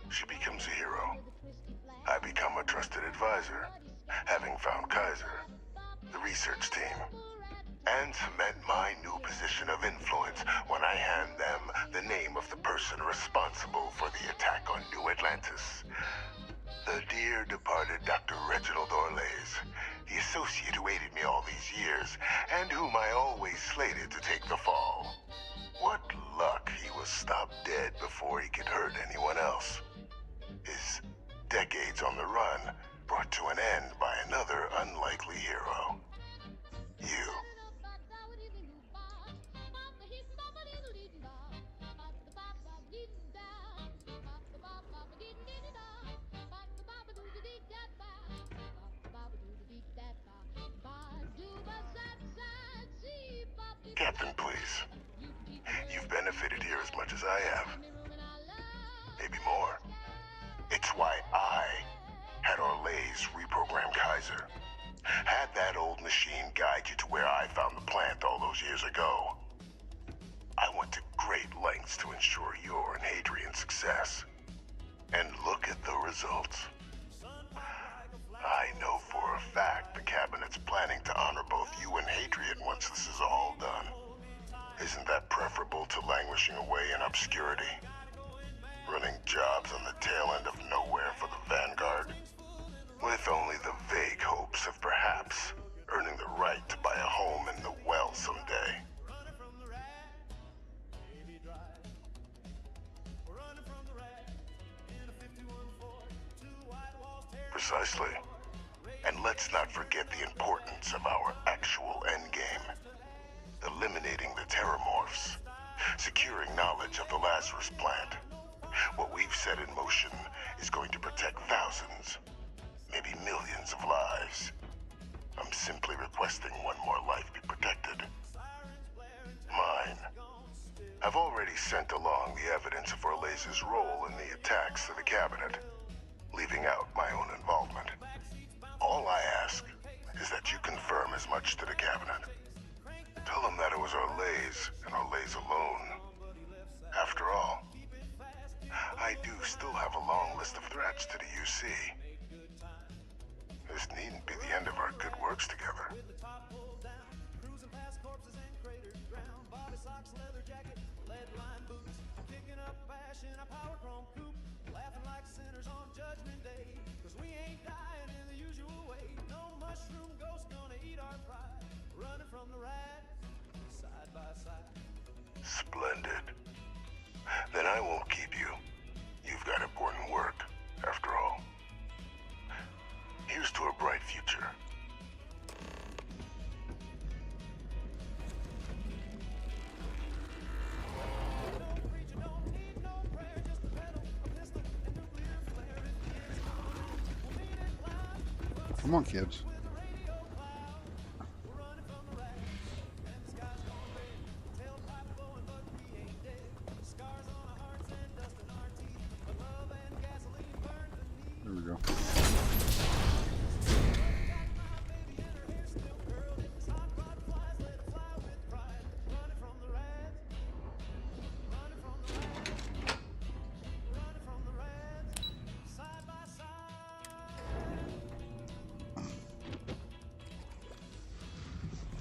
she becomes a hero. I become a trusted advisor, having found Kaiser, the research team. and cement my new position of influence when I hand them the name of the person responsible for the attack on New Atlantis. The dear departed Dr. Reginald Orlays, the associate who aided me all these years, and whom I always slated to take the fall. What luck he was stopped dead before he could hurt anyone else. His decades on the run brought to an end by another unlikely hero. You. Captain, please. You've benefited here as much as I have. Maybe more. It's why I had Orlays reprogram Kaiser. Had that old machine guide you to where I found the plant all those years ago. I went to great lengths to ensure your and Hadrian's success. And look at the results. I know for a fact the Cabinet's planning to honor both you and Hadrian once this is all done. Isn't that preferable to languishing away in obscurity? Running jobs on the tail end of nowhere for the Vanguard? With only the vague hopes of perhaps earning the right to buy a home in the well someday. Precisely. And let's not forget the importance of our actual endgame. Eliminating the Terramorphs. Securing knowledge of the Lazarus plant. What we've set in motion is going to protect thousands, maybe millions of lives. I'm simply requesting one more life be protected. Mine. I've already sent along the evidence of Orlays' role in the attacks to the Cabinet, leaving out my own involvement. All I ask is that you confirm as much to the Cabinet. Tell them that it was Orlays and Orlays alone. After all, I do still have a long list of threats to the UC. This needn't be the end of our good works together. Splendid. Then I won't keep you. You've got important work, after all. Here's to a bright future. Come on, kids. There we go.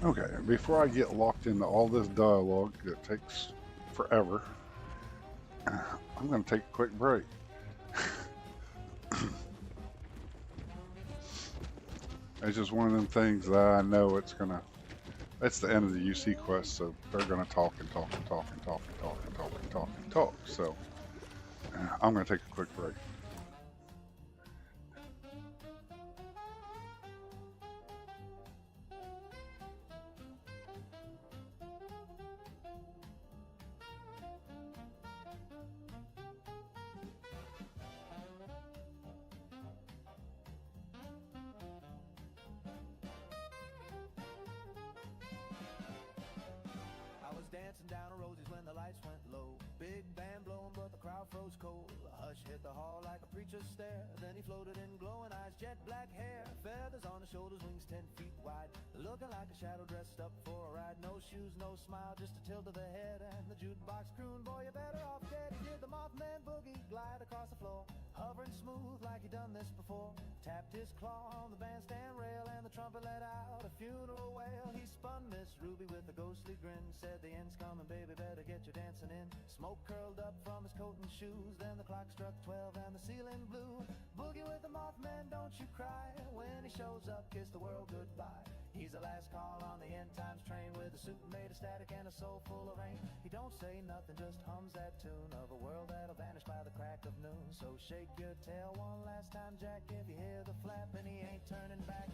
Okay, before I get locked into all this dialogue that takes forever, I'm going to take a quick break. It's just one of them things that I know it's the end of the UC quest, so they're gonna talk and talk and talk and talk and talk and talk and talk and talk. So I'm gonna take a quick break. Dancing down a roses when the lights went low. Big band blowing, but the crowd froze cold. A hush hit the hall like a preacher's stare. Then he floated in glowing eyes, jet black hair, feathers on his shoulders, wings 10 feet wide. Looking like a shadow dressed up for a ride. No shoes, no smile, just a tilt of the head. And the jukebox croon, boy, you're better off dead. He did the Mothman boogie, glide across the floor, hovering smooth like he'd done this before. Tapped his claw on the bandstand rail, and the trumpet let out a funeral wail. He spun Miss Ruby with a ghostly grin. Said the end's coming, baby, better get your dancing in. Smoke curled up from his coat and shoes. Then the clock struck 12 and the ceiling blew. Boogie with the Mothman, don't you cry. When he shows up, kiss the world goodbye. He's the last call on the end times train, with a suit made of static and a soul full of rain. He don't say nothing, just hums that tune of a world that'll vanish by the crack of noon. So shake your tail one last time, Jack, if you hear the flap, and he ain't turning back.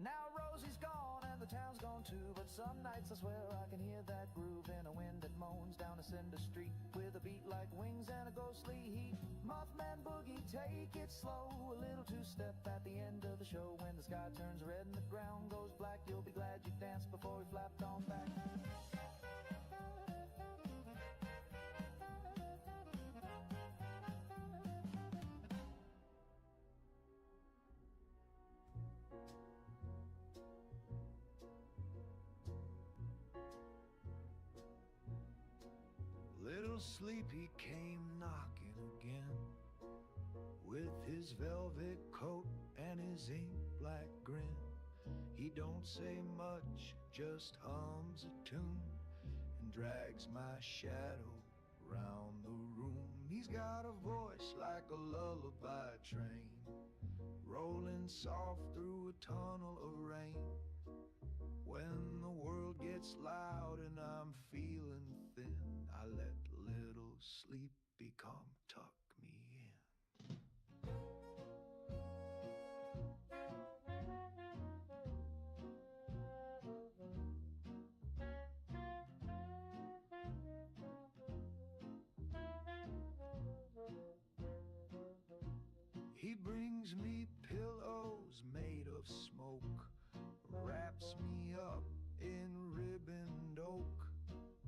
Now Rosie's gone and the town's gone too, but some nights I swear I can hear that groove in a wind that moans down a cinder street, with a beat like wings and a ghostly heat. Mothman boogie, take it slow, a little two-step at the end of the show. When the sky turns red and the ground goes black, you'll be glad you danced before we flapped on back. Little Sleepy came knocking again, with his velvet coat and his ink black grin. He don't say much, just hums a tune and drags my shadow round the room. He's got a voice like a lullaby train, rolling soft through a tunnel of rain. When the world gets loud and I'm feeling thin, I let little Sleepy come tuck me in. He brings me pillows made of smoke, wraps me up in ribboned oak,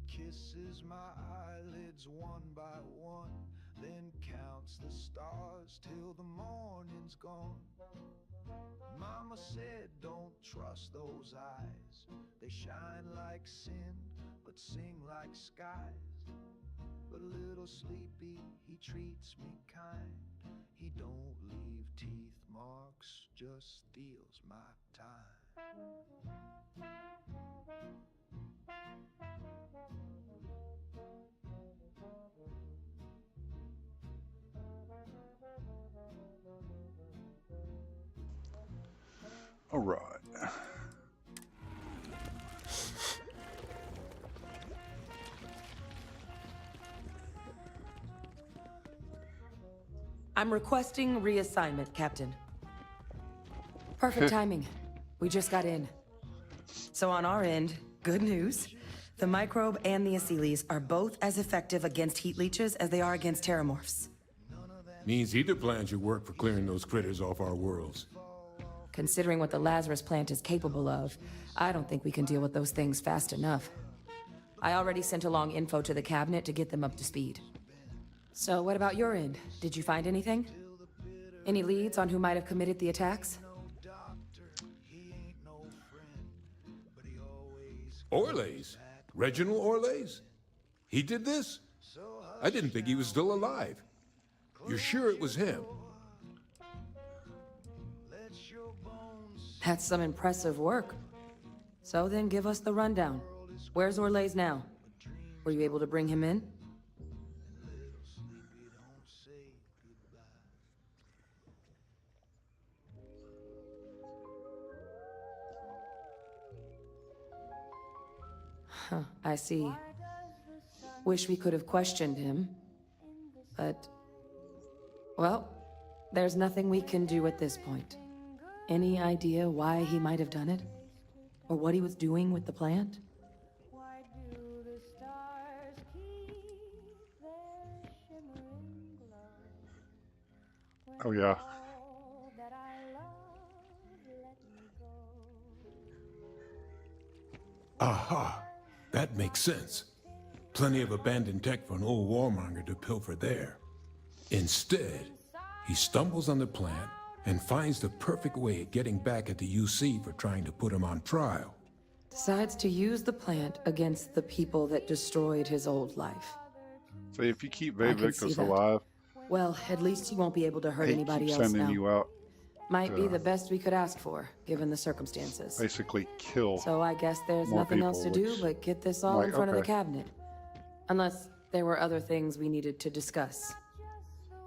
kisses my eyelids one by one, then counts the stars till the morning's gone. Mama said don't trust those eyes, they shine like sin but sing like skies. But little Sleepy, he treats me kind, he don't leave teeth marks, just steals my time. All right. I'm requesting reassignment, Captain. Perfect timing. We just got in. So on our end, good news. The microbe and the Asylees are both as effective against heat leeches as they are against terramorphs. Means either plan should work for clearing those critters off our worlds. Considering what the Lazarus plant is capable of, I don't think we can deal with those things fast enough. I already sent along info to the cabinet to get them up to speed. So what about your end? Did you find anything? Any leads on who might have committed the attacks? Orlays? Reginald Orlays? He did this? I didn't think he was still alive. You're sure it was him? That's some impressive work. So then give us the rundown. Where's Orlays now? Were you able to bring him in? Huh, I see. Wish we could have questioned him. But, well, there's nothing we can do at this point. Any idea why he might have done it? Or what he was doing with the plant? Why do the stars keep their shimmering glow? Oh yeah. All that I love let me go. Aha! That makes sense. Plenty of abandoned tech for an old warmonger to pilfer there. Instead, he stumbles on the plant and finds the perfect way of getting back at the UC for trying to put him on trial. Decides to use the plant against the people that destroyed his old life. So if you keep I can see Victus that. alive, Well, at least he won't be able to hurt he anybody keeps else sending now. you out Might be to the best we could ask for, given the circumstances. basically kill. So I guess there's more nothing else to people, do which- but get this all in like, front of the okay. cabinet. Unless there were other things we needed to discuss.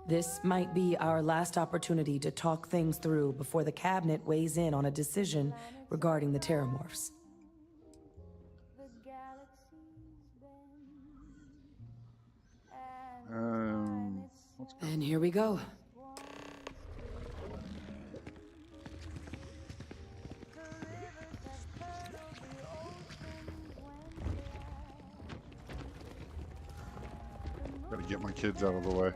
This might be our last opportunity to talk things through before the cabinet weighs in on a decision regarding the terramorphs. And here we go. Gotta get my kids out of the way.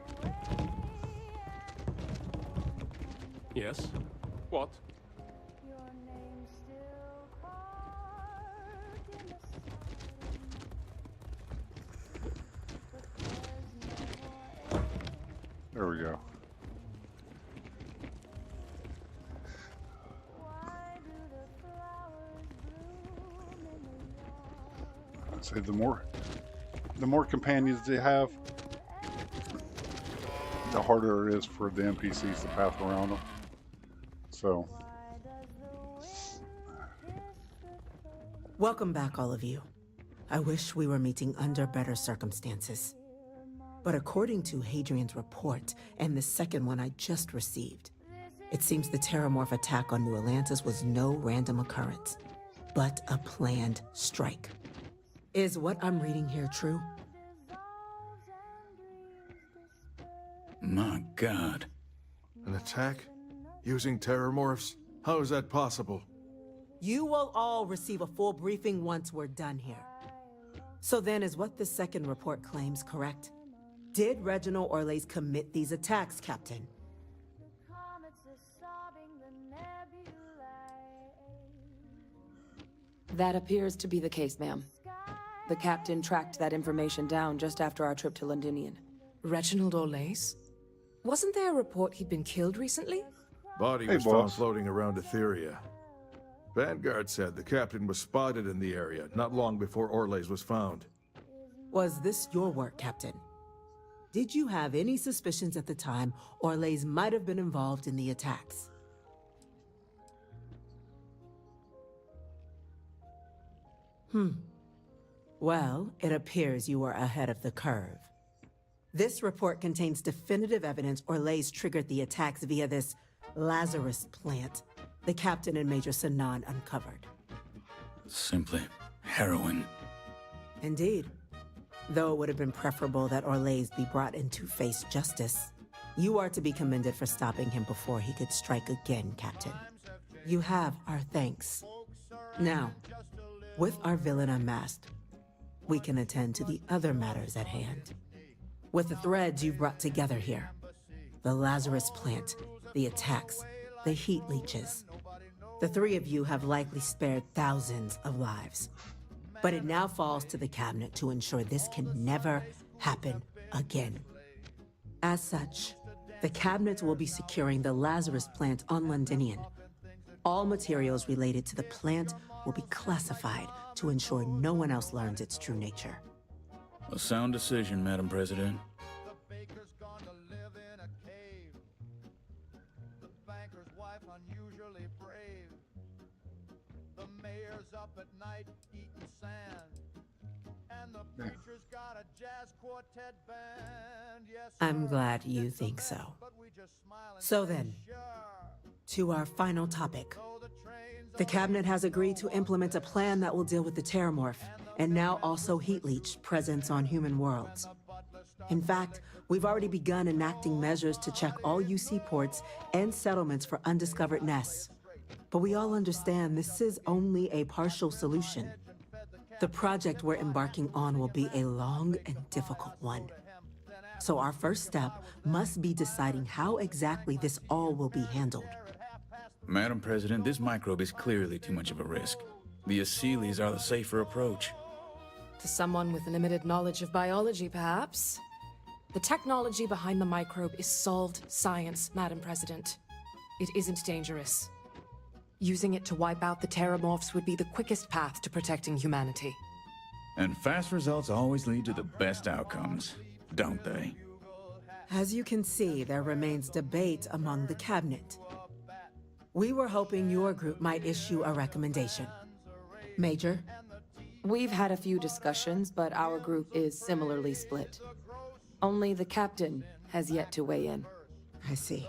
Yes? What? There we go. I'd say the more companions they have, the harder it is for the NPCs to path around them. So, Welcome back, all of you. I wish we were meeting under better circumstances. But according to Hadrian's report, and the second one I just received, it seems the Terramorph attack on New Atlantis was no random occurrence, but a planned strike. Is what I'm reading here true? My God. An attack? Using terramorphs? How is that possible? You will all receive a full briefing once we're done here. So then, is what the second report claims correct? Did Reginald Orlays commit these attacks, Captain? That appears to be the case, ma'am. The captain tracked that information down just after our trip to Londinian. Reginald Orlays? Wasn't there a report he'd been killed recently? Body Hey, was found boss. floating around Etheria. Vanguard said the captain was spotted in the area not long before Orlays was found. Was this your work, Captain? Did you have any suspicions at the time Orlays might have been involved in the attacks? Well, it appears you were ahead of the curve. This report contains definitive evidence Orlays triggered the attacks via this Lazarus plant the captain and Major Sanan uncovered. Simply harrowing. Indeed. Though it would have been preferable that Orlays be brought in to face justice, you are to be commended for stopping him before he could strike again, Captain. You have our thanks. Now, with our villain unmasked, we can attend to the other matters at hand. With the threads you've brought together here, the Lazarus plant, the attacks, the heat leeches, the three of you have likely spared thousands of lives. But it now falls to the cabinet to ensure this can never happen again. As such, the cabinet will be securing the Lazarus plant on Londinian. All materials related to the plant will be classified to ensure no one else learns its true nature. A sound decision, Madam President. Up at night eating sand, and the preacher's got a jazz quartet band. Yes, I'm glad you think so. So then, to our final topic. The cabinet has agreed to implement a plan that will deal with the Terramorph, and now also Heat Leech presence on human worlds. In fact, we've already begun enacting measures to check all UC ports and settlements for undiscovered nests. But we all understand this is only a partial solution. The project we're embarking on will be a long and difficult one. So our first step must be deciding how exactly this all will be handled. Madam President, this microbe is clearly too much of a risk. The Aseles are the safer approach. To someone with limited knowledge of biology, perhaps. The technology behind the microbe is solved science, Madam President. It isn't dangerous. Using it to wipe out the Terramorphs would be the quickest path to protecting humanity. And fast results always lead to the best outcomes, don't they? As you can see, there remains debate among the cabinet. We were hoping your group might issue a recommendation. Major? We've had a few discussions, but our group is similarly split. Only the captain has yet to weigh in. I see.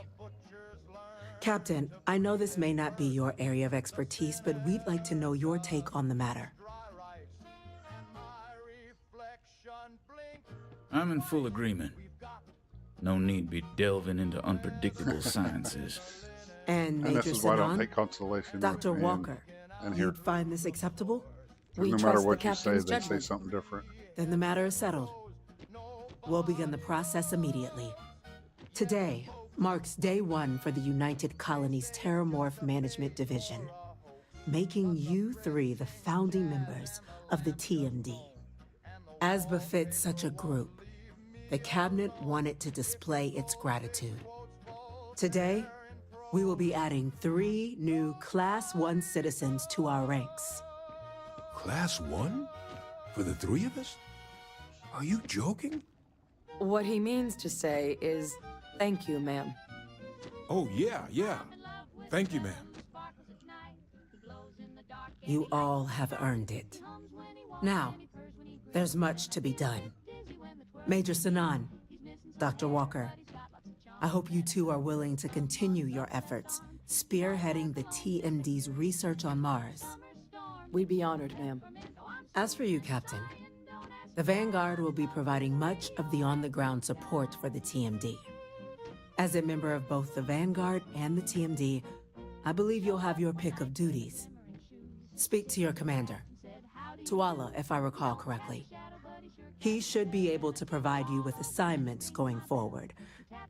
Captain, I know this may not be your area of expertise, but we'd like to know your take on the matter. I'm in full agreement. No need be delving into unpredictable sciences. And this Major is why I don't Sinan, take consolation. Dr. with me Walker, and here. you'd find this acceptable? No matter what you say, they say something different. Then the matter is settled. We'll begin the process immediately. Today marks day one for the United Colonies Terramorph Management Division, making you three the founding members of the TMD. As befits such a group, the Cabinet wanted to display its gratitude. Today, we will be adding 3 new Class 1 citizens to our ranks. Class 1? For the 3 of us? Are you joking? What he means to say is, thank you, ma'am. Oh, yeah. Thank you, ma'am. You all have earned it. Now, there's much to be done. Major Sinan, Dr. Walker, I hope you two are willing to continue your efforts, spearheading the TMD's research on Mars. We'd be honored, ma'am. As for you, Captain, the Vanguard will be providing much of the on-the-ground support for the TMD. As a member of both the Vanguard and the TMD, I believe you'll have your pick of duties. Speak to your commander, Tuala, if I recall correctly. He should be able to provide you with assignments going forward,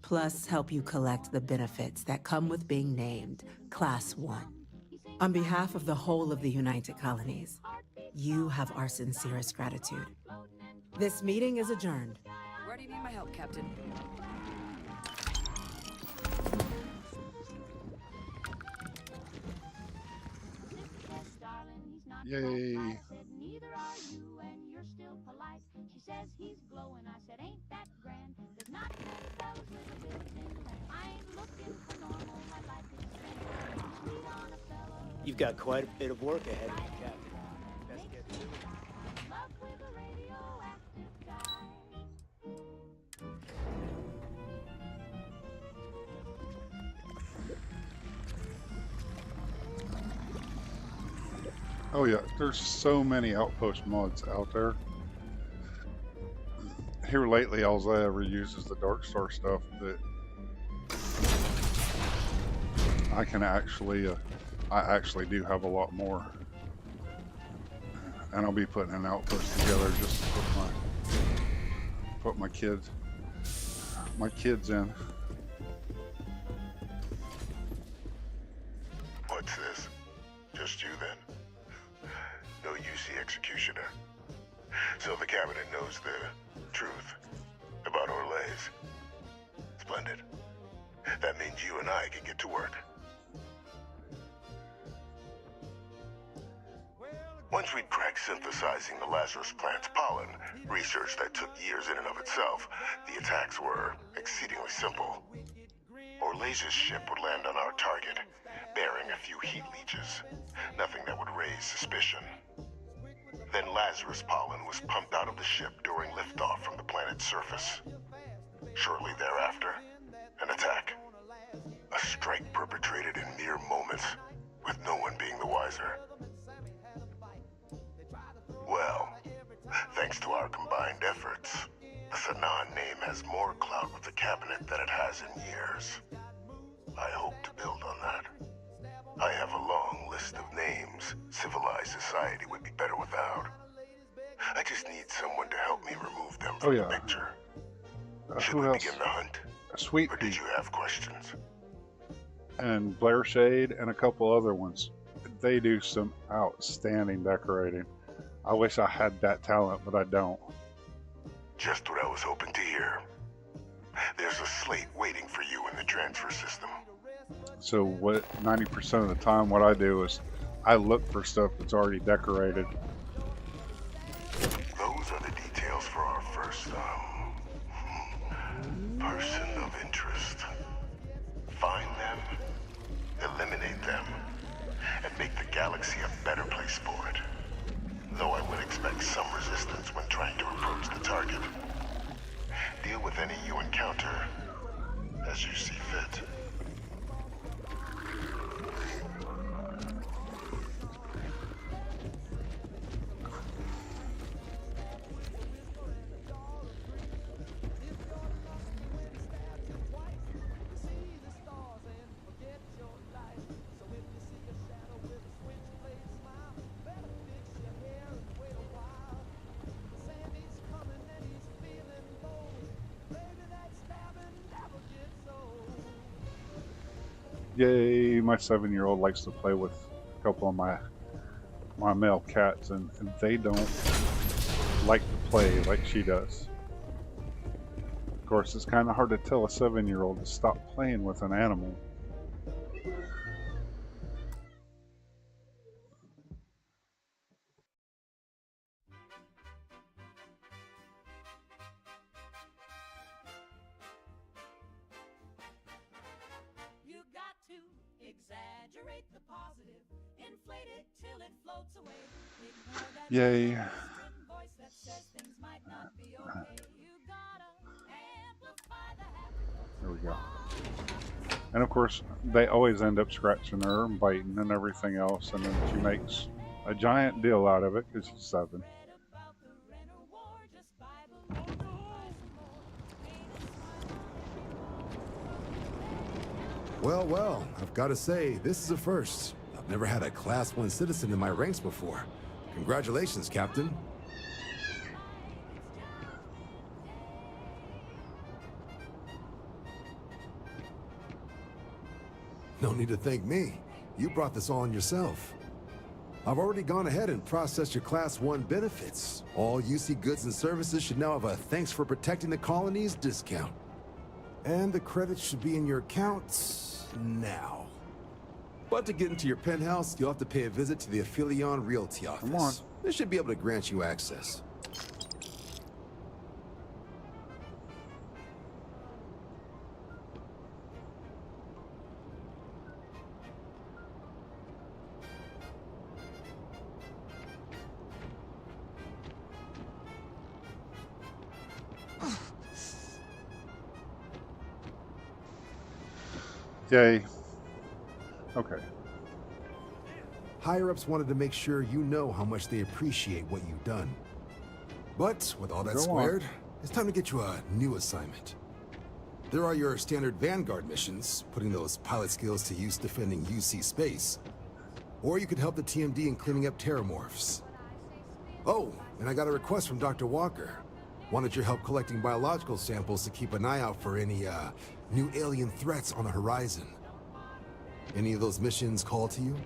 plus help you collect the benefits that come with being named Class 1. On behalf of the whole of the United Colonies, you have our sincerest gratitude. This meeting is adjourned. Where do you need my help, Captain? Yay. She says he's glowing. I said, ain't that grand? There's not many fellas with a built in lamp. I ain't looking for normal. My life is sweet on a fella. You've got quite a bit of work ahead of you, Captain. Best get to it. Love with a radioactive guy. Oh yeah, there's so many Outpost mods out there. Here lately, all I ever use is the Darkstar stuff that I can actually, I actually do have a lot more. And I'll be putting an Outpost together just to put my kids in. What's this? Just you then? No UC executioner. So the cabinet knows the truth about Orlays. Splendid. That means you and I can get to work. Once we'd cracked synthesizing the Lazarus plant's pollen, research that took years in and of itself, the attacks were exceedingly simple. Orlays' ship would land on our target, bearing a few heat leeches. Nothing that would raise suspicion. Then Lazarus pollen was pumped out of the ship during liftoff from the planet's surface. Shortly thereafter, an attack. A strike perpetrated in mere moments, with no one being the wiser. Well, thanks to our combined efforts, the Sinan name has more clout with the cabinet than it has in years. I hope to build on that. I have a long list of names civilized society would be better without. I just need someone to help me remove them from the picture. Should Who we else? begin the hunt? Sweet Or Pea did you have questions? and Blair Shade and a couple other ones. They do some outstanding decorating. I wish I had that talent, but I don't. Just what I was hoping to hear. There's a slate waiting for you in the transfer system. So what 90% of the time what I do is I look for stuff that's already decorated. Those are the details for our first person of interest. Find them, eliminate them, and make the galaxy a better place for it. Though I would expect some resistance when trying to approach the target. Deal with any you encounter as you see fit. Yay, my 7-year-old likes to play with a couple of my male cats, and they don't like to play like she does. Of course, it's kind of hard to tell a 7-year-old to stop playing with an animal. Exaggerate the positive, inflate it till it floats away. Ignore that Yay. voice that says things might not be okay. You gotta amplify the happy. There we go. And of course, they always end up scratching her and biting and everything else, and then she makes a giant deal out of it because she's 7. Well, well, I've got to say, this is a first. I've never had a Class 1 citizen in my ranks before. Congratulations, Captain. No need to thank me. You brought this all on yourself. I've already gone ahead and processed your Class 1 benefits. All UC goods and services should now have a thanks for protecting the colonies discount. And the credits should be in your accounts now. But to get into your penthouse, you'll have to pay a visit to the Aphelion Realty office. Come on. They should be able to grant you access. Yay. Okay. Higher-ups wanted to make sure you know how much they appreciate what you've done. But with all that Go on. squared, it's time to get you a new assignment. There are your standard Vanguard missions, putting those pilot skills to use defending UC space. Or you could help the TMD in cleaning up terramorphs. Oh, and I got a request from Dr. Walker. Wanted your help collecting biological samples to keep an eye out for any, new alien threats on the horizon. Any of those missions call to you?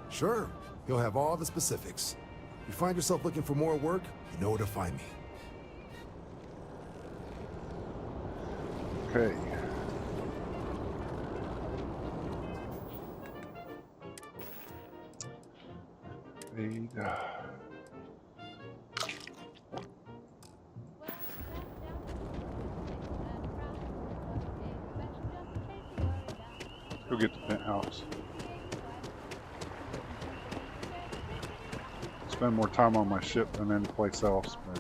Sure, he'll have all the specifics. If you find yourself looking for more work, you know where to find me. Okay. Go get the penthouse. Spend more time on my ship than any place else, but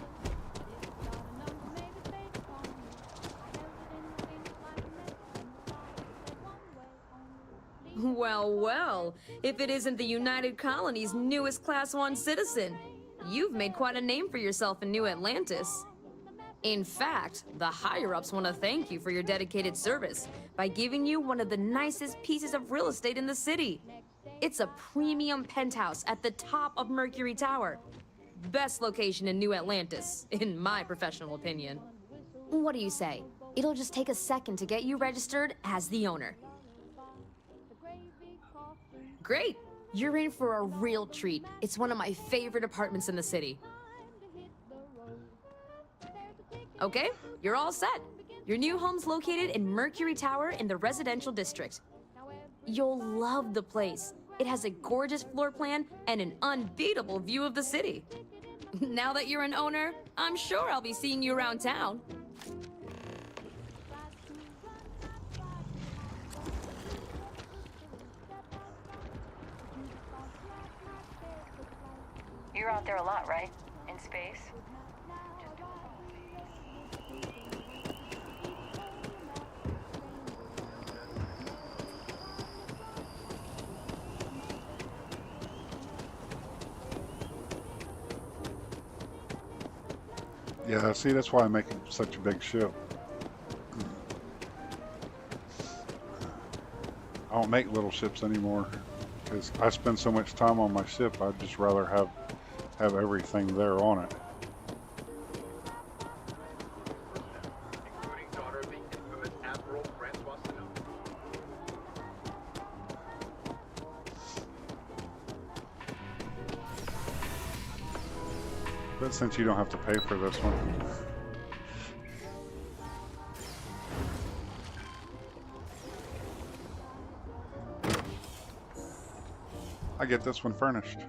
Well, well, if it isn't the United Colony's newest Class 1 citizen, you've made quite a name for yourself in New Atlantis. In fact, the higher-ups want to thank you for your dedicated service by giving you one of the nicest pieces of real estate in the city. It's a premium penthouse at the top of Mercury Tower. Best location in New Atlantis, in my professional opinion. What do you say? It'll just take a second to get you registered as the owner. Great! You're in for a real treat. It's one of my favorite apartments in the city. Okay, you're all set. Your new home's located in Mercury Tower in the residential district. You'll love the place. It has a gorgeous floor plan and an unbeatable view of the city. Now that you're an owner, I'm sure I'll be seeing you around town. You're out there a lot, right? In space? Yeah, see, that's why I make such a big ship. I don't make little ships anymore because I spend so much time on my ship. I'd just rather have everything there on it. But since you don't have to pay for this one. I get this one furnished.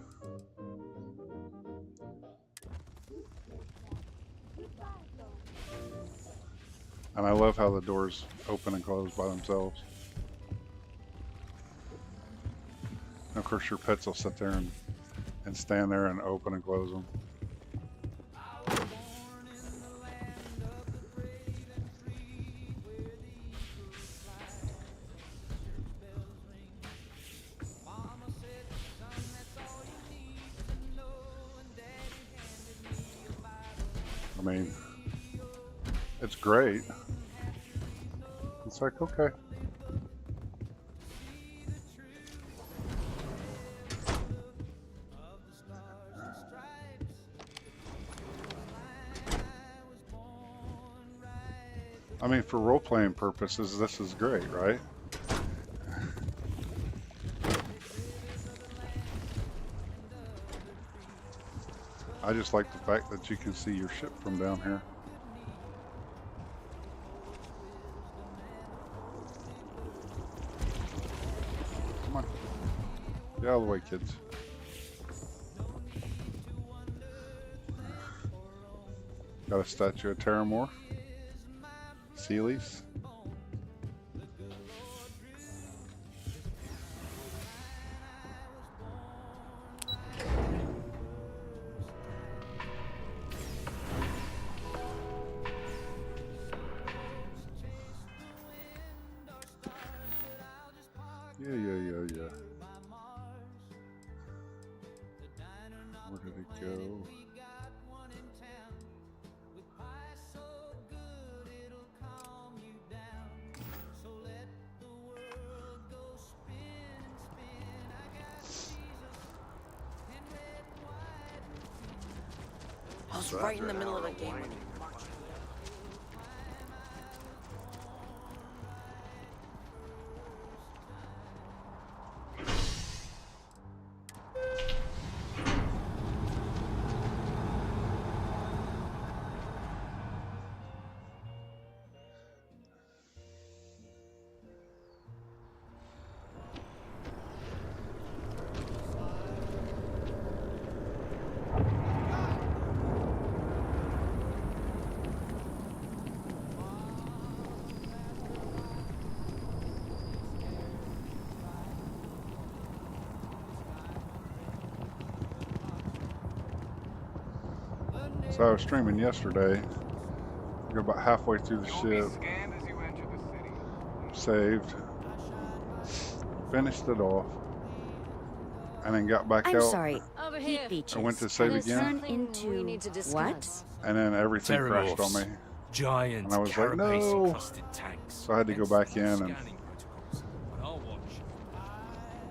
And I love how the doors open and close by themselves. And of course your pets will sit there and stand there and open and close them. I mean, it's great. It's like, okay. I mean, for role-playing purposes, this is great, right? I just like the fact that you can see your ship from down here. Come on. Get out of the way, kids. Got a statue of Terramore. Sealies. Yeah. Where did it go? I was right in the middle of a game when you marched. So I was streaming yesterday. I got about halfway through the ship. Saved. Finished it off. and then got back I'm out. sorry. Over Heat here. beaches. I went to save Have again. turned We into need to what? discuss. And then everything crashed on me. Terramorphs. Giant And I was like, carapace no. encrusted tanks. So I had to go back in and Scanning protocols. But I'll watch.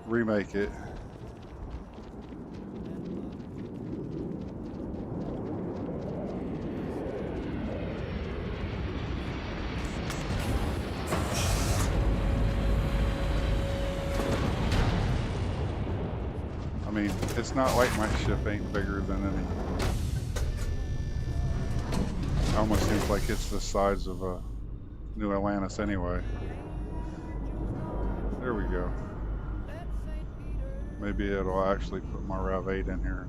remake it. I mean, it's not like my ship ain't bigger than any. It almost seems like it's the size of a New Atlantis anyway. There we go. Maybe it'll actually put my RAV8 in here.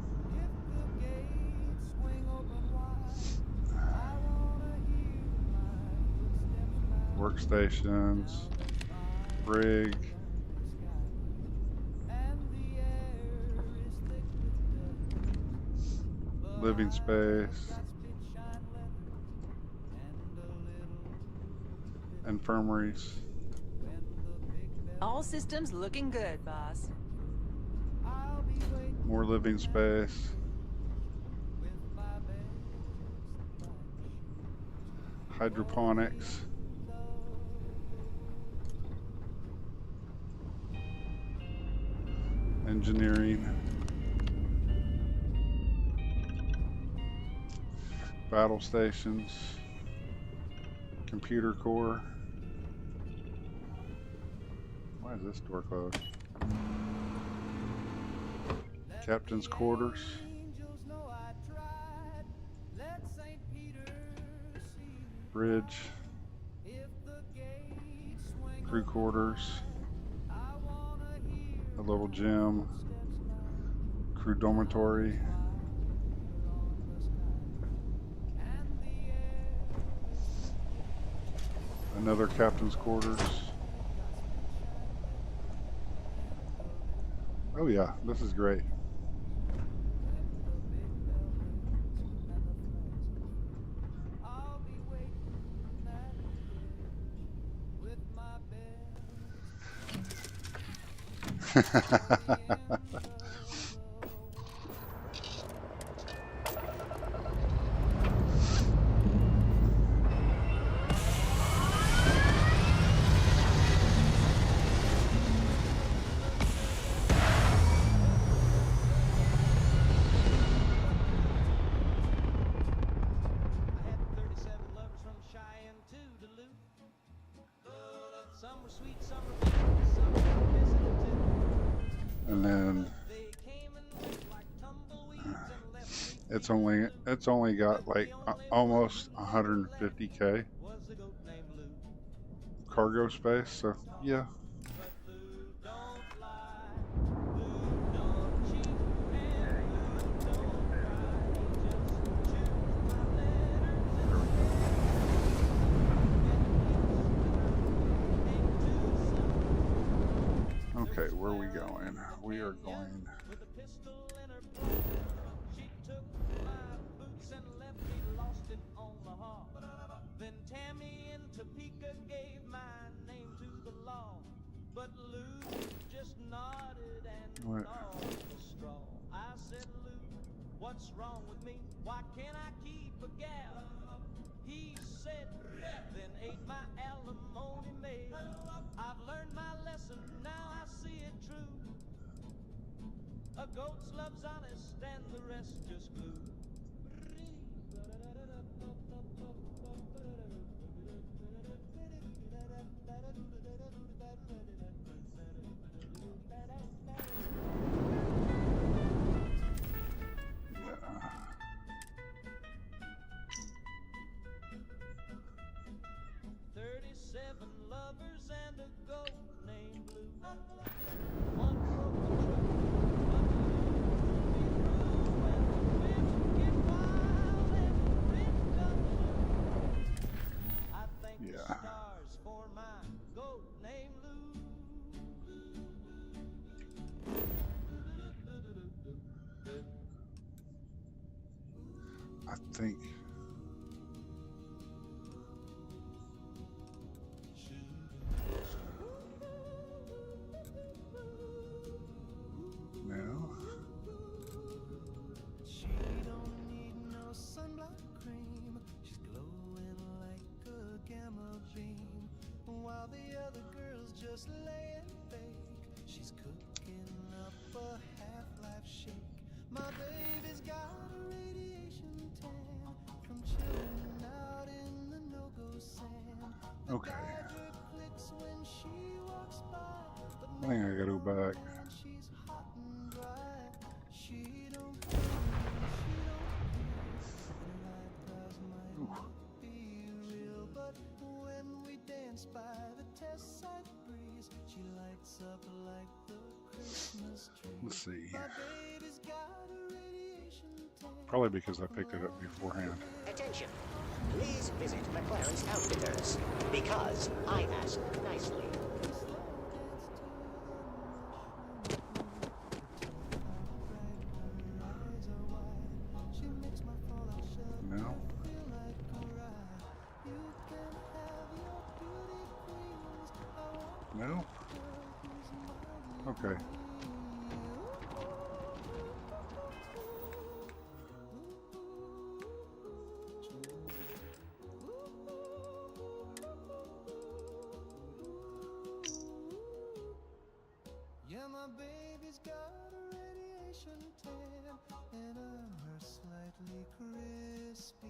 Workstations, rig, living space, infirmaries. All systems looking good, boss. More living space. Hydroponics. Engineering. Battle stations. Computer core. Why is this door closed? Captain's quarters. Bridge. Crew quarters. A little gym. Crew dormitory. Another captain's quarters. Oh yeah, this is great. And then it's only got like almost 150k cargo space, so yeah. Okay, where are we going? We are going. Then Tammy and Topeka gave my name to the law, but Lou just nodded and thought the straw. I said, Lou, what's wrong with me? Why can't I keep a gal? He said, then ate my alimony mail. I've learned my lesson, now I see it true. A goat's love's honest and the rest just glue. Lovers and a goat named Blue. One broke the truck, but Blue will be through, and the wind get wild and the wind comes through. I thank the stars for my goat named Lou. I think. No. just lay and bake. She's cooking up a half-life shake. My baby's got a radiation tan from chilling out in the no-go sand. The Okay. Dodger clicks when she walks by, but I think I gotta go back. man, she's hot and dry. She don't be real, but when we dance by the test site breeze, she lights up like the Christmas tree. Let's see. My baby's got a radiation tan. Probably because I picked it up beforehand. Attention. Please visit McClarence Outfitters. Because I ask nicely. No. No. Okay. Yeah, my baby's got a radiation tan, and I'm her slightly crispy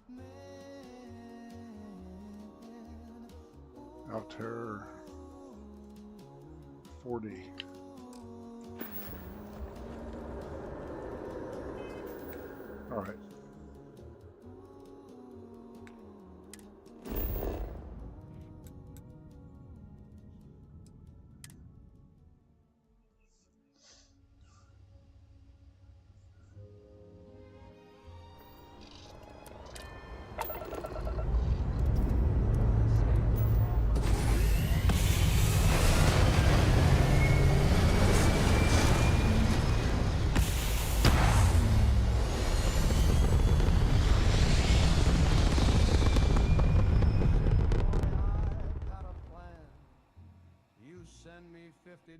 man. Altair 40. All right. You send me $50.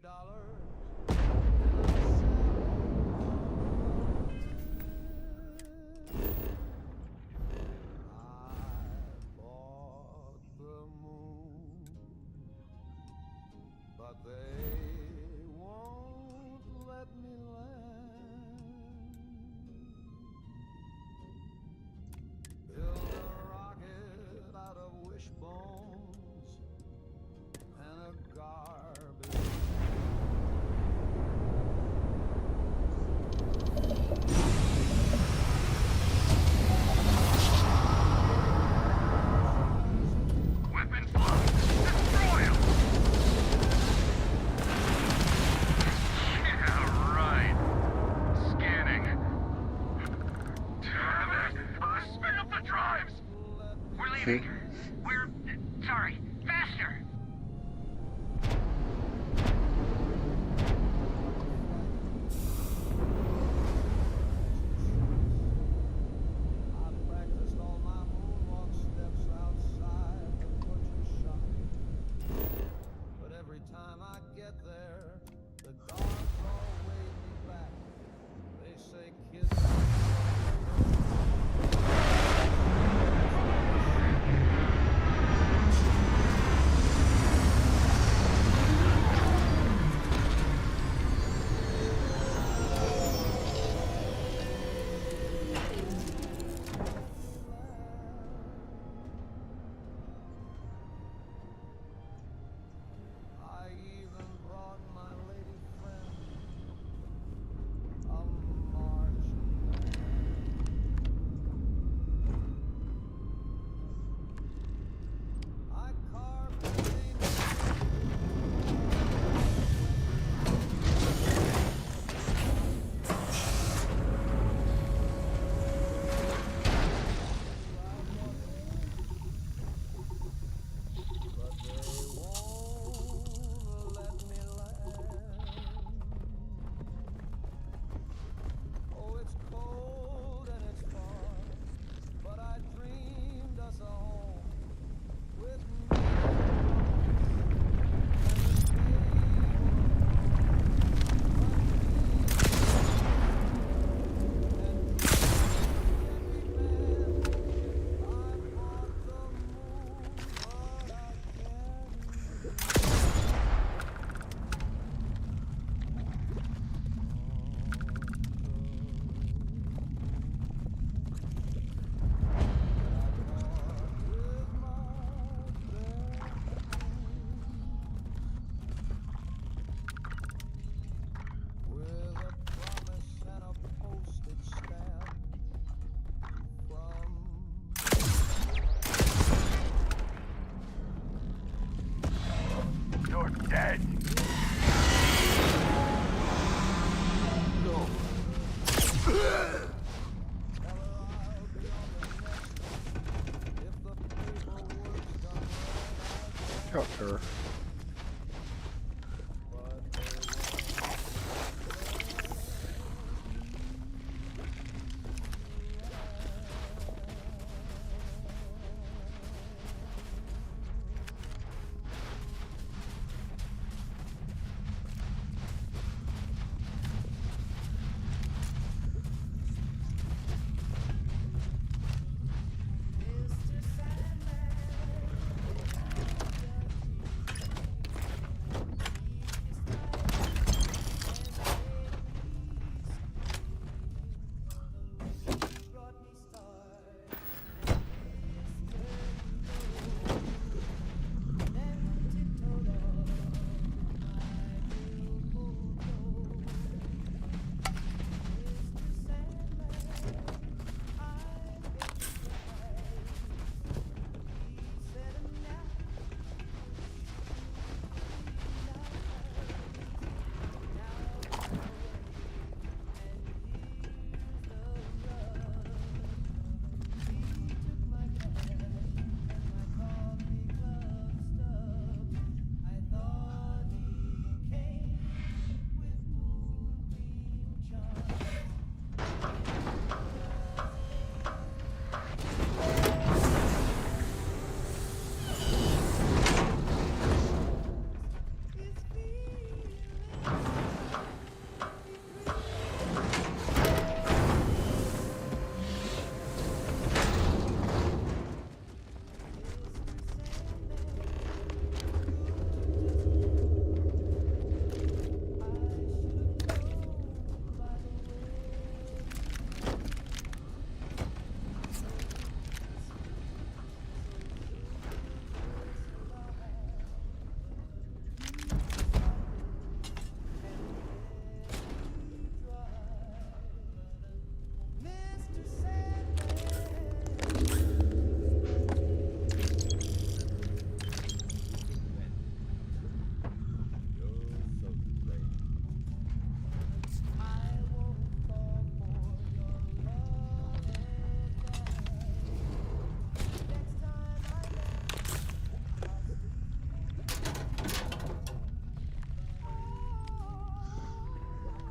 I bought the moon, but they won't let me land. Build a rocket out of wishbones and a garbage. Weapons locked. Destroy him! Yeah, right. Scanning. Damn it! Spin up the drives! We're leaving. We're... sorry. Faster! I practiced all my moonwalk steps outside the butcher shop. But every time I get there, the guards all wave me back. They say, kids...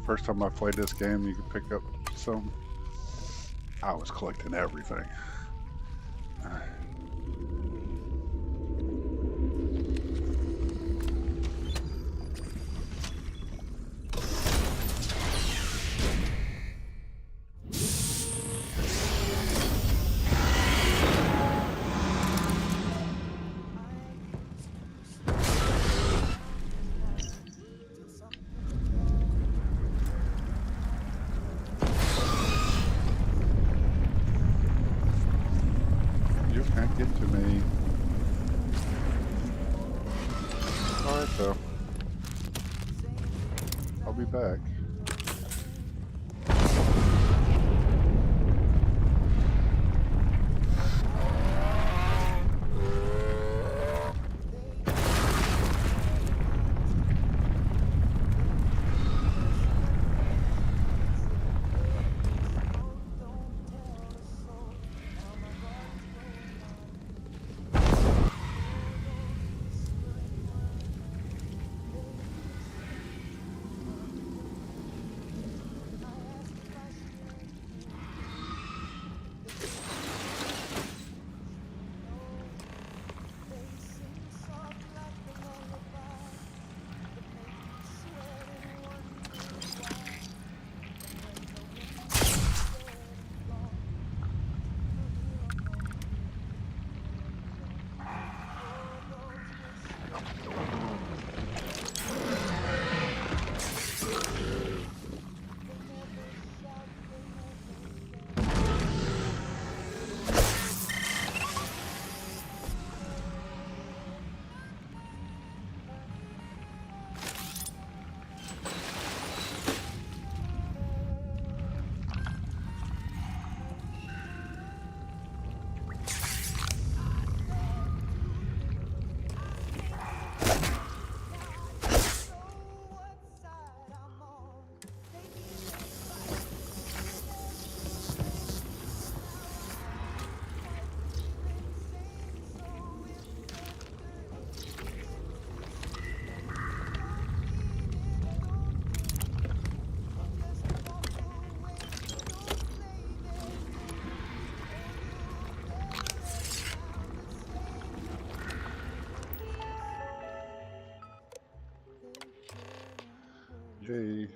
First time I played this game, you could pick up some. I was collecting everything. You can't get to me. Alright though. I'll be back. Yay.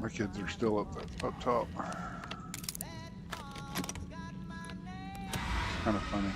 My kids are still up top. It's kind of funny.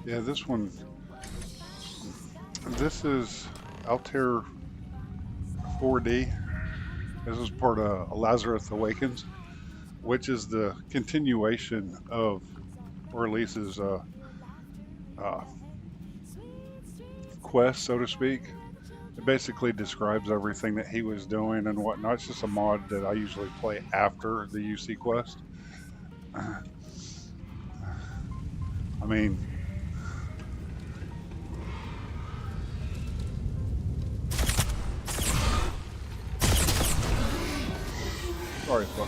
Yeah, this one. This is Altair 4D. This is part of Lazarus Awakens, which is the continuation of Orlice's quest, so to speak. It basically describes everything that he was doing and whatnot. It's just a mod that I usually play after the UC quest. I mean, sorry, fuck.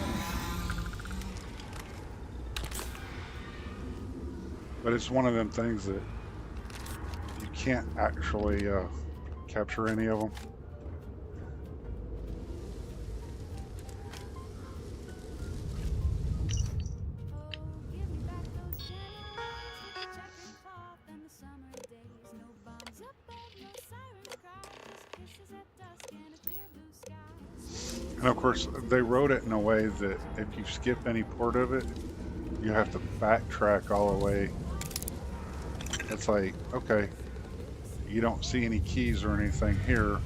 But it's one of them things that you can't actually capture any of them. And of course, they wrote it in a way that if you skip any part of it, you have to backtrack all the way. It's like, okay, you don't see any keys or anything here,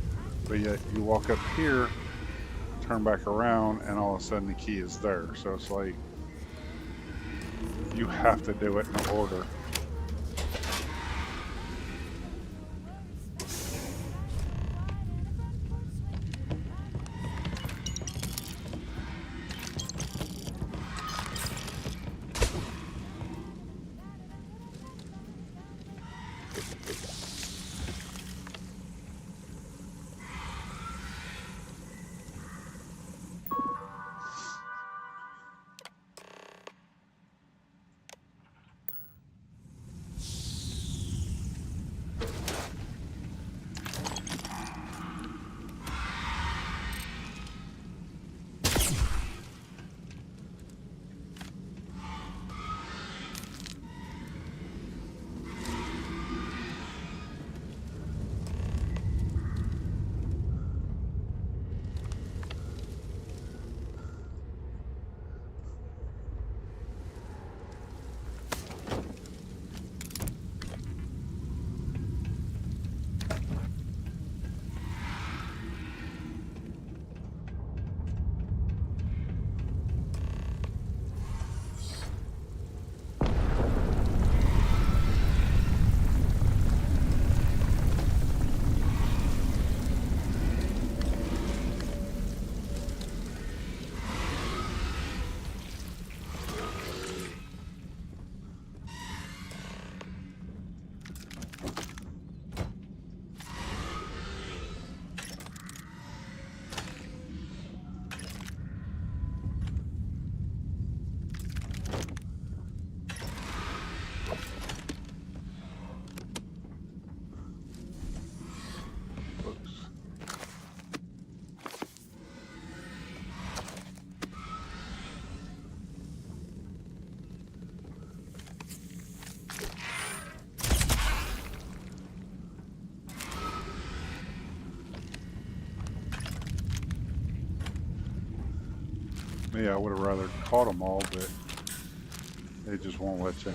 but yet you walk up here, turn back around, and all of a sudden the key is there. So it's like, you have to do it in order. Yeah, I would have rather caught them all, but they just won't let you.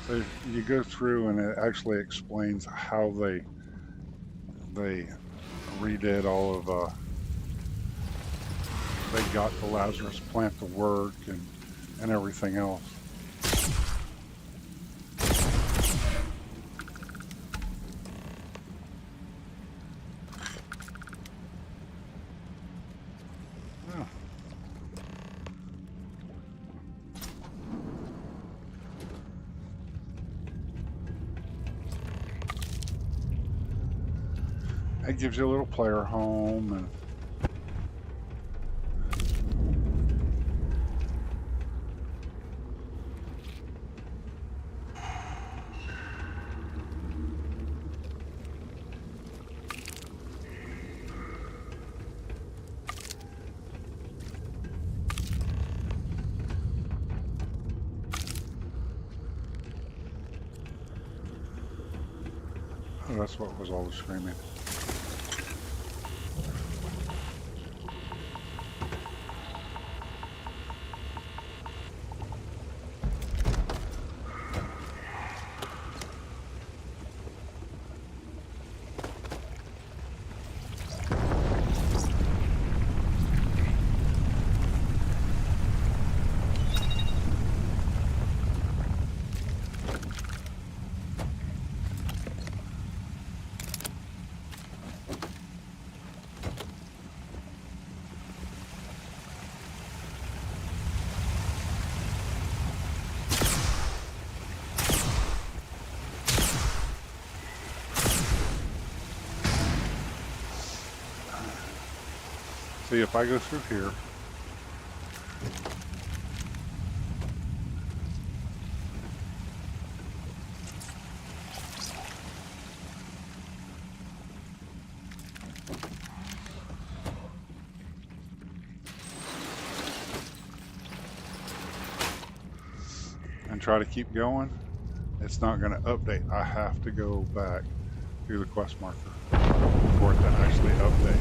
So you go through and it actually explains how they redid all of they got the Lazarus plant to work and everything else. It gives you a little player home and oh, that's what was all the screaming. See, if I go through here, and try to keep going, it's not going to update. I have to go back to the quest marker for it to actually update.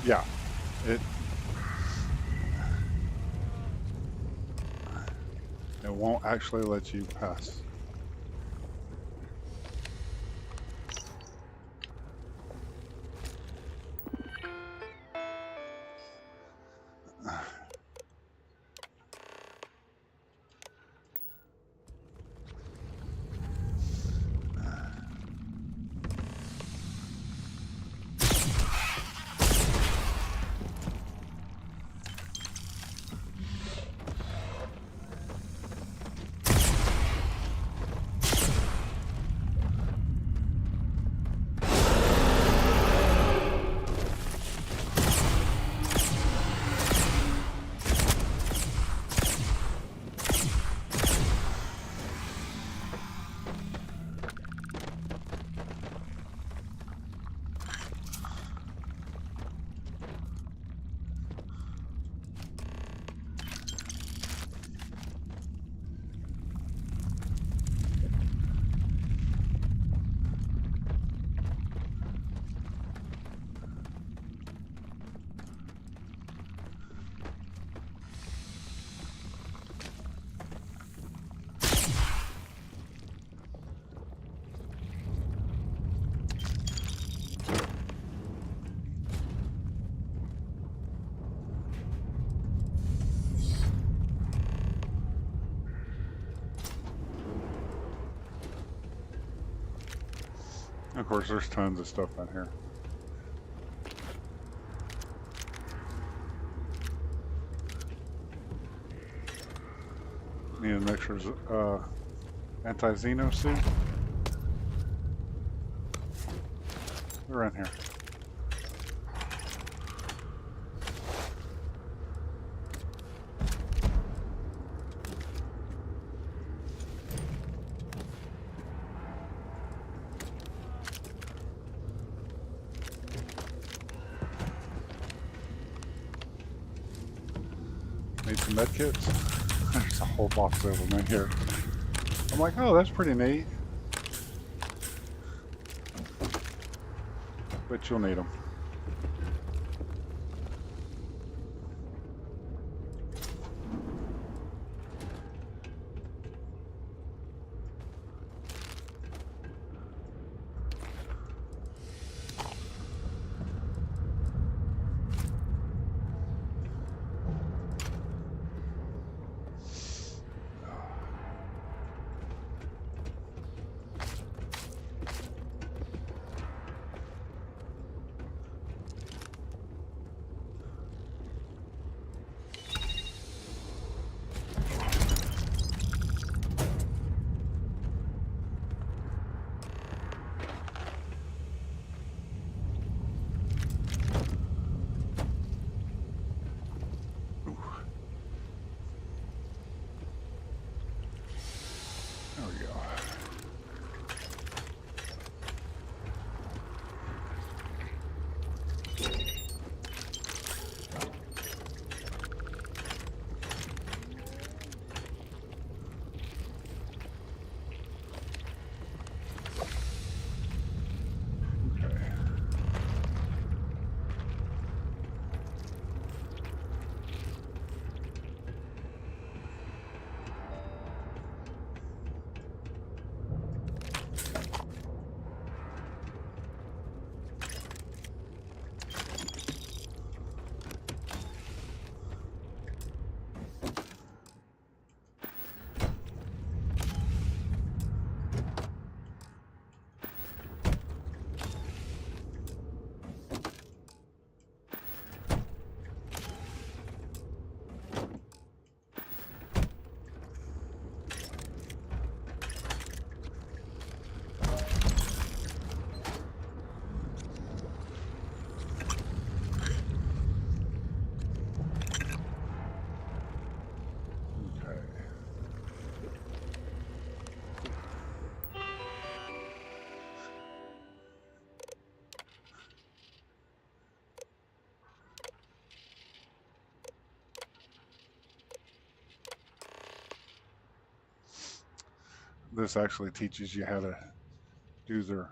Yeah, it won't actually let you pass. Of course, there's tons of stuff in here. Need an extra anti-Xeno suit. They're in here. Need some med kits. There's a whole box of them in here. I'm like, oh, that's pretty neat. But you'll need them. This actually teaches you how to do their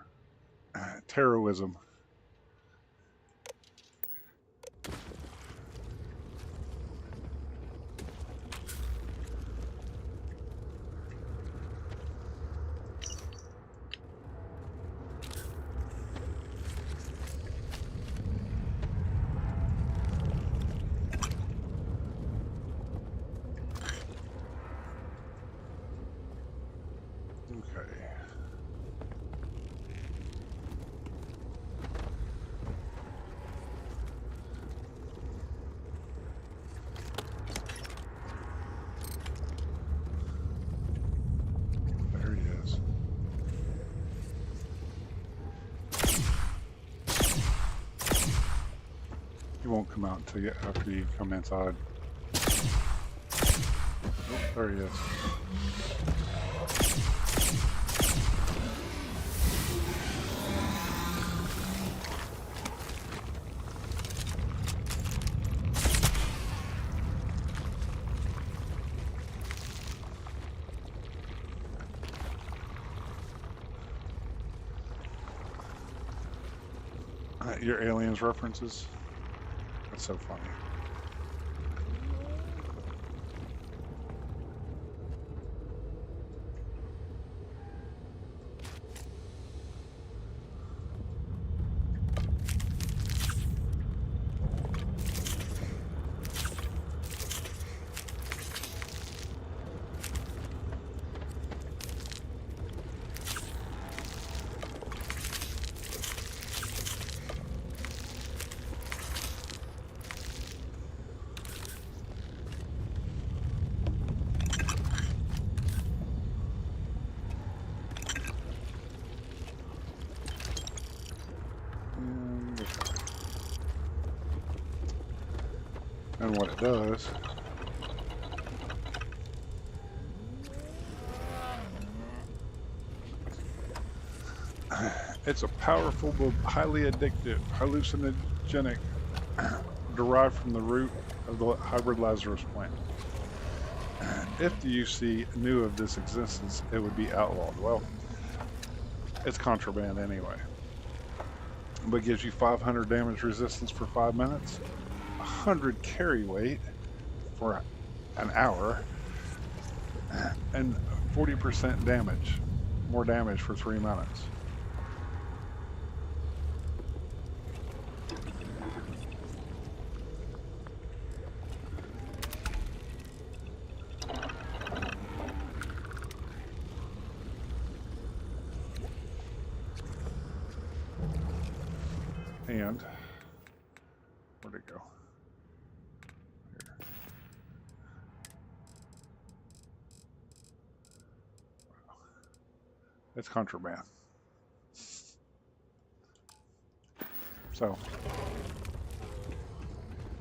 terrorism. Okay. There he is. He won't come out until after you come inside. Oh, there he is. Your aliens references? That's so funny. And what it does it's a powerful but highly addictive hallucinogenic derived from the root of the hybrid Lazarus plant. If the UC knew of this existence, it would be outlawed. Well, it's contraband anyway. But gives you 500 damage resistance for 5 minutes, 100 carry weight for an hour, and 40% damage, more damage for 3 minutes. And where'd it go? Here. It's contraband. So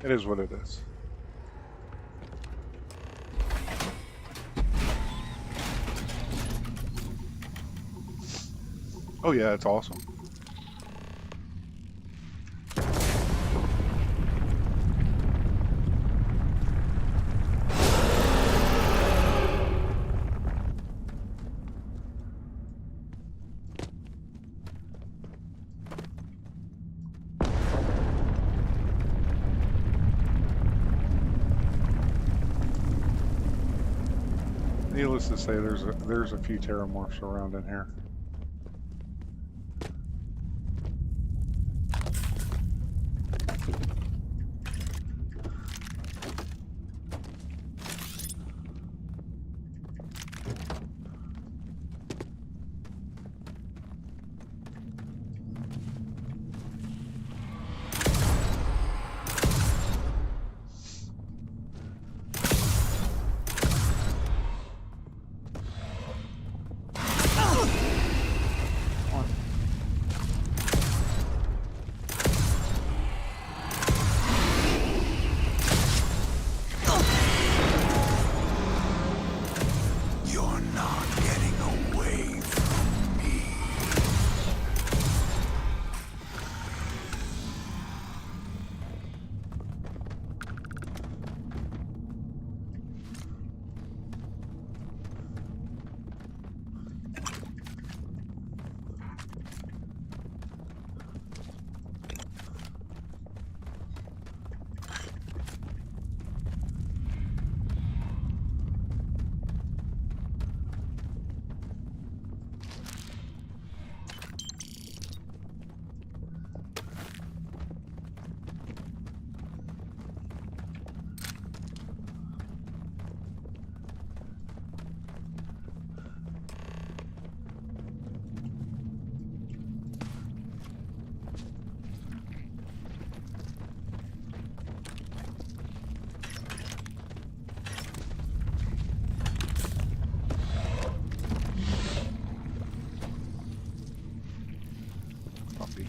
it is what it is. Oh yeah, it's awesome. Needless to say, there's a few terramorphs around in here.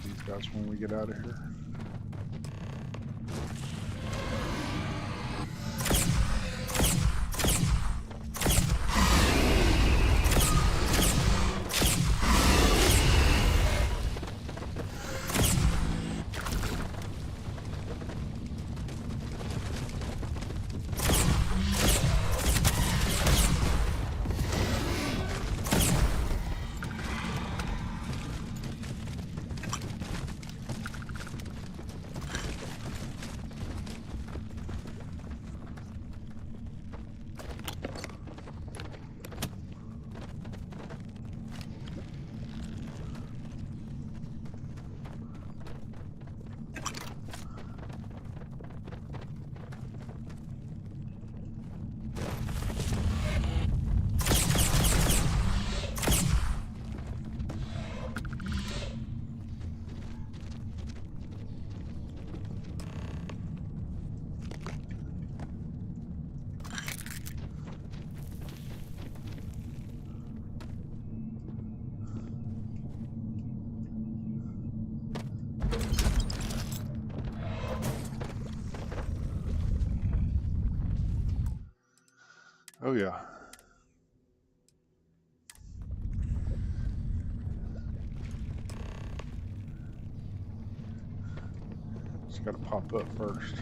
these guys when we get out of here. Oh yeah. It's got to pop up first.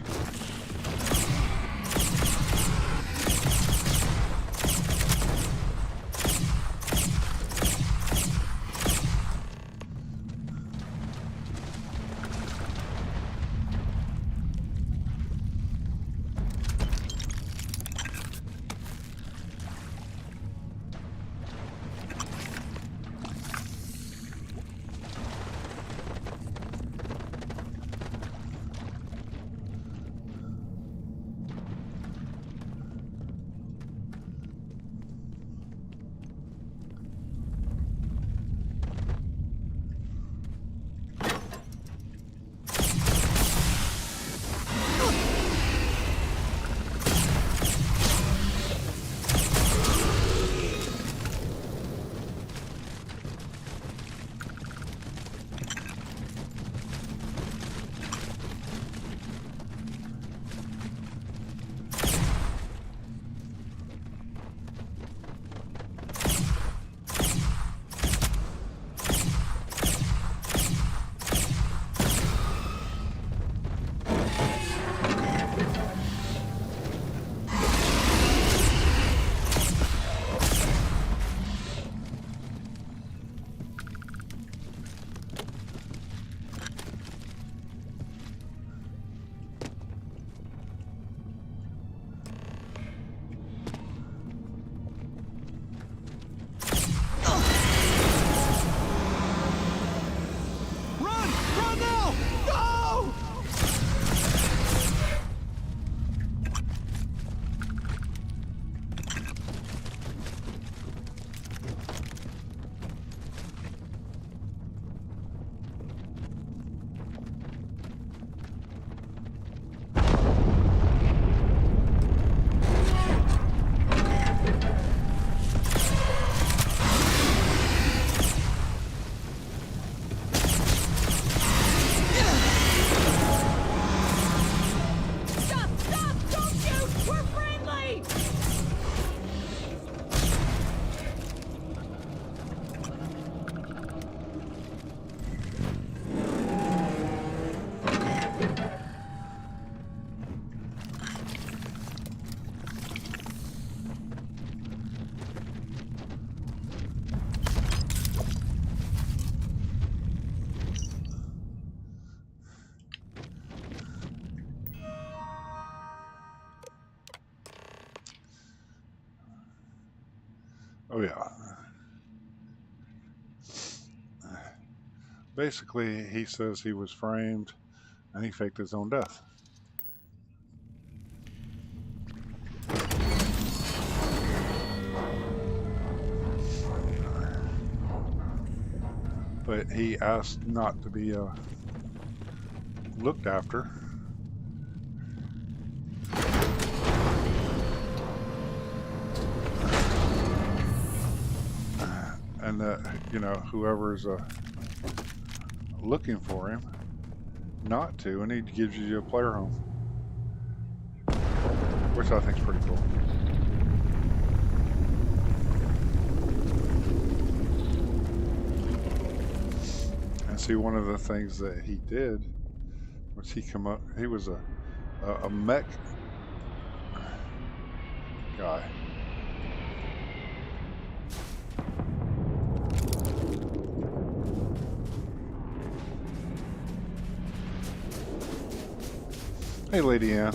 Oh yeah. Basically, he says he was framed and he faked his own death. But he asked not to be looked after. And that, you know, whoever's looking for him not to, and he gives you a player home, which I think is pretty cool. And see, one of the things that he did was he was a mech guy. Hey, Lady Ann.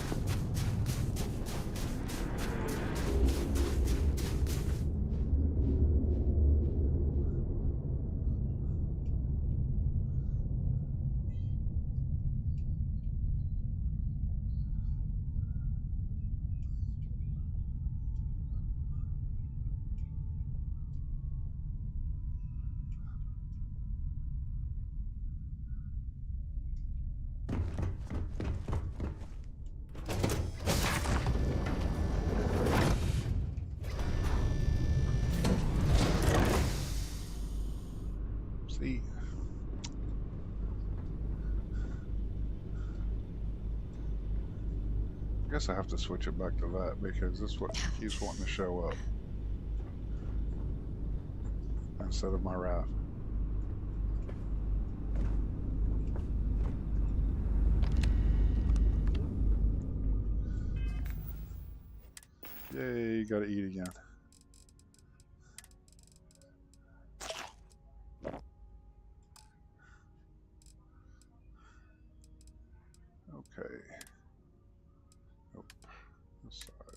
See, I guess I have to switch it back to that because this is what keeps wanting to show up instead of my RAF. Yay, gotta eat again. Okay. Nope. This side.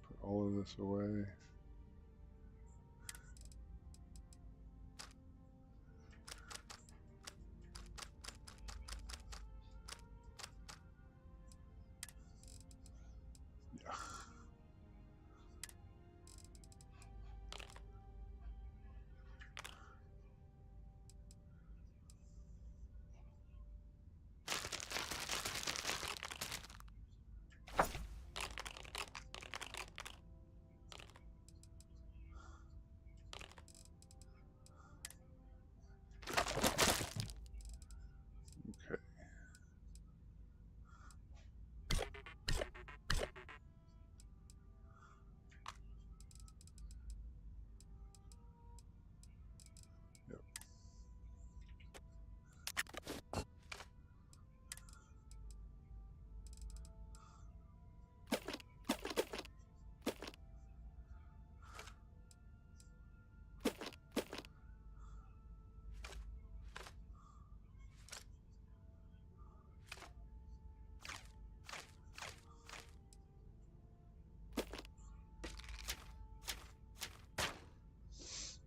Put all of this away.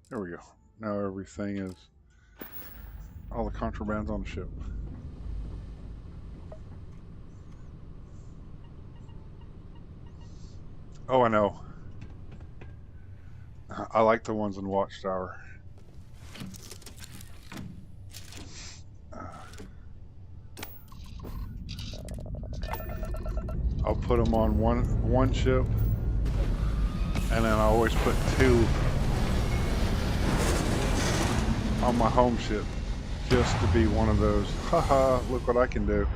There we go. Now everything is, all the contraband's on the ship. Oh, I know. I like the ones in Watchtower. I'll put them on one ship, and then I always put two on my home ship, just to be one of those, haha, look what I can do.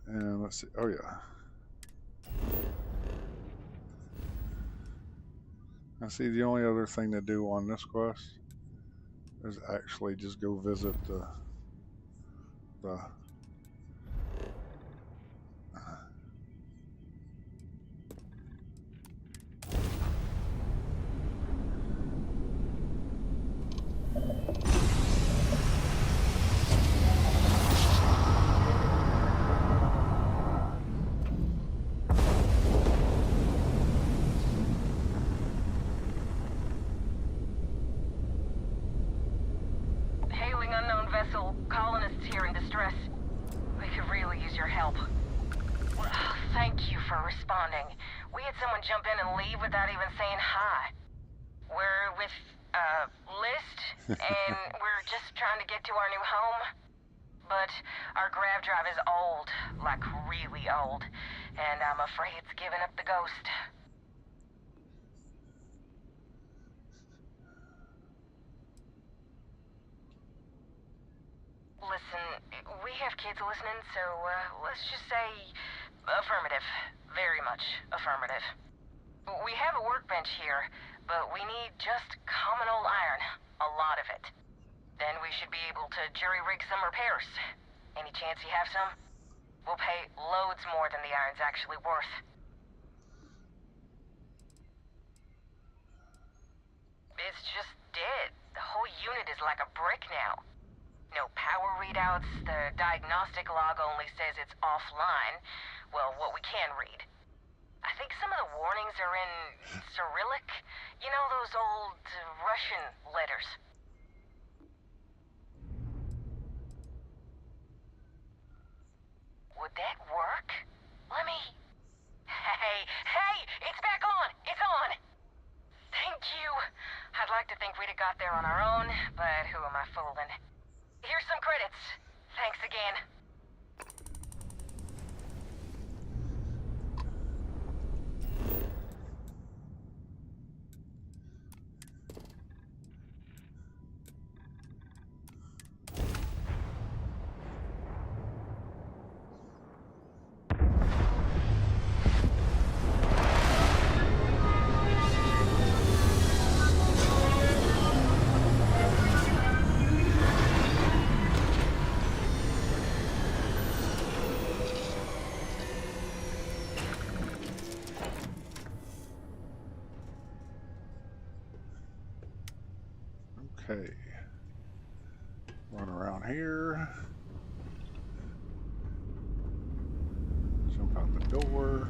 And let's see, oh yeah. I see the only other thing to do on this quest is actually just go visit the Hey, distress. We could really use your help. Well, thank you for responding. We had someone jump in and leave without even saying hi. We're with, List, and we're just trying to get to our new home. But our grav drive is old, like really old, and I'm afraid it's giving up the ghost. Listen, we have kids listening, so let's just say affirmative. Very much affirmative. We have a workbench here, but we need just common old iron. A lot of it. Then we should be able to jury-rig some repairs. Any chance you have some? We'll pay loads more than the iron's actually worth. It's just dead. The whole unit is like a brick now. No power readouts, the diagnostic log only says it's offline. Well, what we can read. I think some of the warnings are in Cyrillic. You know those old Russian letters. Would that work? Let me... Hey! It's back on! It's on! Thank you. I'd like to think we'd have got there on our own, but who am I fooling? Here's some credits. Thanks again. Okay. Run around here. Jump out the door.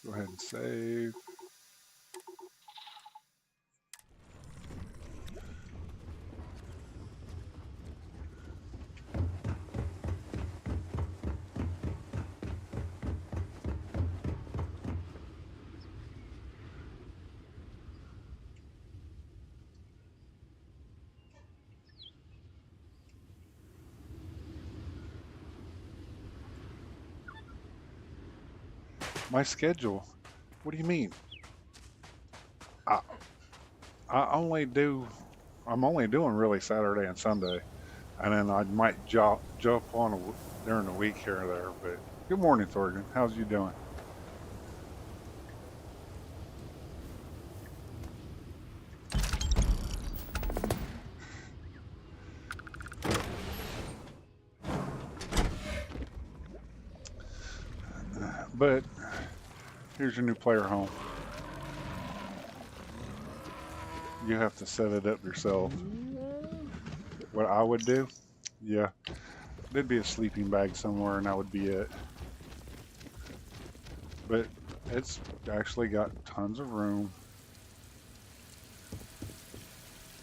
Go ahead and save. My schedule? What do you mean? I'm only doing really Saturday and Sunday, and then I might jump on during the week here or there. But good morning, Thorgan. How's you doing? But here's your new player home. You have to set it up yourself. What I would do? Yeah. There'd be a sleeping bag somewhere and that would be it. But it's actually got tons of room.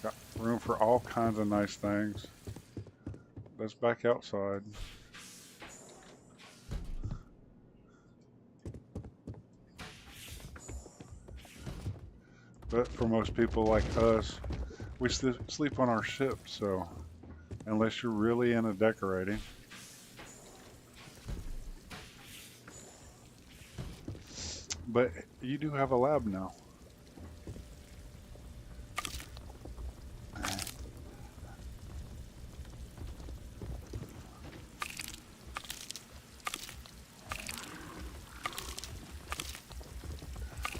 Got room for all kinds of nice things. Let's back outside. But for most people like us, we sleep on our ship, so unless you're really into decorating. But you do have a lab now.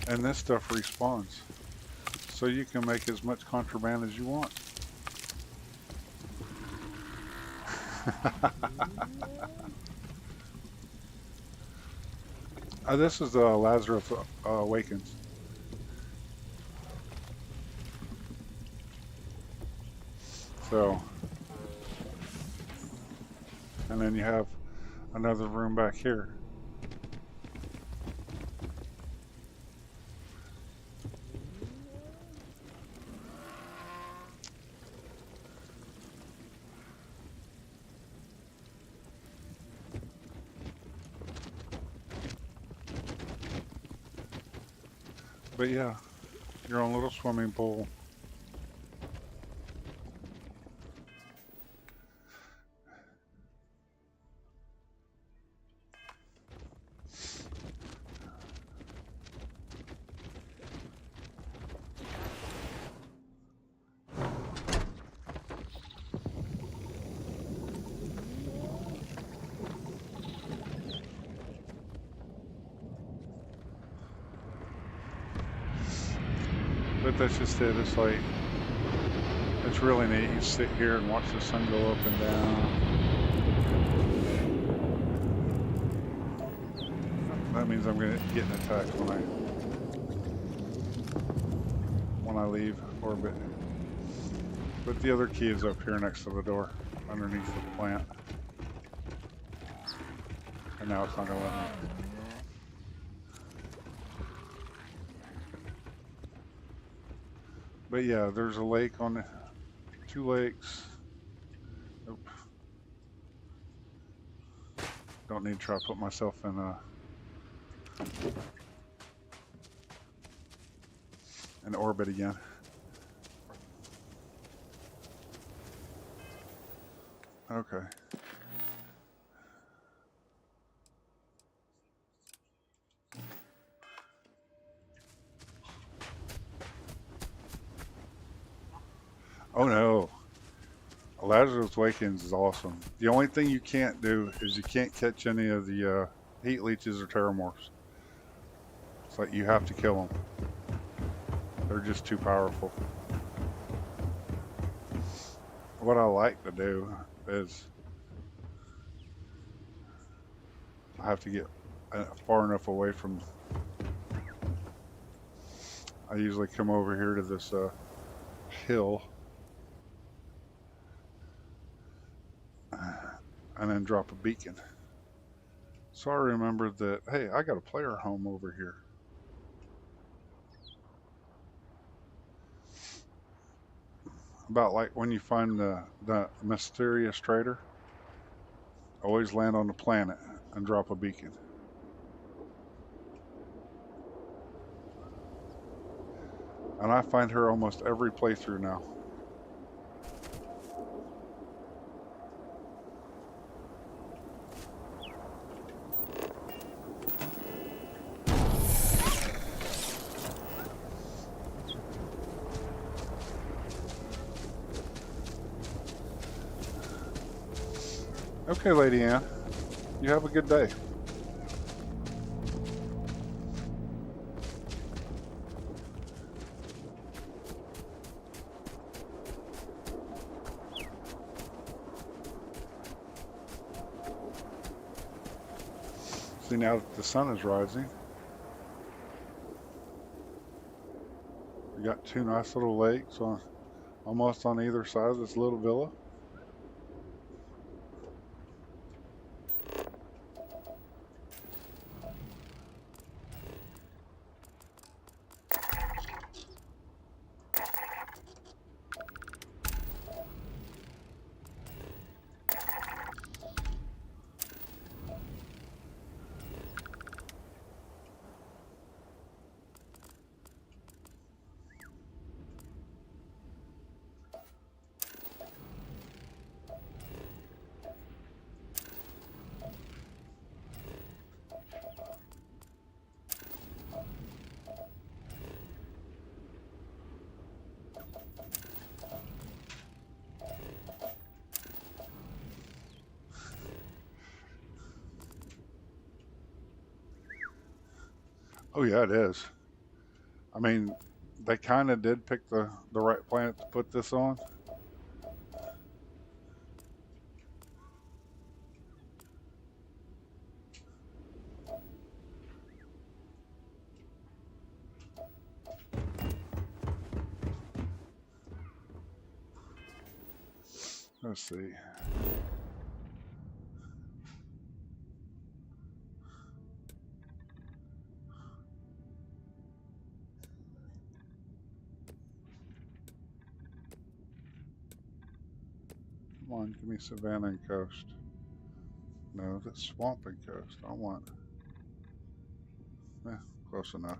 And this stuff respawns. So you can make as much contraband as you want. This is Lazarus Awakens. So, and then you have another room back here. But yeah, your own little swimming pool. But that's just it. It's like, it's really neat. You sit here and watch the sun go up and down. That means I'm gonna get attacked when I leave orbit. But the other key is up here next to the door, underneath the plant. And now it's not gonna let me. But yeah, there's a lake on the, 2 lakes. Nope. Don't need to try to put myself in an orbit again. Okay. Oh no. Lazarus Awakens is awesome. The only thing you can't do is you can't catch any of the heat leeches or terramorphs. It's like you have to kill them. They're just too powerful. What I like to do is I have to get far enough away from. I usually come over here to this hill and then drop a beacon. So I remembered that, hey, I got a player home over here. About like when you find the mysterious trader, always land on the planet and drop a beacon. And I find her almost every playthrough now. Okay, Lady Ann, you have a good day. See, now that the sun is rising, we got 2 nice little lakes on almost on either side of this little villa. Oh yeah, it is. I mean, they kind of did pick the right planet to put this on. Let's see. on, give me Savannah and Coast. No, that's Swamp and Coast. I want... close enough.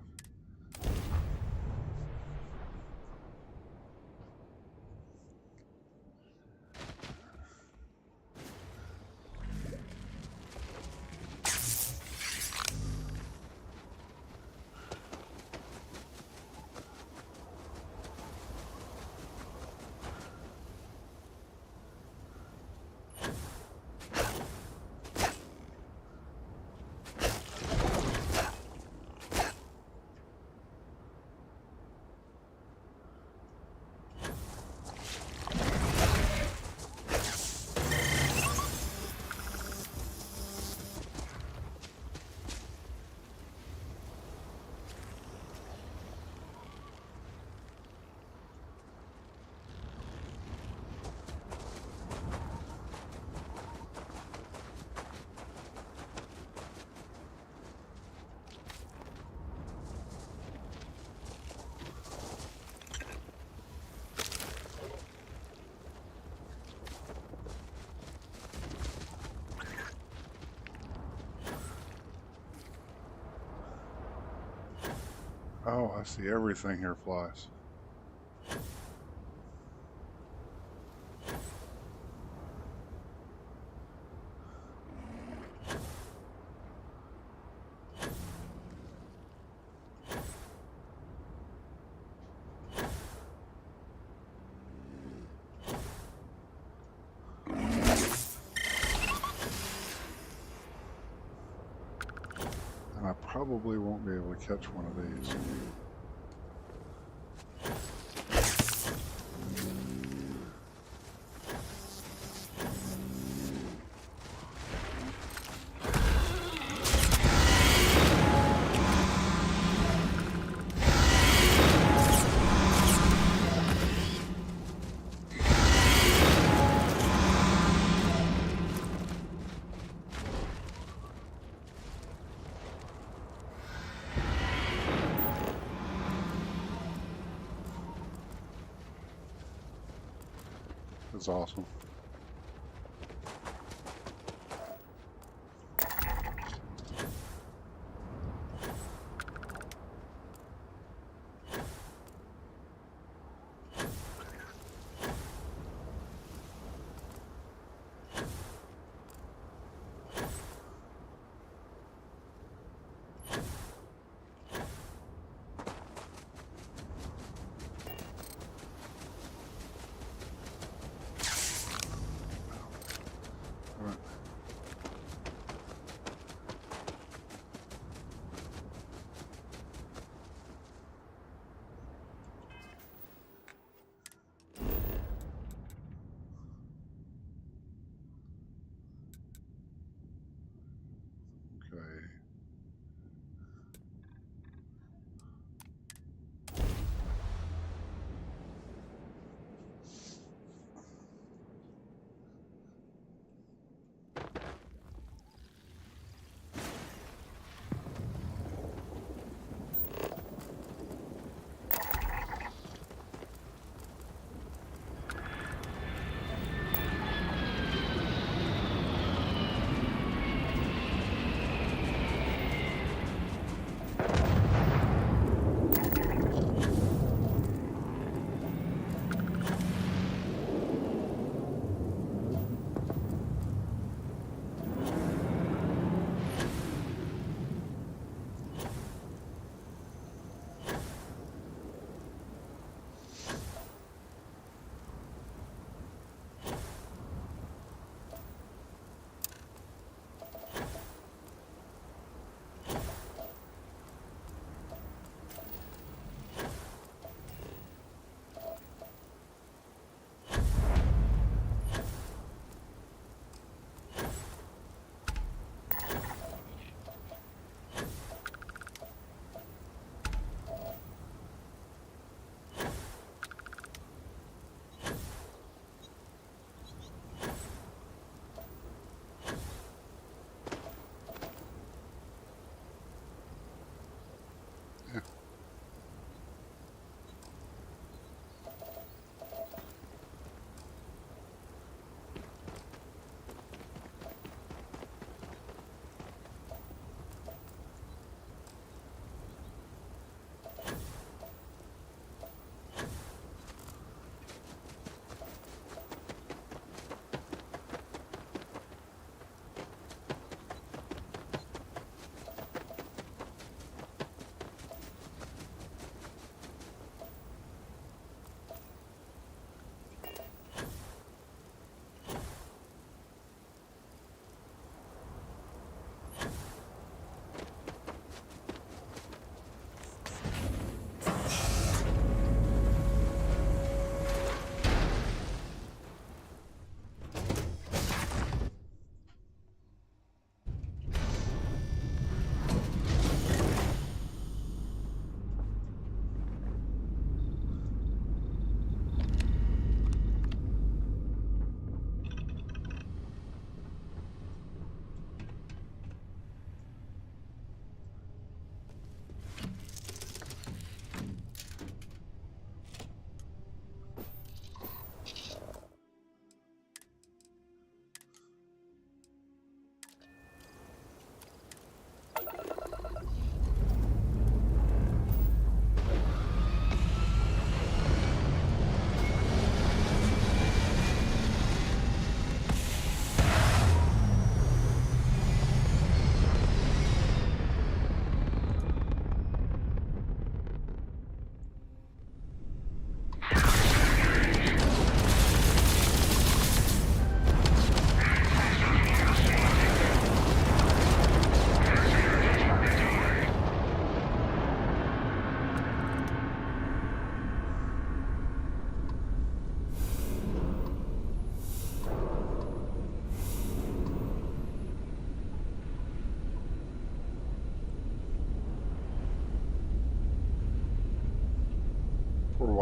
Oh, I see everything here flies. And I probably won't be able to catch one of these. That's awesome. Okay.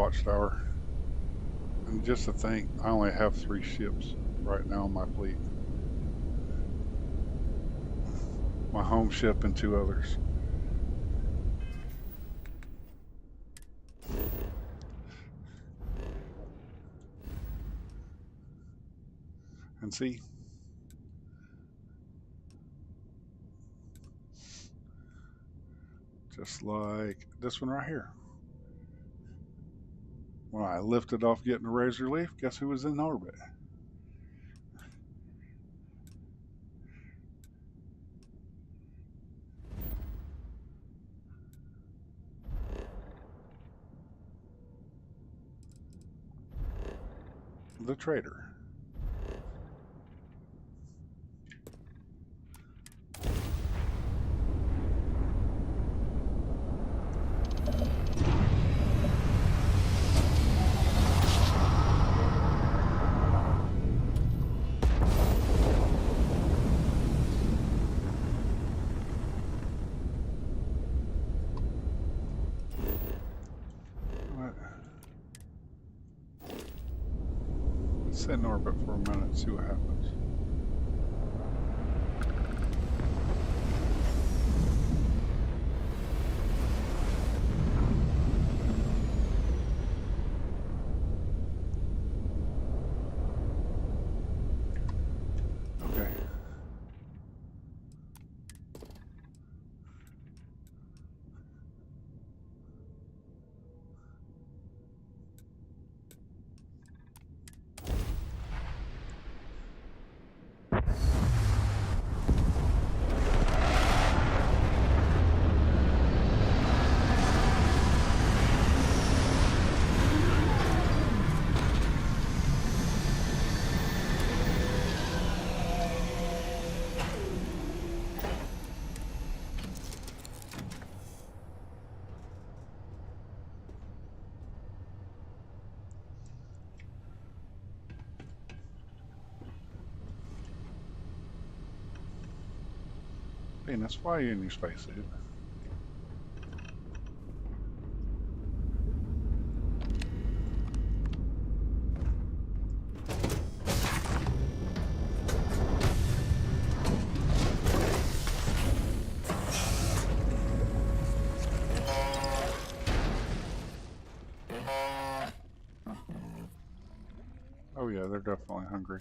Watchtower. And just to think, I only have 3 ships right now in my fleet. My home ship and 2 others. And see, just like this one right here. When I lifted off getting a razor leaf, guess who was in orbit? The traitor. Sit in orbit for a minute and see what happens. Okay. Venus, why are you in your spacesuit? Oh yeah, they're definitely hungry.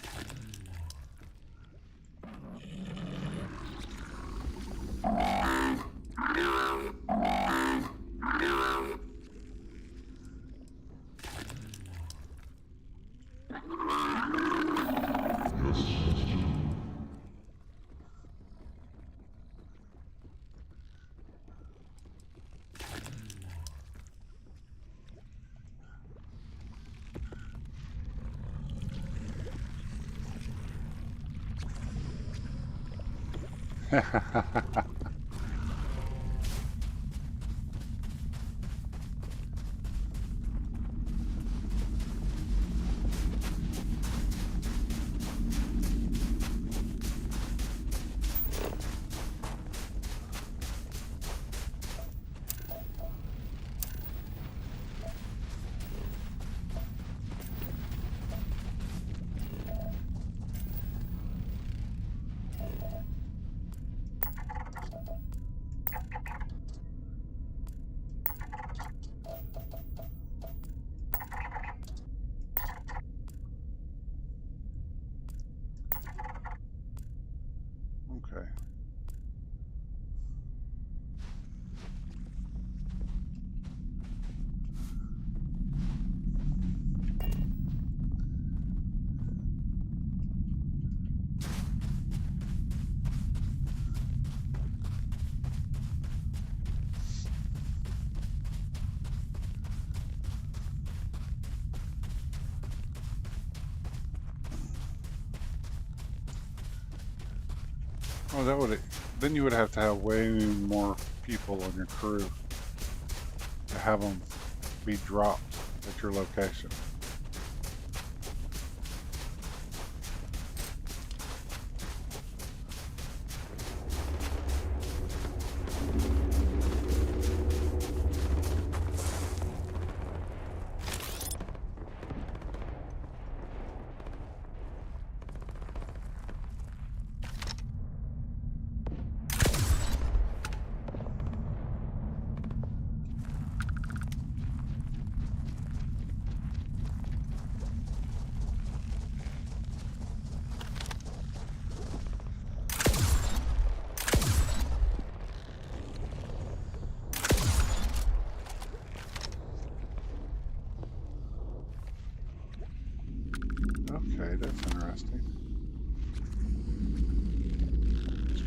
Okay. Oh, that would. Then you would have to have way more people on your crew to have them be dropped at your location.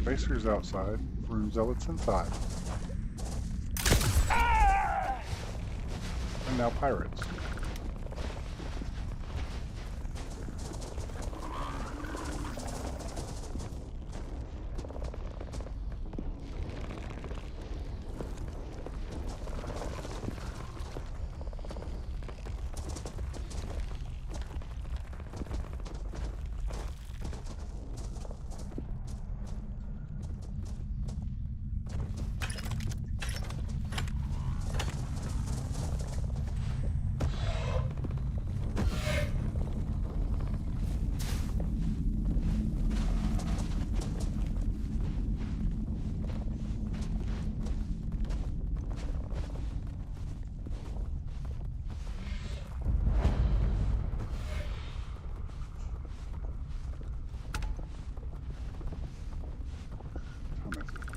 Spacers outside, room zealots inside. And now pirates.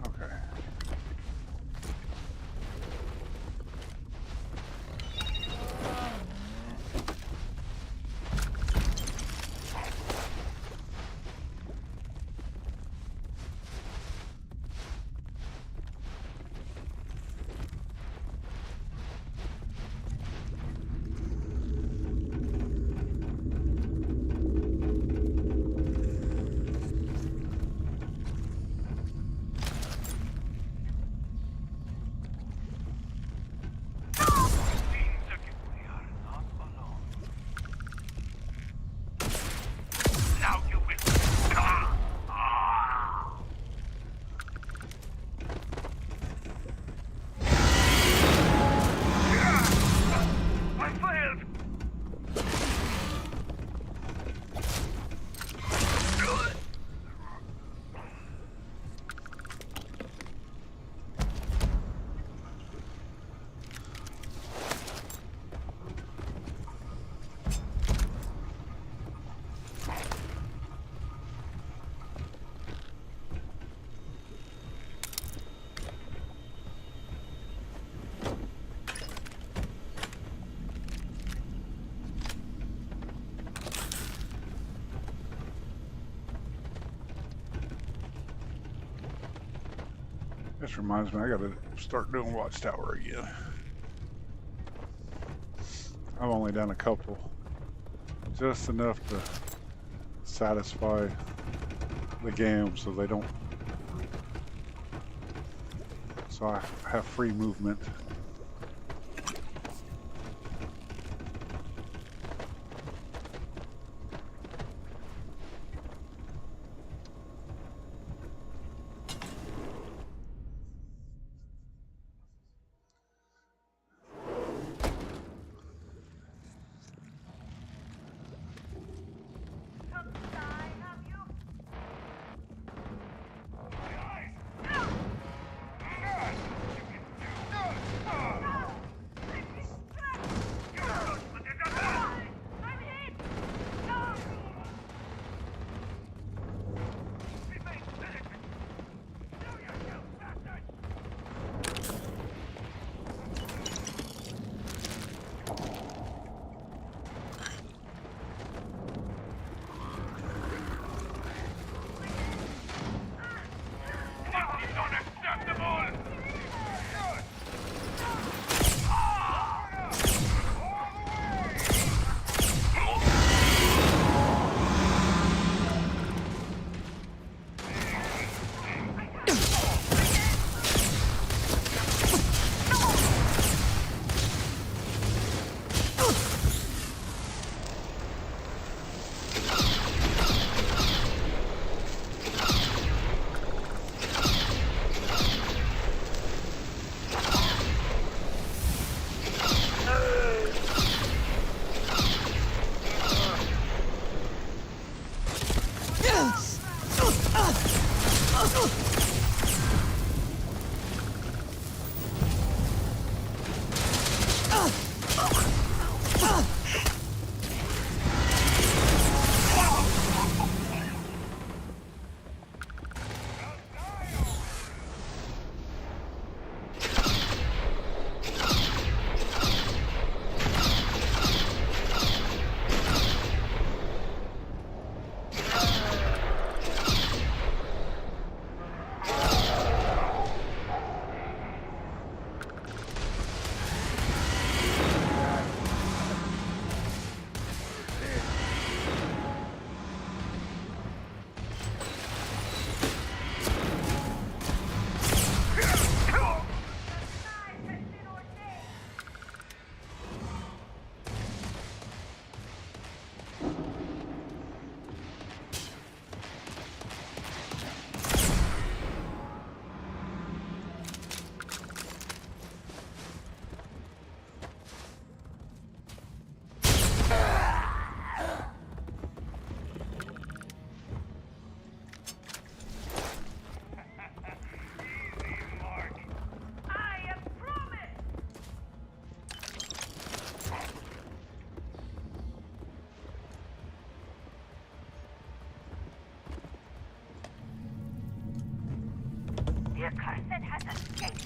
Okay. This reminds me, I gotta start doing Watchtower again. I've only done a couple. Just enough to satisfy the game so they don't... So I have free movement. The accursed has escaped.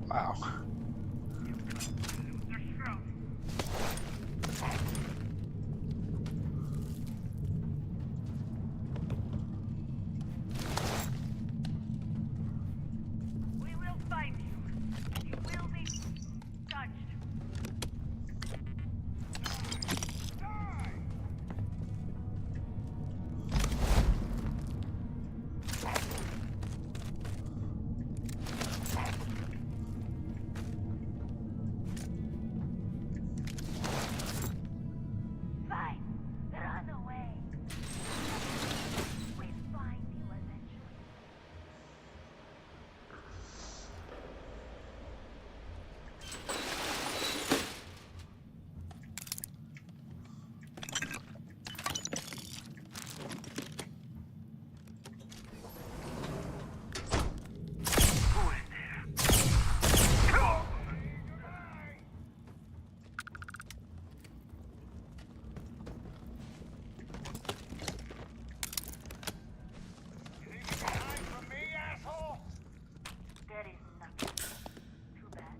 Wow. We will find you. You will be judged. Fine. They're on the way. We find you eventually. There is nothing. Too bad.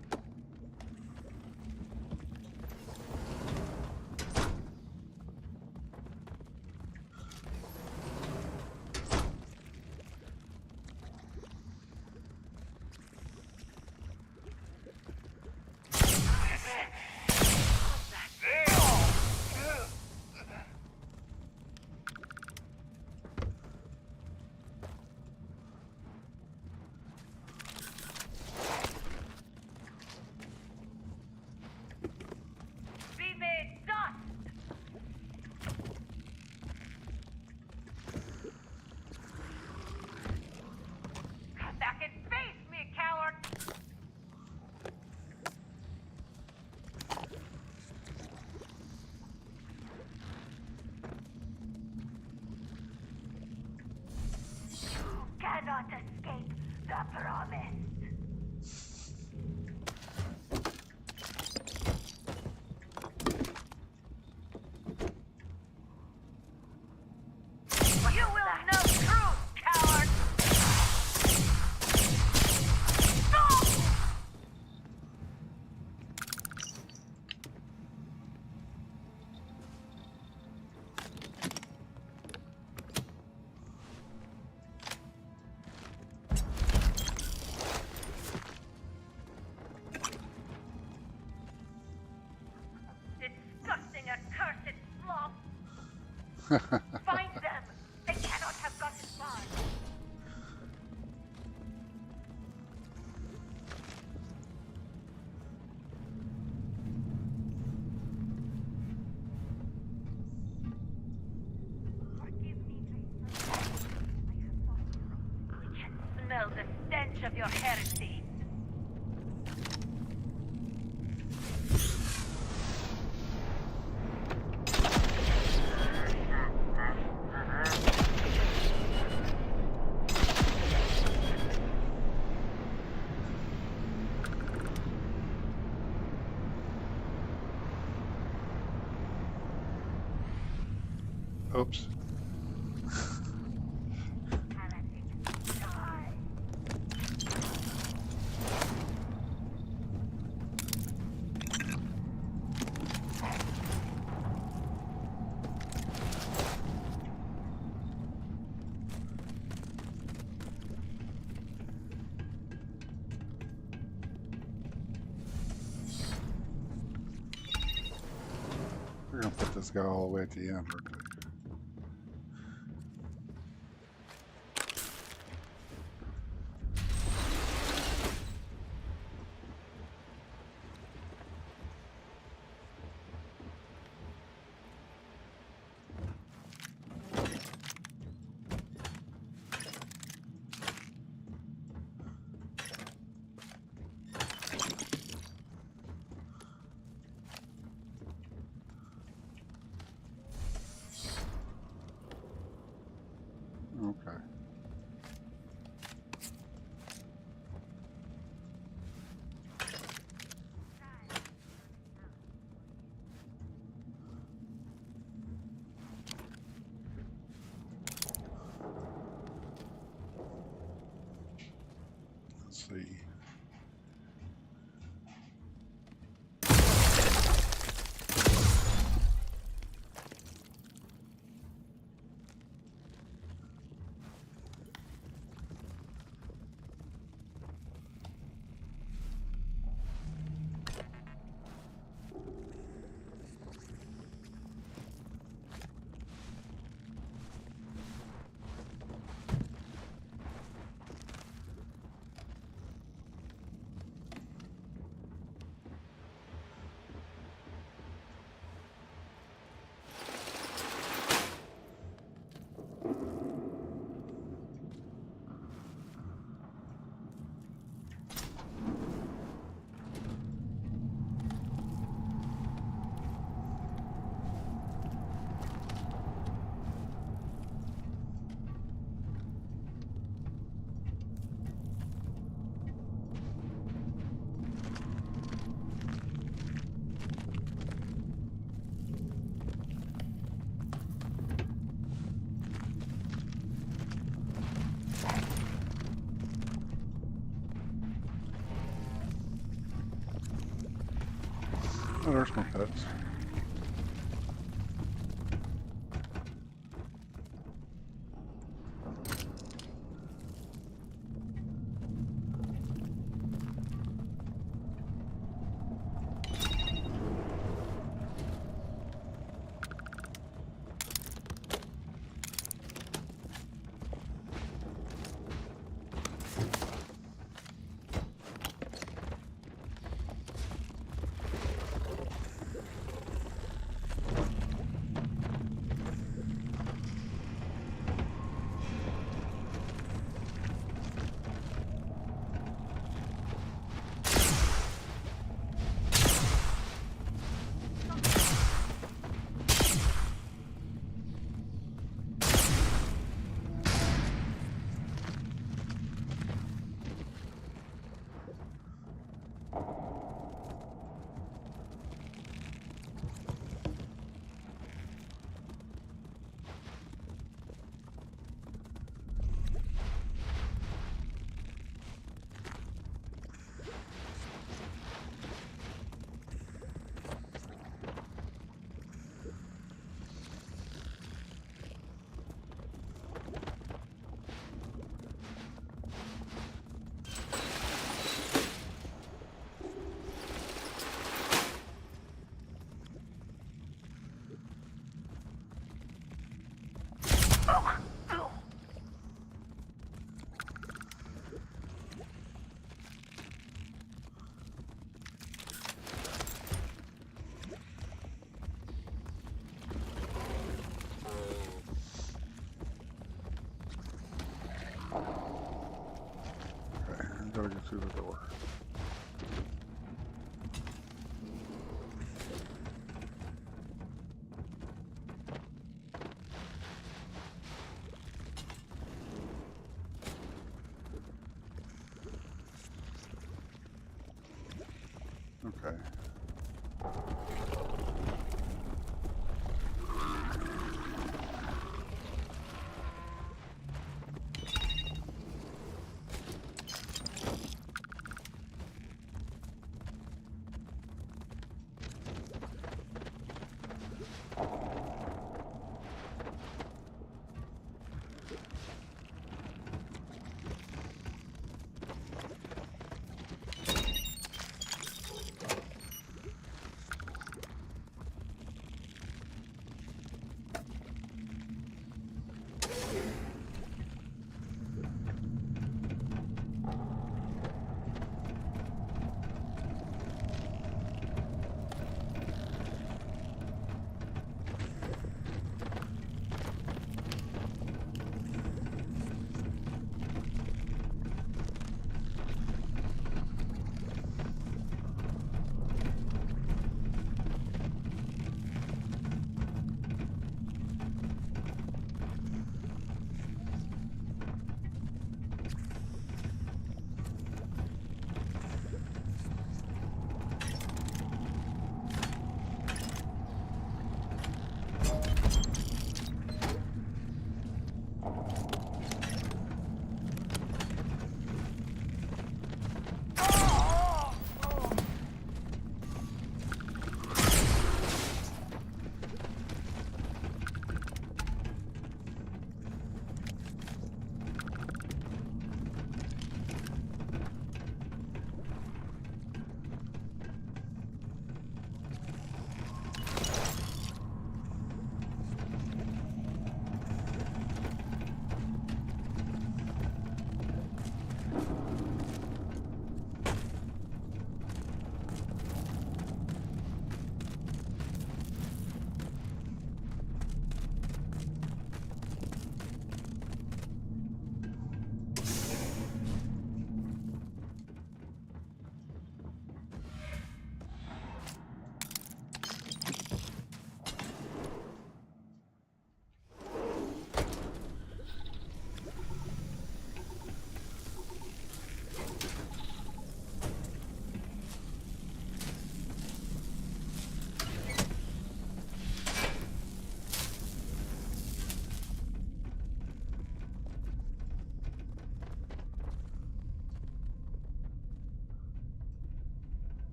Be made dust! Come back and face me, coward! You cannot escape the promise. You will know truth, coward! Disgusting, accursed sloth! Find them! They cannot have gotten far! Forgive me, Tracer. I have thought it wrong. We can smell the stench of your heresy. Oops. We're gonna put this guy all the way at the end. Okay. see. Oh, there's my pets. Gotta get through the door. Okay.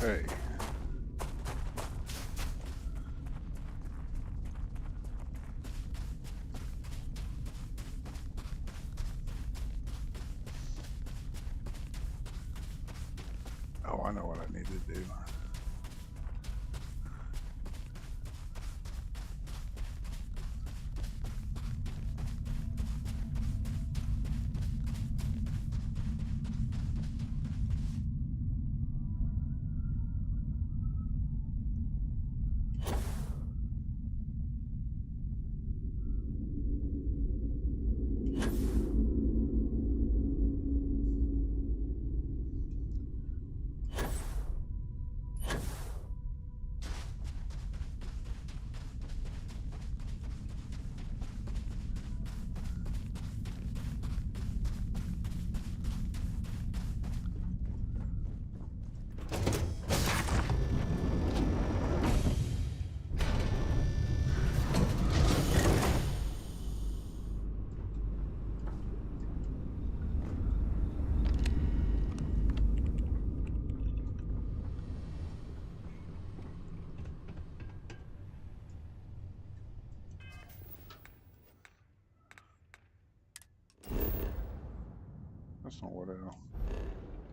Okay. Oh, I know what I need to do.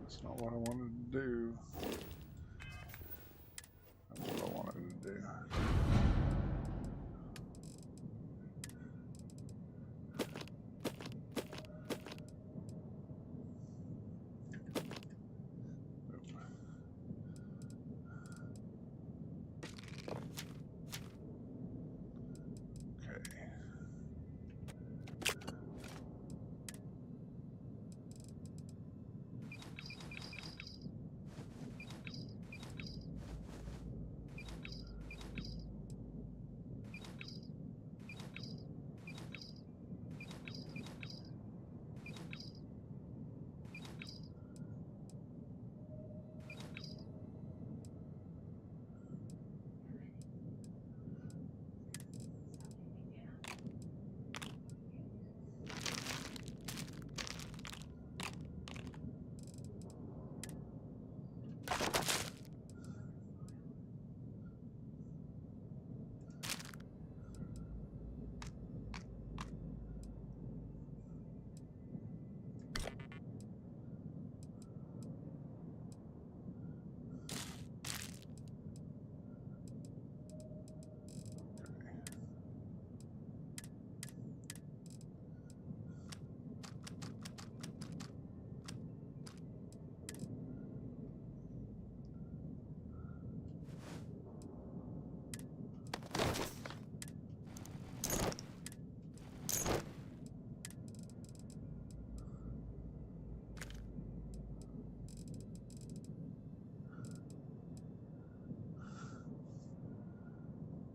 That's not what I wanted to do. That's what I wanted to do.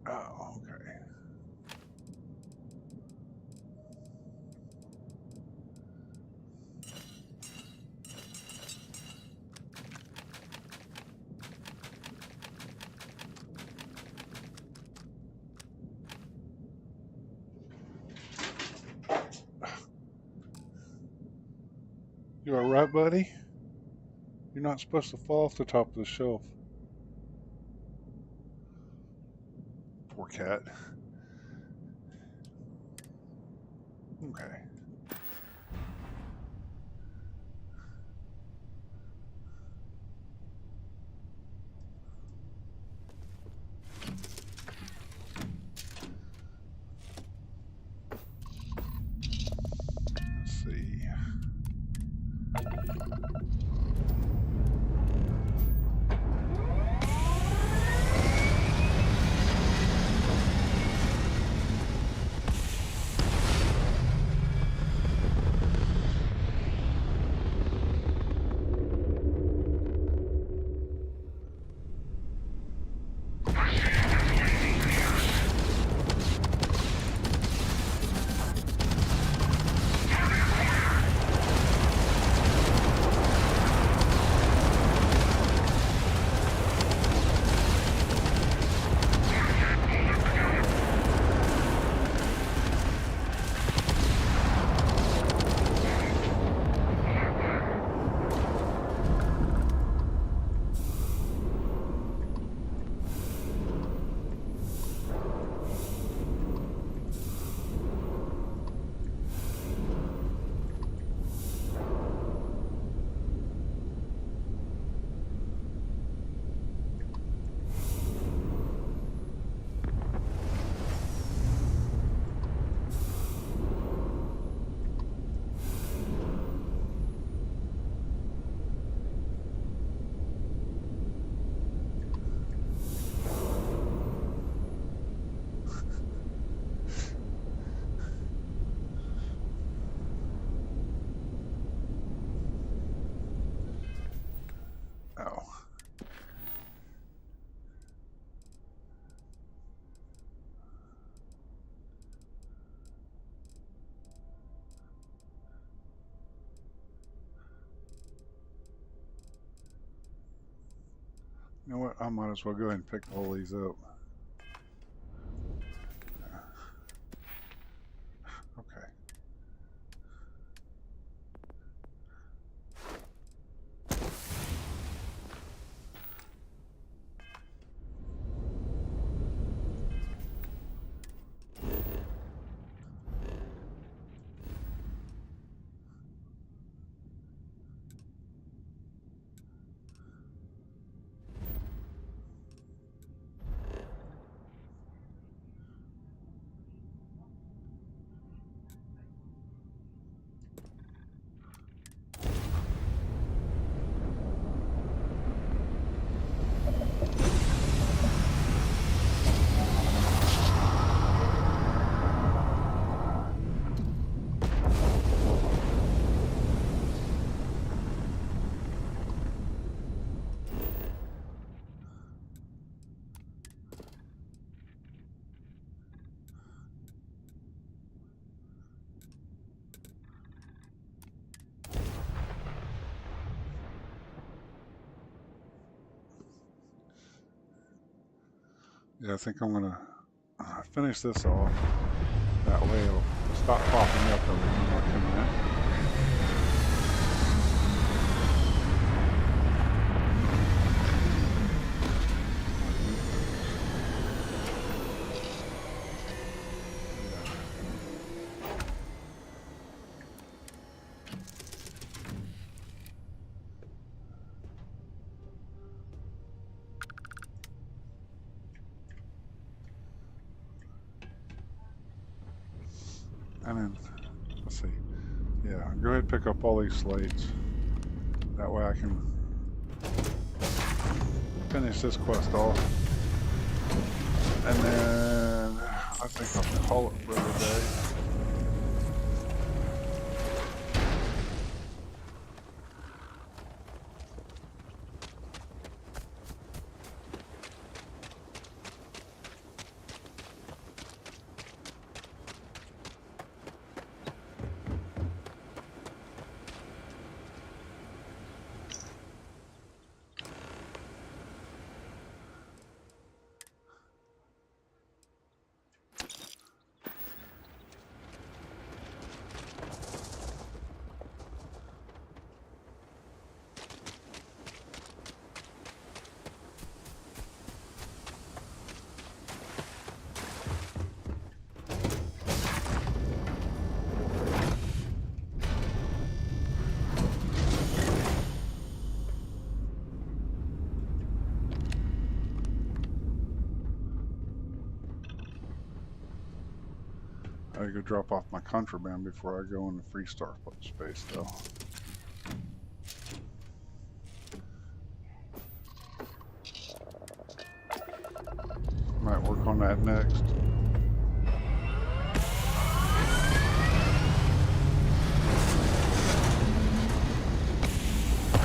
Oh, okay. You alright, buddy? You're not supposed to fall off the top of the shelf. Poor cat. Okay. Let's see. You know what? I might as well go ahead and pick all these up. Okay. Yeah, I think I'm gonna finish this off. That way it'll stop popping up every time I come in. And then, let's see. Yeah, go ahead and pick up all these slates. That way I can finish this quest off. And then I think I'll call it for the day. I gotta go drop off my contraband before I go into free star space, though. Might work on that next.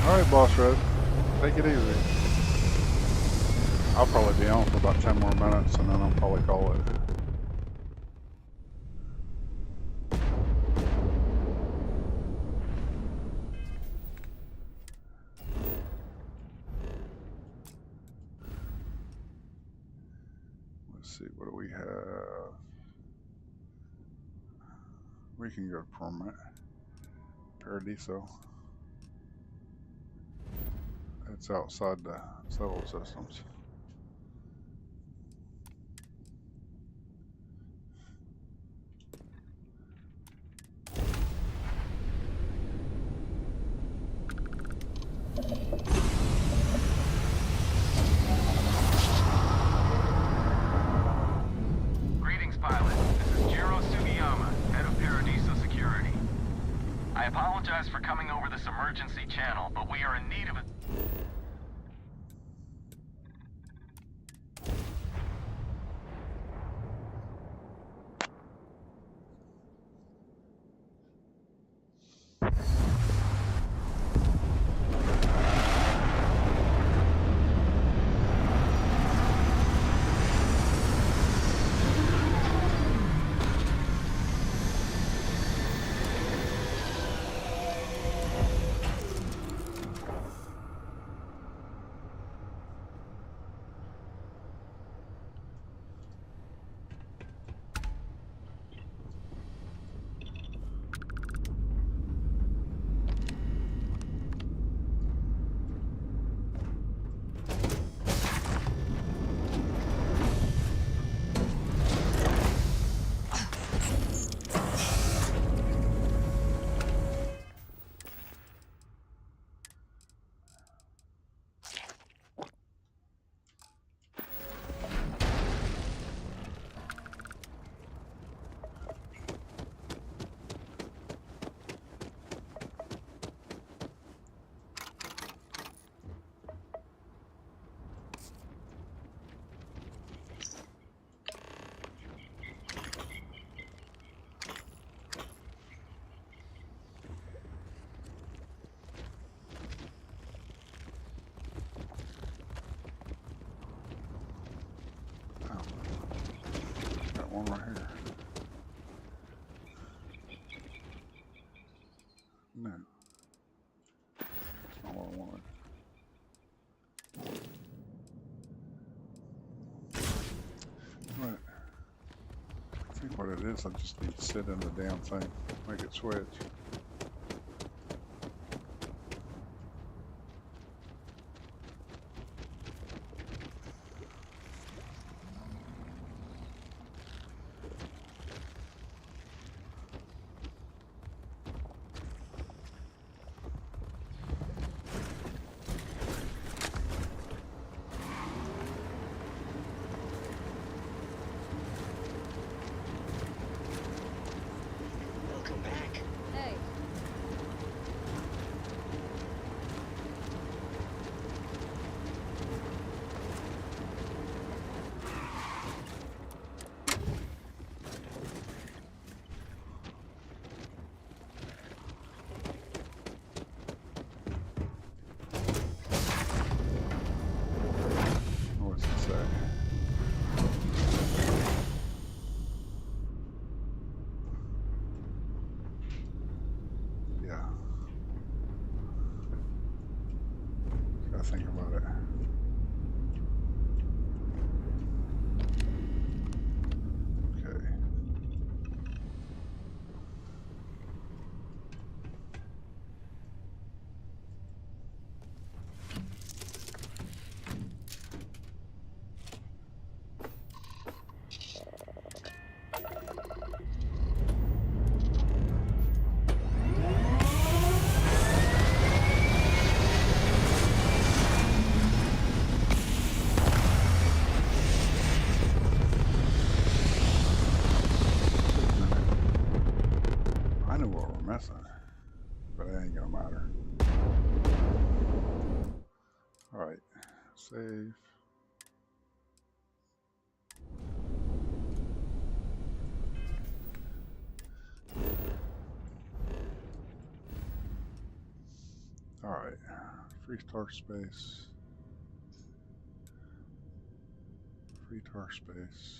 Alright, Boss Red. Take it easy. I'll probably be on for about 10 more minutes and then I'll probably call it. Let's see, what do we have? We can go permanent. Paradiso. It's outside the settled systems. Greetings, pilot. This is Jiro Sugiyama, head of Paradiso Security. I apologize for coming over this emergency channel, but we are in need of a... right here. No. That's not what I wanted. Right. I think what it is, I just need to sit in the damn thing, make it switch. Welcome back. Hey. What's it say? Yeah. Gotta think about it. Okay. I know what we're missing, but it ain't gonna matter. Alright, save. Alright, free tar space. Free tar space.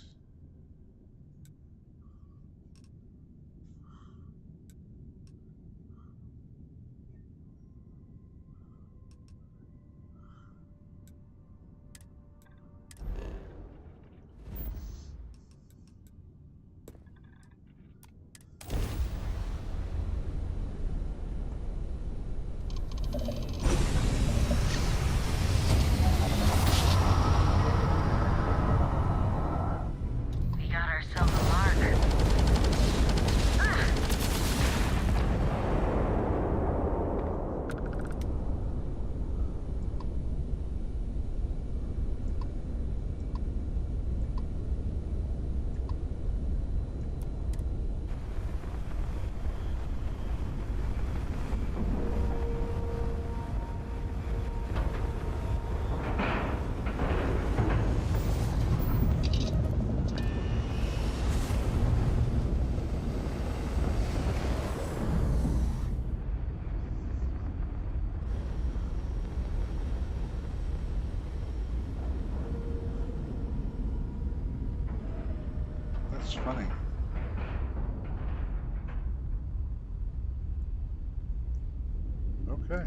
We got ourselves a mark. Ah! That's funny. Okay.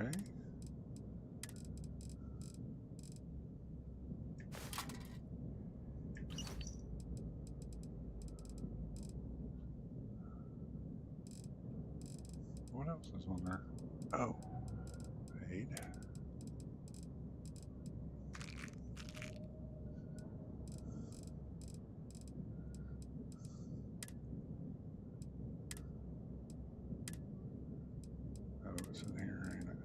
Okay. What else is on there? Oh, aid. Oh, it's in here, ain't it?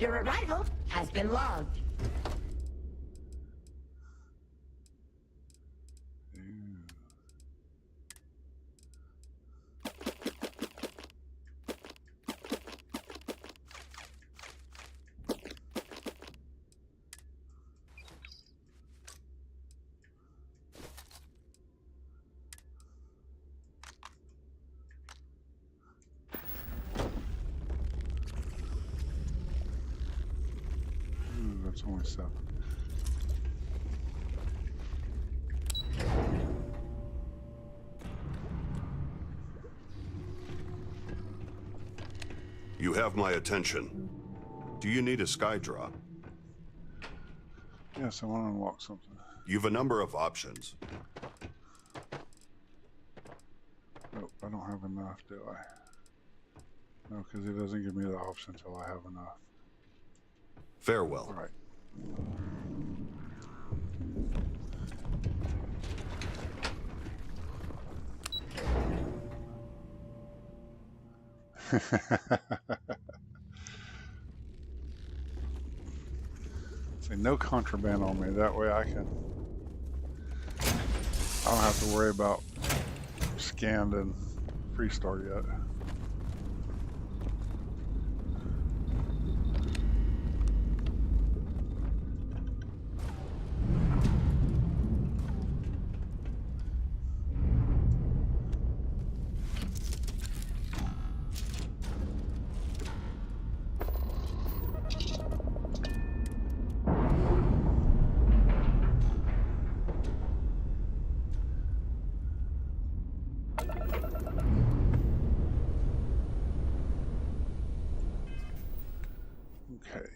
Your arrival has been logged. That's only 7. You have my attention. Do you need a sky drop? Yes, I want to unlock something. You've a number of options. Nope, I don't have enough, do I? No, because it doesn't give me the option until I have enough. Farewell. All right. Say no contraband on me. That way I don't have to worry about scanned and freestart yet. Okay.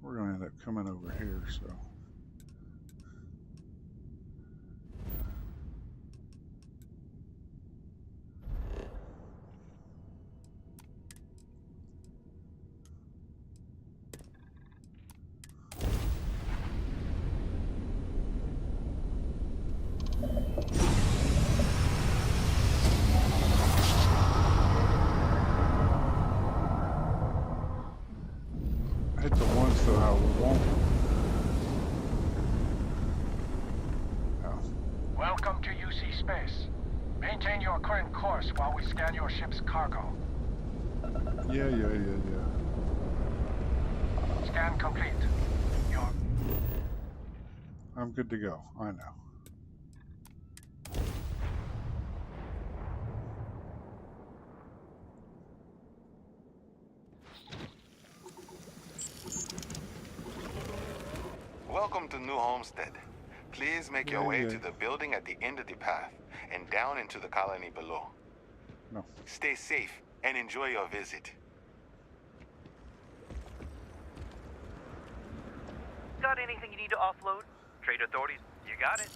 We're going to end up coming over here, so. I hit the one so I won't. Welcome to UC Space. Maintain your current course while we scan your ship's cargo. Yeah. Scan complete. I'm good to go. I know. Welcome to New Homestead. Please make your way to the building at the end of the path and down into the colony below. No. Stay safe and enjoy your visit. Got anything you need to offload? Trade authorities, you got it.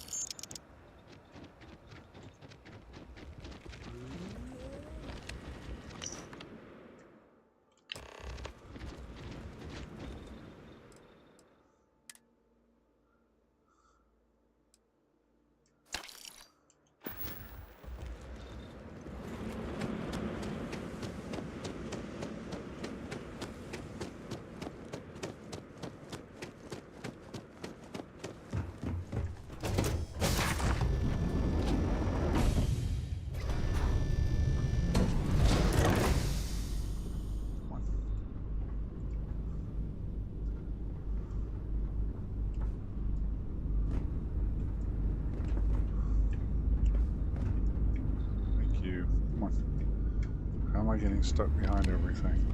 How am I getting stuck behind everything?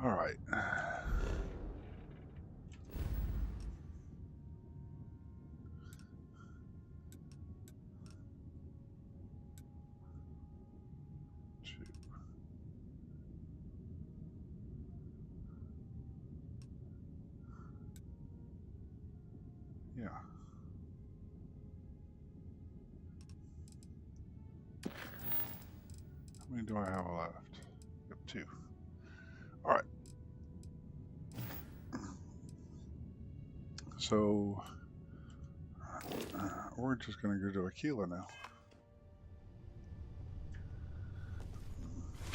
All right. Yeah. How many do I have left? Yep, 2. Alright. So, we're just going to go to Aquila now.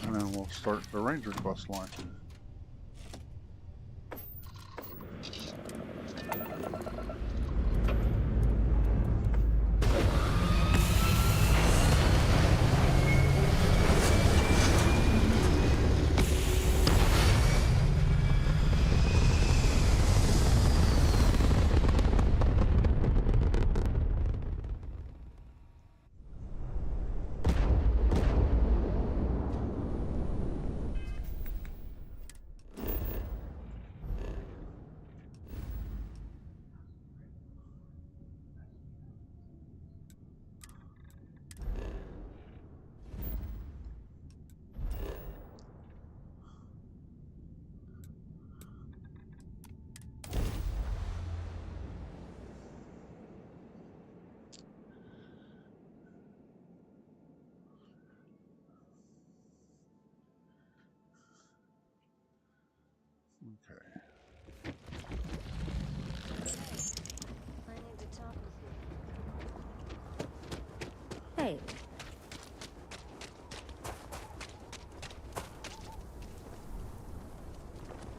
And then we'll start the Ranger quest line. Okay. I need to talk with you. Hey.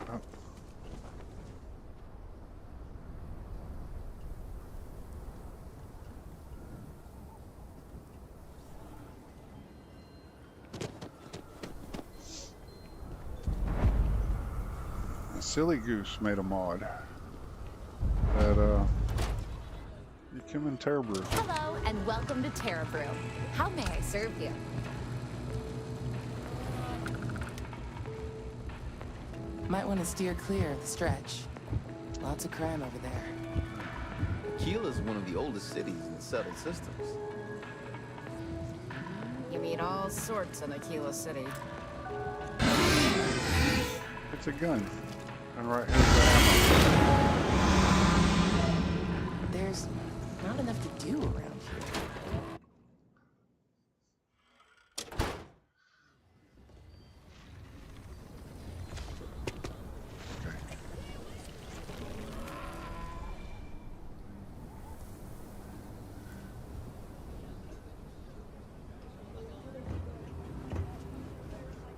Oh. Silly Goose made a mod that you come in Terra Brew. Hello and welcome to Terra Brew. How may I serve you? Might want to steer clear of the stretch. Lots of crime over there. Aquila's one of the oldest cities in settled systems. You meet all sorts in Aquila City. It's a gun. And right here's the ammo. There's not enough to do around here. Okay.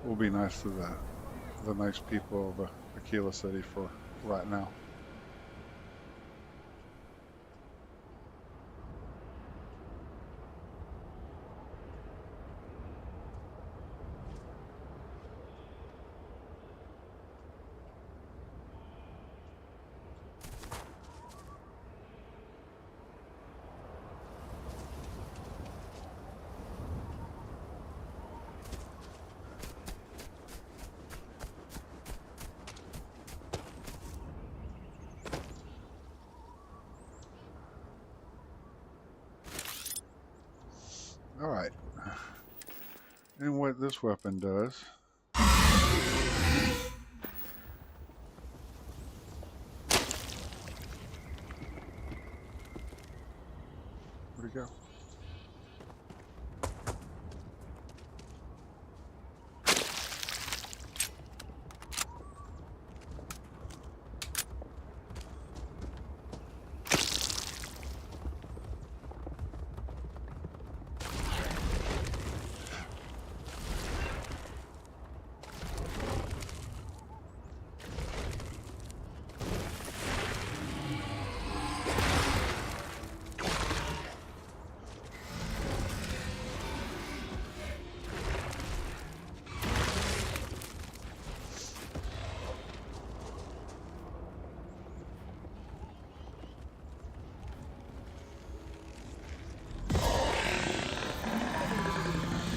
We'll be nice to the nice people of Aquila City for right now. Alright. And what this weapon does. Where'd it go?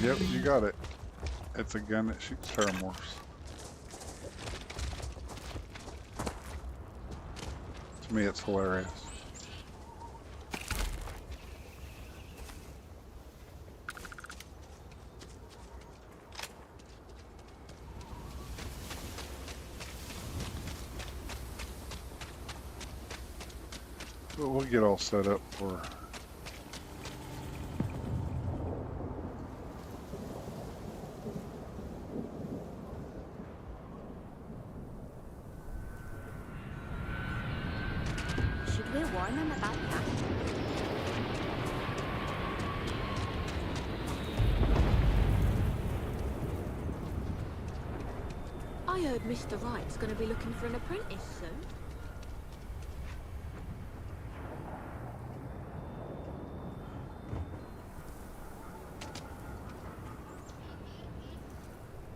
Yep, you got it. It's a gun that shoots terramorphs. To me, it's hilarious. But we'll get all set up for telling them about that? I heard Mr. Wright's gonna be looking for an apprentice soon.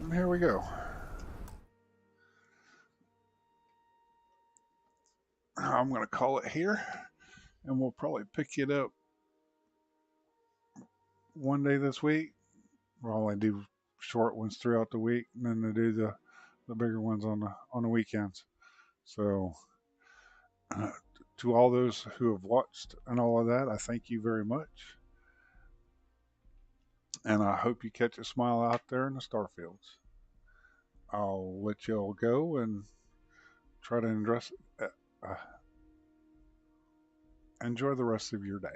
And here we go. I'm going to call it here, and we'll probably pick it up one day this week. We'll only do short ones throughout the week, and then they do the bigger ones on the weekends. So to all those who have watched and all of that, I thank you very much. And I hope you catch a smile out there in the Starfields. I'll let y'all go and try to enjoy the rest of your day.